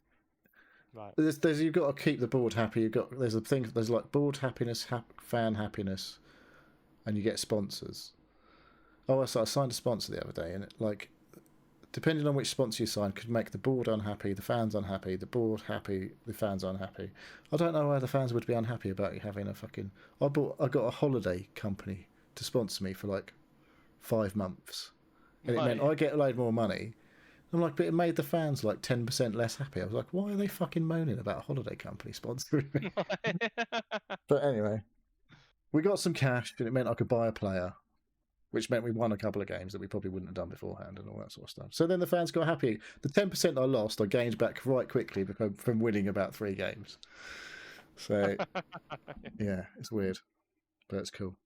right. There's you've got to keep the board happy. There's a thing. There's like board happiness, fan happiness, and you get sponsors. Oh, I signed a sponsor the other day, and like, depending on which sponsor you sign, could make the board unhappy, the fans unhappy, the board happy, the fans unhappy. I don't know why the fans would be unhappy about you having a fucking. I got a holiday company to sponsor me for like 5 months, and it meant I get a load more money. I'm like, but it made the fans like 10% less happy. I was like, why are they fucking moaning about a holiday company sponsoring me? But anyway, we got some cash, and it meant I could buy a player, which meant we won a couple of games that we probably wouldn't have done beforehand and all that sort of stuff. So then the fans got happy. The 10% I lost, I gained back right quickly from winning about 3 games. So, yeah, it's weird, but it's cool.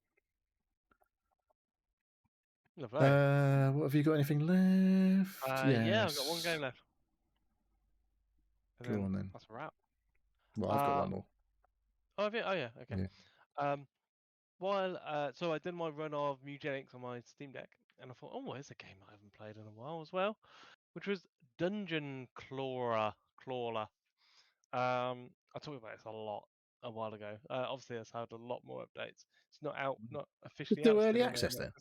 Lovely. What have you got? Anything left? Yes. Yeah, I've got one game left. Go on then. That's a wrap. Well, I've got one more. Oh, have you? Oh, yeah. Okay. Yeah. So I did my run of Mewgenics on my Steam Deck, and I thought, oh, there's a game I haven't played in a while as well, which was Dungeon Clawler. I talked about this a while ago. Obviously, it's had a lot more updates. It's not officially Still out. early access then?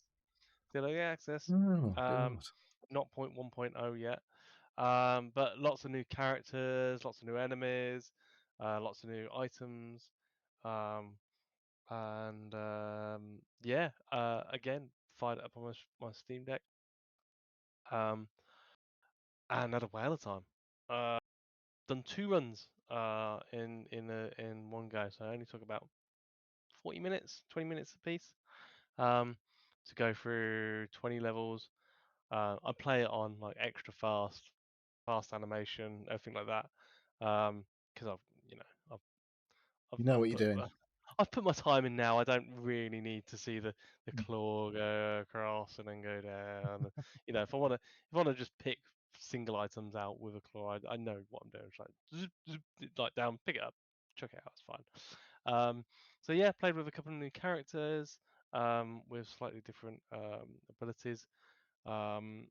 Still early access. Oh, God. Not 1.0 yet. But lots of new characters, lots of new enemies, lots of new items. Again, fired it up on my Steam Deck. And had a whale of time. Done 2 runs in one go, so I only took about 40 minutes, 20 minutes a piece to go through 20 levels. I play it on like extra fast animation, everything like that, because You know I've what you're doing. I've put my time in now. I don't really need to see the claw go across and then go down. If I want to just pick single items out with a claw, I know what I'm doing. It's like like down, pick it up, chuck it out. It's fine. So yeah, played with a couple of new characters with slightly different abilities. I'm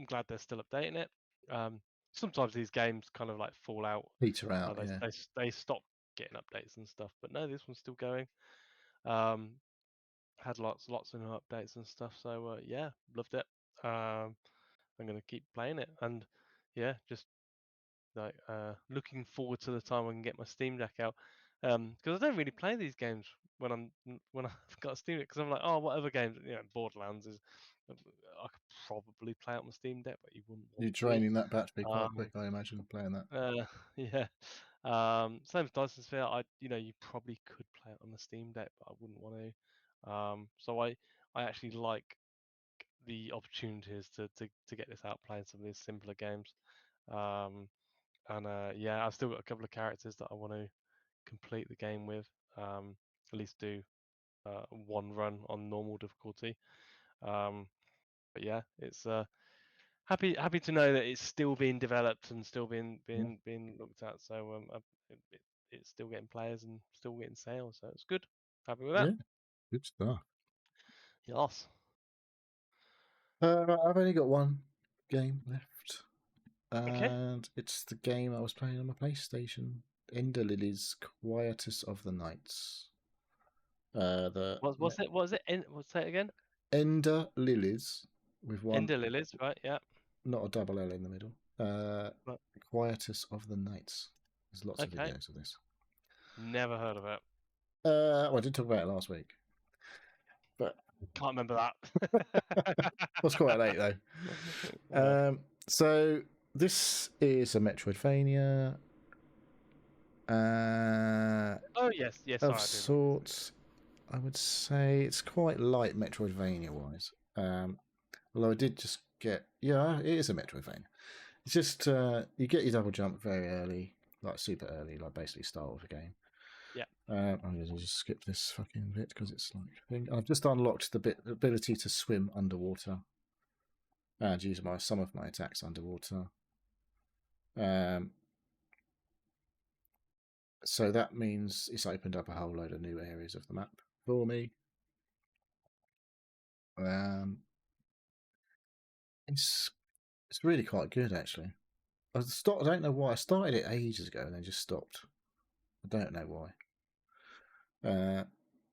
glad they're still updating it. Sometimes these games kind of like fall out. Peter out, yeah. They stop getting updates and stuff, but no, this one's still going. Had lots of new updates and stuff, so yeah, loved it. I'm gonna keep playing it, and yeah, just like looking forward to the time I can get my Steam Deck out, because I don't really play these games when I've got a Steam Deck, because I'm like, oh, what other games? Borderlands is I could probably play it on my Steam Deck, but you wouldn't want You're to. draining that battery quite quick, I imagine, playing that. Yeah. Same as Dyson Sphere. You probably could play it on the Steam Deck, but I wouldn't want to. So I actually like the opportunities to get this out playing some of these simpler games. I've still got a couple of characters that I want to complete the game with. At least do one run on normal difficulty. But yeah, it's happy to know that it's still being developed and still being looked at. So it's still getting players and still getting sales. So it's good. Happy with that. Yeah, good stuff. Yes. I've only got one game left, Okay. and it's the game I was playing on my PlayStation, Ender Lillies, Quietus of the Nights. What's it? What's it? What's that again? Ender Lillies with one, Ender Lillies, right? Yeah. not a double L in the middle. But, Quietus of the Nights. There's lots of okay. videos of this. Never heard of it. Well, I did talk about it last week, but Can't remember that. was quite late though. Yeah. So this is a Metroidvania. Oh yes, yes. Of Sorry, I do remember this. sorts. I would say it's quite light Metroidvania wise. Although I did just get, yeah, it is a Metroidvania. It's just you get your double jump very early, like super early, like basically start of the game. Yeah. I'm going to just skip this fucking bit because it's like thing. I've just unlocked the ability to swim underwater and use some of my attacks underwater. So that means it's opened up a whole load of new areas of the map for me. It's really quite good actually. I don't know why I started it ages ago and then just stopped. I don't know why.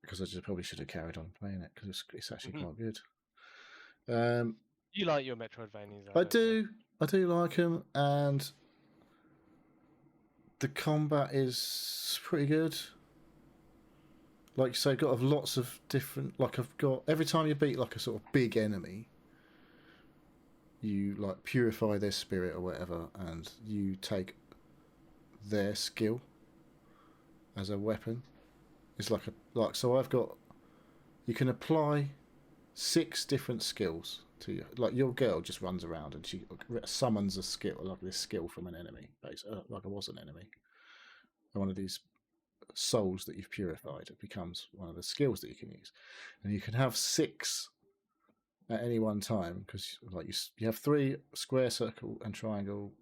Because I just probably should have carried on playing it because it's actually quite good. You like your Metroidvanias? I do like them, and the combat is pretty good. Like you say, got lots of different. Like I've got every time you beat like a sort of big enemy, you like purify their spirit or whatever, and you take their skill as a weapon. It's like so I've got. You can apply 6 different skills to you. Like your girl just runs around and she summons a skill, like this skill from an enemy, like it was an enemy. One of these souls that you've purified, it becomes one of the skills that you can use, and you can have 6 at any one time because like you have 3 square, circle, and triangle,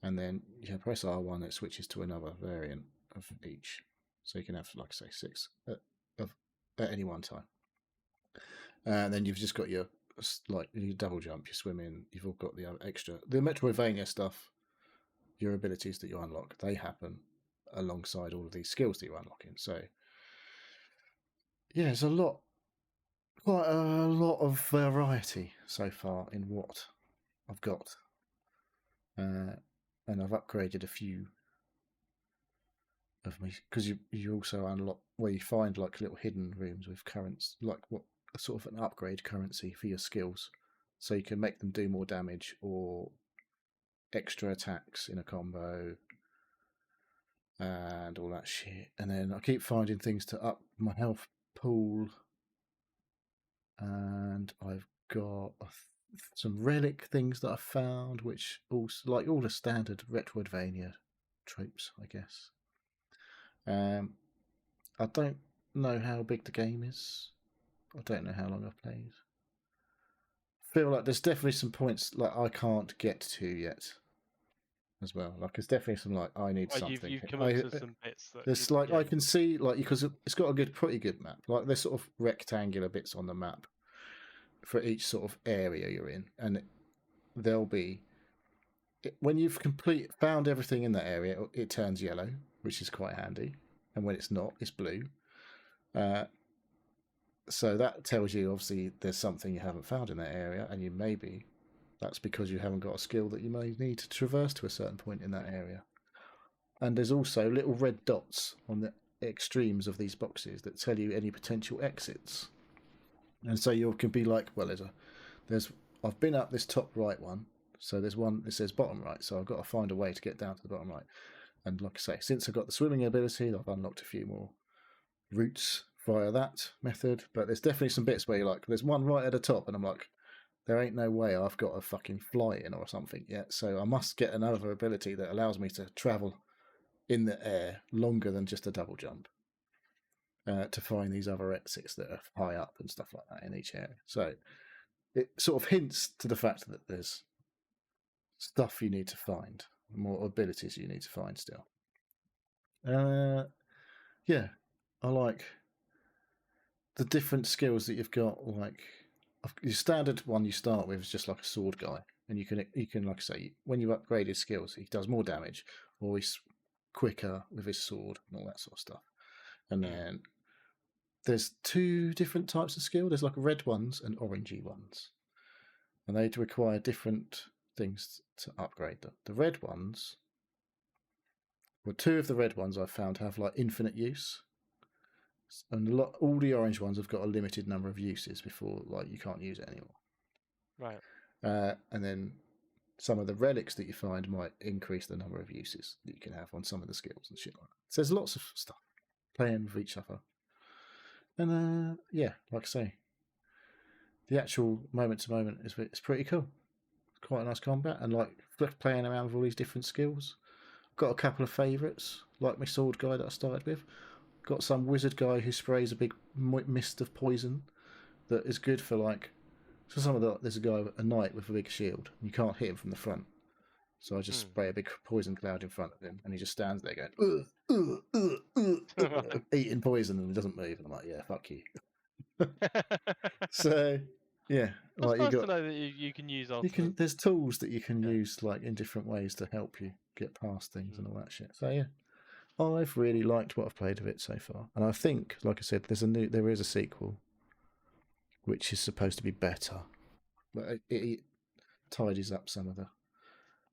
and then you press R1, it switches to another variant of each, so you can have like say 6 at any one time. And then you've just got your double jump, you swim in, you've all got the extra the Metroidvania stuff. Your abilities that you unlock, they happen alongside all of these skills that you're unlocking. So yeah, there's quite a lot of variety so far in what I've got, and I've upgraded a few of me because you also unlock where you find like little hidden rooms with currents, like what sort of an upgrade currency for your skills, so you can make them do more damage or extra attacks in a combo and all that shit. And then I keep finding things to up my health pool, and I've got some relic things that I found, which also like all the standard Metroidvania tropes, I guess. I don't know how big the game is. I don't know how long I've played. I feel like there's definitely some points like I can't get to yet as well. Like there's definitely some like I need something. You've come up to some bits that there's like I can see like because it's got a pretty good map. Like there's sort of rectangular bits on the map for each sort of area you're in, and there'll be when you've found everything in that area, it turns yellow, which is quite handy, and when it's not, it's blue. So that tells you obviously there's something you haven't found in that area, and that's because you haven't got a skill that you may need to traverse to a certain point in that area. And there's also little red dots on the extremes of these boxes that tell you any potential exits. And so you can be like, well, I've been up this top right one, so there's one that says bottom right, so I've got to find a way to get down to the bottom right. And like I say, since I've got the swimming ability, I've unlocked a few more routes via that method. But there's definitely some bits where you're like, there's one right at the top, and I'm like, there ain't no way I've got to fucking fly in or something yet. So I must get another ability that allows me to travel in the air longer than just a double jump to find these other exits that are high up and stuff like that in each area. So it sort of hints to the fact that there's stuff you need to find, more abilities you need to find still. Yeah, I like the different skills that you've got. Like your standard one you start with is just like a sword guy, and you can like I say, when you upgrade his skills, he does more damage, or he's quicker with his sword and all that sort of stuff. And then there's two different types of skill. There's like red ones and orangey ones, and they require different things to upgrade them. The red ones, well, two of the red ones I've found have like infinite use, and all the orange ones have got a limited number of uses before like you can't use it anymore. Right. And then some of the relics that you find might increase the number of uses that you can have on some of the skills and shit like that. So there's lots of stuff playing with each other. And yeah, like I say, the actual moment to moment is pretty cool. It's quite a nice combat, and like playing around with all these different skills. Got a couple of favourites, like my sword guy that I started with. Got some wizard guy who sprays a big mist of poison that is good for like. So there's a guy, a knight with a big shield. And you can't hit him from the front. So I just spray a big poison cloud in front of him, and he just stands there going, eating poison, and he doesn't move. And I'm like, yeah, fuck you. So yeah, It's nice to know that you can use ultimate. There's tools that you can use like in different ways to help you get past things and all that shit. So yeah, I've really liked what I've played of it so far, and I think, like I said, there is a sequel, which is supposed to be better, but it tidies up some of the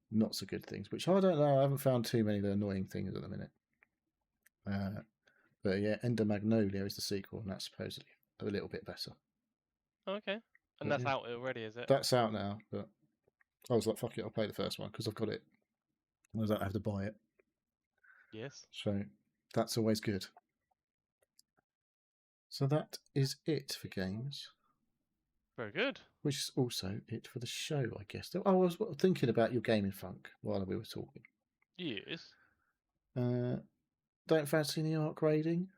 not so good things, which I don't know. I haven't found too many of the annoying things at the minute. But yeah, Ender Magnolia is the sequel, and that's supposedly a little bit better. Okay. And that's out already, is it? That's out now, but I was like, fuck it, I'll play the first one because I've got it. I don't have to buy it. Yes. So that's always good. So that is it for games. Very good. Which is also it for the show, I guess. Oh, I was thinking about your gaming funk while we were talking. Yes. Don't fancy any arc raiding?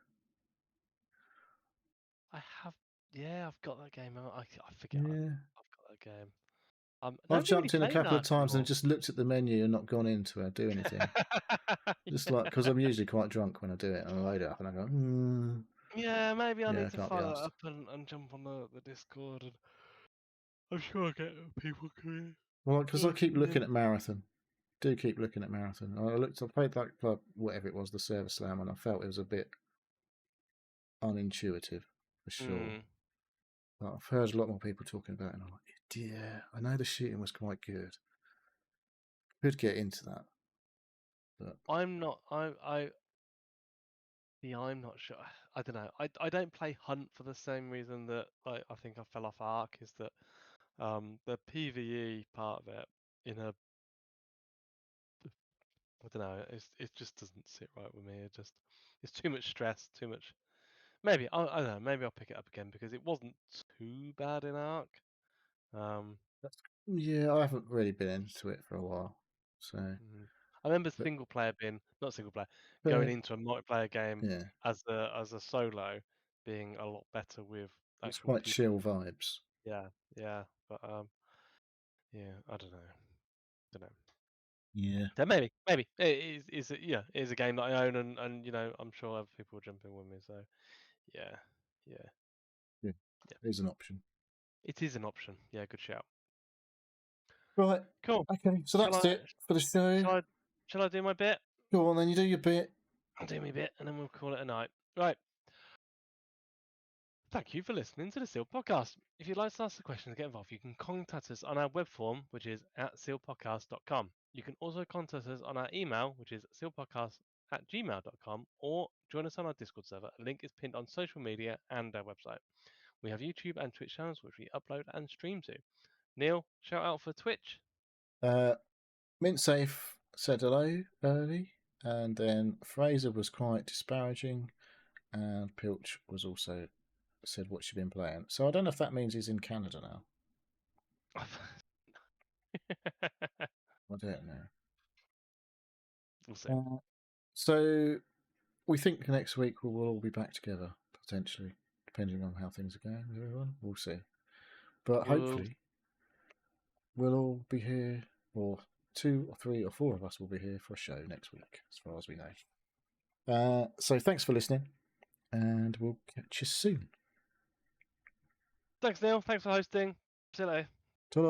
I have. Yeah, I've got that game out. I forget. Yeah. I've got that game. I've jumped in a couple of times and just looked at the menu and not gone in to do anything. Just like, because I'm usually quite drunk when I do it, and I load it up and I go, Yeah, maybe I need to fire that up and jump on the Discord, and I'm sure I'll get people coming. Well, because I keep looking at Marathon. Do keep looking at Marathon. I played like whatever it was, the Server Slam, and I felt it was a bit unintuitive for sure. But I've heard a lot more people talking about it, and I'm like, yeah, I know the shooting was quite good. Could get into that, but I'm not. I'm not sure. I don't know. I don't play Hunt for the same reason that I think I fell off Ark, is that the PvE part of it I don't know. It just doesn't sit right with me. It's too much stress, too much. Maybe I don't know. Maybe I'll pick it up again because it wasn't too bad in Ark. Yeah, I haven't really been into it for a while. So I remember going into a multiplayer game as a solo being a lot better with actual it's quite people. chill vibes. Yeah, but yeah, I don't know. Yeah. So maybe it is a game that I own, and I'm sure other people will jump in with me. So yeah. It is an option. It is an option. Yeah, good shout. Right. Cool. Okay, so that's it for the show. Shall I do my bit? Go on, then you do your bit. I'll do my bit, and then we'll call it a night. Right. Thank you for listening to the Seal Podcast. If you'd like to ask a question to get involved, you can contact us on our web form, which is at sealpodcast.com. You can also contact us on our email, which is sealpodcast@gmail.com, or join us on our Discord server. A link is pinned on social media and our website. We have YouTube and Twitch channels, which we upload and stream to. Neil, shout out for Twitch. Mintsafe said hello early, and then Fraser was quite disparaging, and Pilch was also said what she'd been playing. So I don't know if that means he's in Canada now. I don't know. We'll see. So we think next week we'll all be back together, potentially, depending on how things are going with everyone. We'll see. But hopefully we'll all be here, or 2 or 3 or 4 of us will be here for a show next week, as far as we know. So thanks for listening, and we'll catch you soon. Thanks, Neil. Thanks for hosting. See you later.